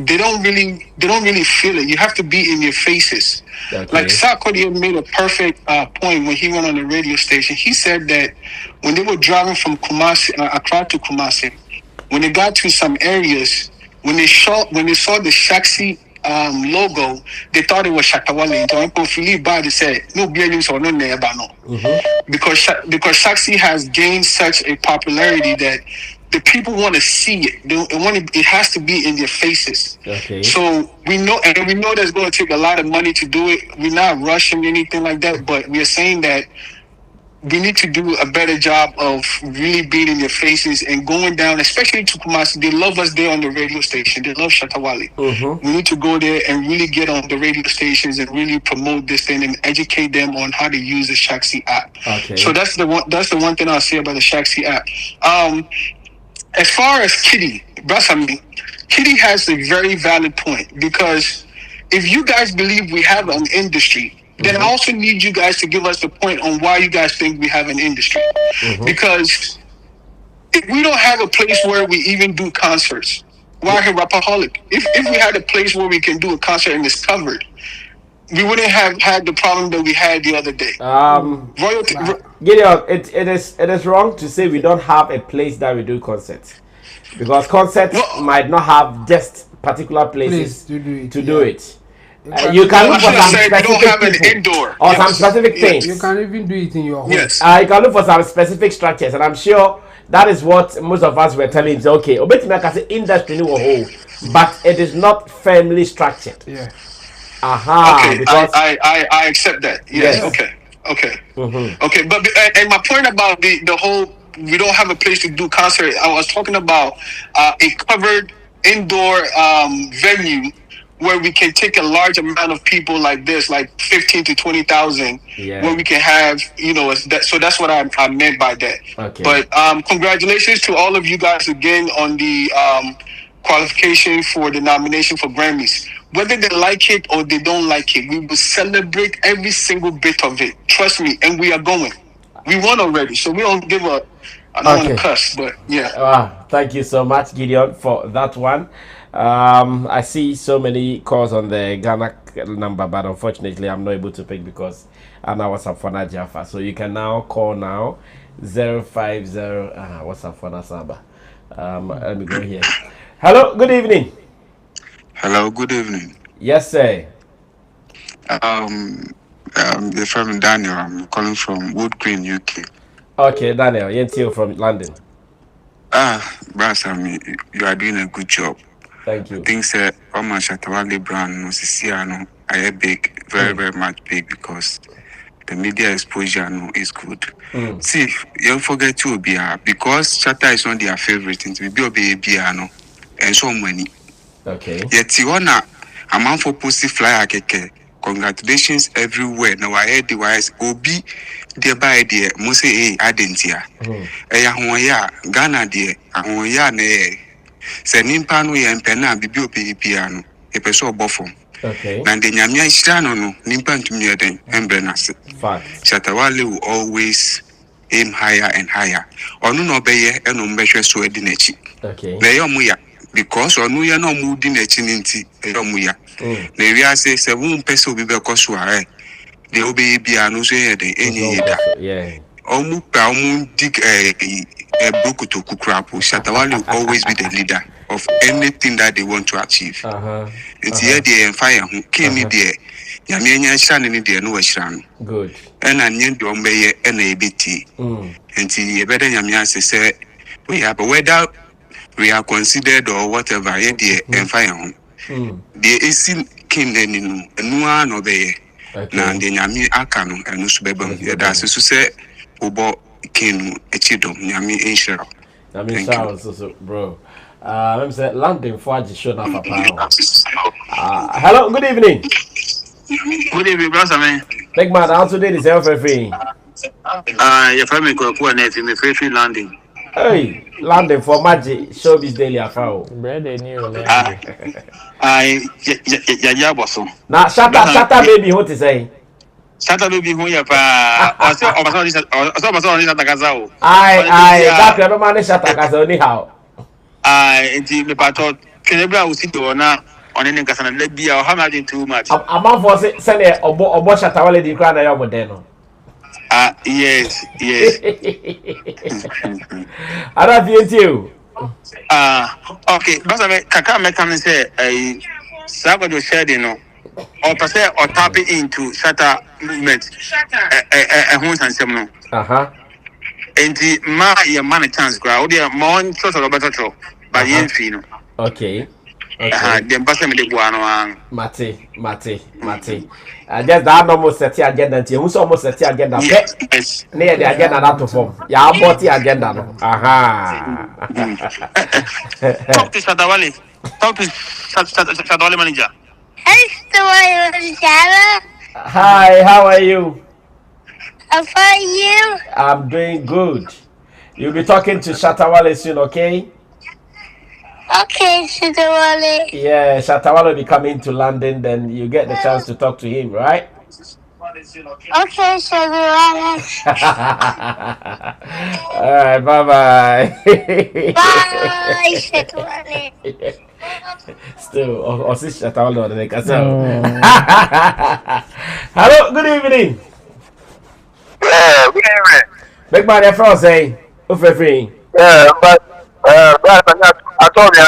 S19: they don't really feel it. You have to be in your faces.
S14: Okay.
S19: Like Sarkodie made a perfect point when he went on the radio station. He said that when they were driving from Kumasi, Accra to Kumasi, when they got to some areas, when they saw the Shaxi logo, they thought it was Shatta Wale. So Uncle Philippe Badi said, no bearings or no neabano. Because Shaxi has gained such a popularity that the people want to see it. It has to be in their faces.
S14: Okay.
S19: So we know that's going to take a lot of money to do it. We're not rushing anything like that, but we are saying that we need to do a better job of really being in their faces and going down, especially to Kumasi. They love us there on the radio station. They love Shatta Wale. We need to go there and really get on the radio stations and really promote this thing and educate them on how to use the Shaxi app.
S14: Okay.
S19: So that's the one thing I'll say about the Shaxi app. As far as Kidi, Kidi has a very valid point, because if you guys believe we have an industry, then I also need you guys to give us the point on why you guys think we have an industry. Because if we don't have a place where we even do concerts, why here Rapaholic? If we had a place where we can do a concert and it's covered, we wouldn't have had the problem that we had the other day.
S14: Gideon, it is wrong to say we don't have a place that we do concerts, because concerts might not have just particular places to do it. You can look for some specific people or some specific things.
S13: You can even do it in your home.
S19: Yes.
S14: You can look for some specific structures, and I'm sure that is what most of us were telling him. Okay, industry but it is not firmly structured.
S13: Yeah.
S19: Okay, because I accept that. Yes. Okay. Okay, but and my point about the whole we don't have a place to do concert, I was talking about a covered indoor venue where we can take a large amount of people like this, like 15 to 20,000, where we can have, so that's what I meant by that.
S14: Okay.
S19: But congratulations to all of you guys again on the qualification for the nomination for Grammys. Whether they like it or they don't like it, we will celebrate every single bit of it. Trust me, and we are going. We won already, so we don't give a... I don't want to cuss, but yeah.
S14: Thank you so much, Gideon, for that one. I see so many calls on the Ghana number, but unfortunately I'm not able to pick because Anna was up for Najafa. So you can now call now 050 what's up for Nasaba. Let me go here. Hello, good evening.
S20: Hello, good evening.
S14: Yes, sir.
S20: You're from Daniel. I'm calling from Wood Green, UK.
S14: Okay, Daniel, you're from London.
S20: Brass, you are doing a good job.
S14: Thank you.
S20: Things that Oma Shatta Wale brand no Siciano are big, very much big, because the media exposure is good. See, you don't forget to be because Shatta is not their favorite thing to be piano and so many.
S14: Okay.
S20: Yet you wanna a man for pussy flyer keke congratulations everywhere. Now I heard the wise Obi dear by dear Mose Adentia. Ya Ghana dear, ya ne. Se nimpa no ye mpena bibio piano. Epeso bofom.
S14: Okay.
S20: Na de nyamia ishano no nimpa ntumi eden embrenase.
S14: Fact.
S20: Shatta Wale will always aim higher and higher. Onu no beye eno mbehwe so edi nechi.
S14: Okay.
S20: Na yo muya because onu ye no mu di nechi nti yo muya. Na wi ase se won pese obi be koso are. De obi bia no so ye den enyi yeda.
S14: Yeah.
S20: Omu pa omu dig boku to kukrapo. Shatta Wale will always be the leader of anything that they want to achieve. It's here the fire who came in there. Yamia Shan in the no Shan.
S14: Good.
S20: And I knew the Ombe and a BT. And see better Yamia say we have a weather we are considered or whatever here and fire home. The AC king then in one obey. Now the Yami Akano and Nusbebum. That's to say, Obo king a chidom Yami Insha.
S14: Yami so bro. Let me say London for the show now for power. Hello, good evening.
S21: Good evening, brother man.
S14: Big man, how today is free?
S21: Your family go to me free landing.
S14: Hey, London for Magic Showbiz Daily Afao.
S9: Bread and new.
S21: Yeah, bosso.
S14: Now, Shatta baby, what to say?
S21: Shatta baby, who you pa? Also,
S14: that can manage Shatta as anyhow.
S21: Indeed, the patrol Kenebra will sit on any Casan let be or having too much.
S14: A month for send a Obo Shatta Wale di Grana Yamodeno.
S21: Yes.
S14: I don't feel you.
S21: Okay, but Kaka Mekan say a Sabado shedding or per se or tapping into Shatta movement a home and seminal. And the my man chance crowd, they are more sort of better trouble by the end fino.
S14: Okay.
S21: Then pass me the guano.
S14: Mate. I guess that almost set the agenda. Who's almost set the agenda? Yes. Near the agenda not to form. Yeah, I bought the agenda.
S21: Talk to Shatta Wale. Talk to Shatta Wale manager.
S14: Hi, how are you?
S22: How are you?
S14: I'm doing good. You'll be talking to Shatta Wale soon, okay?
S22: Okay, Shatta Wale.
S14: Yeah, Shatta Wale will be coming to London, then you get the chance to talk to him, right?
S22: Okay, Shatta Wale.
S14: Alright, bye-bye.
S22: Bye, Shatta Wale.
S14: Still, or see Shatta Wale on the neck. Hello, good evening.
S21: Good evening.
S14: Big man, you're from say, free.
S21: Yeah, but I told you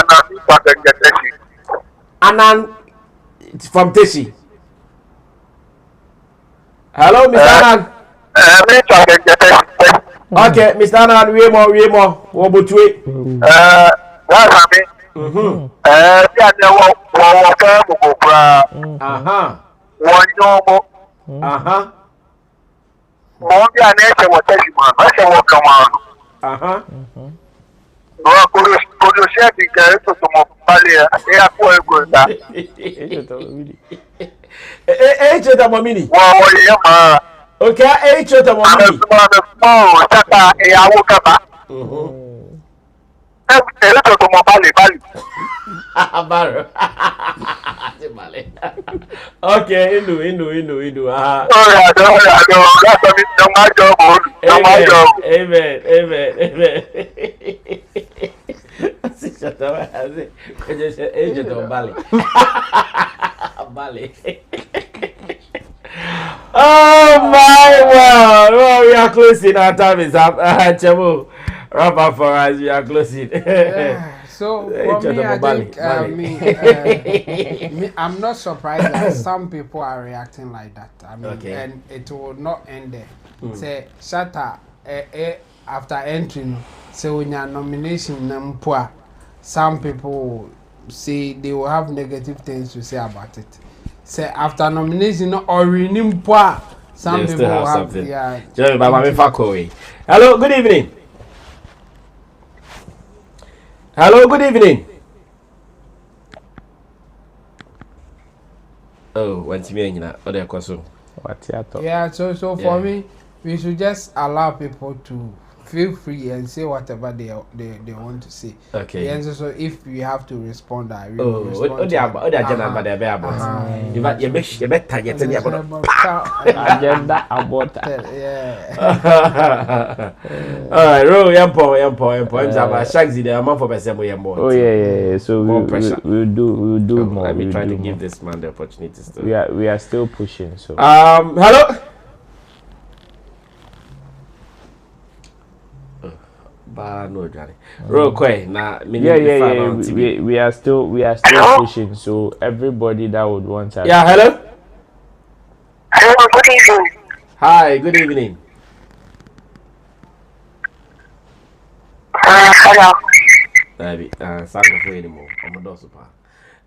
S14: Anan from Teshi. Hello, Mr. Anan. Okay, Mr. Anan, we more. What about you?
S21: That's me.
S14: Okay, Inu. Amen. Agent of Bali. Oh my God! Well, we are closing. Our time is up. Chamu, wrap up for us. We are closing.
S13: So for me, I think I'm not surprised that some people are reacting like that. I mean, and it will not end there. Say Shatta, after entering, say when your nomination nampua, some people say they will have negative things to say about it. Say after nomination or renimpua, some people will have something. Yeah.
S14: Hello, good evening. Hello, good evening. Oh, when Timmy in that other question.
S9: What's your thought?
S13: Yeah, so for me, we should just allow people to feel free and say whatever they want to say.
S14: Okay.
S13: And so if we have to respond, I
S14: will respond. Oh, the agenda about the about. You bet target agenda about that. Yeah. All right, roll yampo. I'm about Shaxi the amount for person we yampo.
S9: Oh yeah. So we'll do more.
S14: Let me try to give this man the opportunity still.
S9: We are still pushing. So
S14: hello. No, Johnny. Real quick, now.
S9: We are still pushing. So everybody that would want to.
S14: Yeah, hello.
S22: Hello, good evening.
S14: Hi, good evening.
S22: Hello.
S14: Baby, sorry for anymore. I'm a dosupa.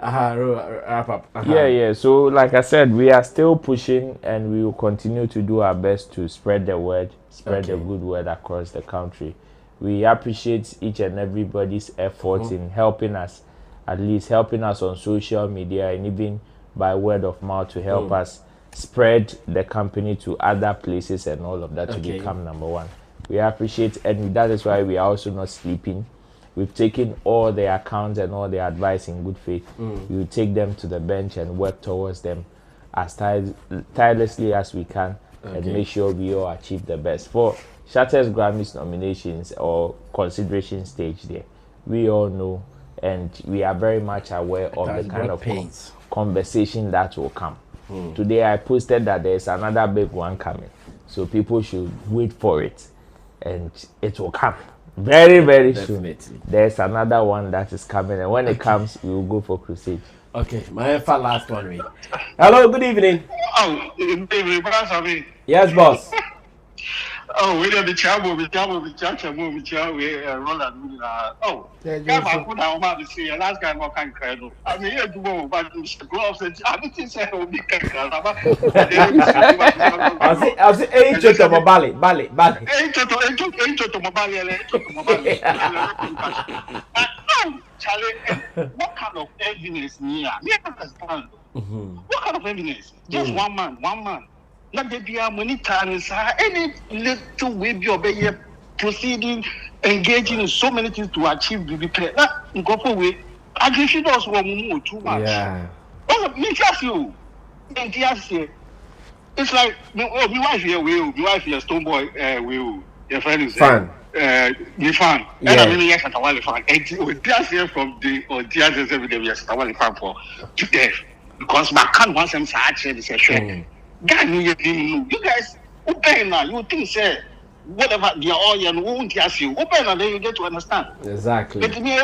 S14: Wrap up.
S9: Yeah. So, like I said, we are still pushing, and we will continue to do our best to spread the word, the good word across the country. We appreciate each and everybody's effort in helping us, at least helping us on social media and even by word of mouth to help us spread the company to other places and all of that to become number one. We appreciate, and that is why we are also not sleeping. We've taken all the accounts and all the advice in good faith. We will take them to the bench and work towards them as tirelessly as we can and make sure we all achieve the best. For Shatta's Grammys nominations or consideration stage there, we all know and we are very much aware of the kind of conversation that will come. Today I posted that there's another big one coming. So people should wait for it and it will come very, very soon. There's another one that is coming and when it comes, we will go for crusade.
S14: Okay, my last one. Wait. Hello, good evening.
S11: Oh, good evening, Sammy.
S14: Yes, boss.
S11: Oh, we don't be trouble, Roland. Oh, yeah, I put out my see, and last guy more kind of I mean, you go, but gloves and I didn't say, oh, be
S14: I'll say, ain't you to Mobile.
S11: Charlie, what kind of evidence near? Understand? What kind of evidence? Just one man. Not that there are many times, any little way be proceeding, engaging in so many things to achieve the declare. Go for way. I guess she does want more too much.
S14: Yeah.
S11: Oh, me just you. It's like, my wife here, Will. My wife here, Stone Boy, Will. Your friend is
S14: fan.
S11: Me fan.
S14: Yeah.
S11: And I mean, yes, I'm a fan. And just here from the just every day, yes, I'm a fan for today. Because my can want some such a session. You guys open now. You think say whatever they are all and won't ask you open and then you get to understand.
S14: Exactly.
S11: But me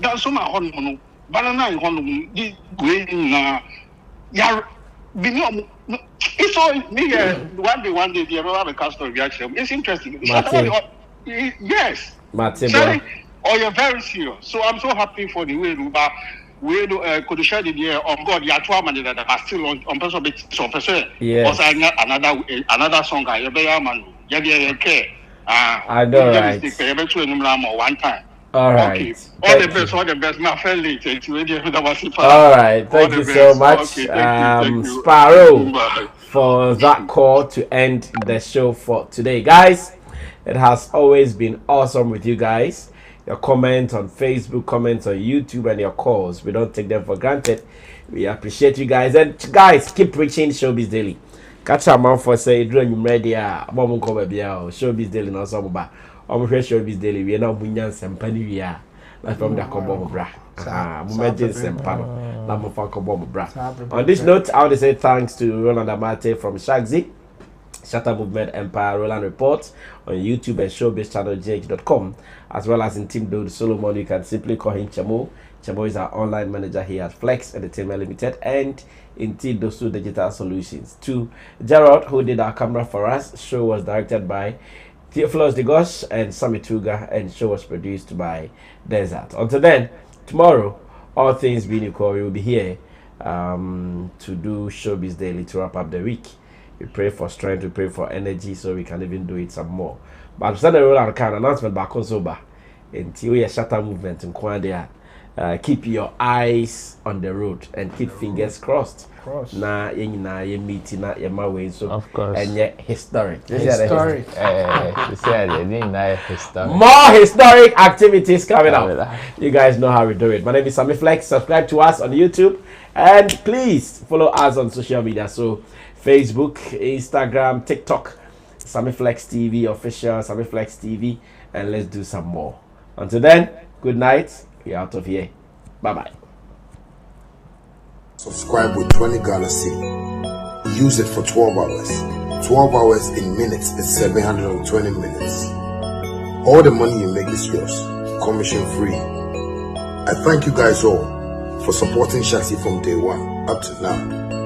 S11: that's so my honeymoon. Banana honeymoon. This going it's all me one day the other customer reaction. It's interesting. Yes. Sorry, you're very serious. So I'm so happy for the way we could share the year on God. You are 2 months that are still on person bit so person.
S14: Yes.
S11: Another song. I be man. Okay.
S14: I know, right.
S11: One time.
S14: All right.
S11: Okay. All the best. My friendly.
S14: All right. Thank you so much,
S11: okay,
S14: Sparrow, for that call to end the show for today, guys. It has always been awesome with you guys. Your comments on Facebook, comments on YouTube, and your calls. We don't take them for granted. We appreciate you guys. And guys, keep preaching Showbiz Daily. Catch our man for say, "Dream ready." Showbiz Daily, no some ba. Showbiz Daily. We are now munyan sempani we are. Like from the Kobo bra. Momentin sempano. Namu fa Kobo bra. On this note, I want to say thanks to Roland Amate from Shaxi, Shatta Movement Empire, Roland Report on YouTube and showbizchannelgh.com, as well as in Team Dode Solomon. You can simply call him Chamo. Chamo is our online manager here at Flex Entertainment Limited and in Team Dosu Digital Solutions. To Gerald, who did our camera for us. Show was directed by Theophilus Degosh and Sammy Tuga, and show was produced by Desert. Until then, tomorrow, all things being equal, we will be here to do Showbiz Daily to wrap up the week. We pray for strength, we pray for energy so we can even do it some more. But I'm starting to roll out an announcement back on Soba. Until we Shatta Movement in Kwandia. keep your eyes on the road and keep fingers crossed. Na ye meeting na ye my way so
S9: of course
S14: and yet historic.
S9: Historic.
S14: More historic activities coming up. You guys know how we do it. My name is Sammy Flex. Subscribe to us on YouTube and please follow us on social media. So Facebook, Instagram, TikTok, Sammy Flex TV official, Sammy Flex TV, and let's do some more. Until then, good night. We're out of here. Bye bye.
S1: Subscribe with 20 Ghana cedi. Use it for 12 hours. 12 hours in minutes is 720 minutes. All the money you make is yours, commission free. I thank you guys all for supporting Shaxi from day one up to now.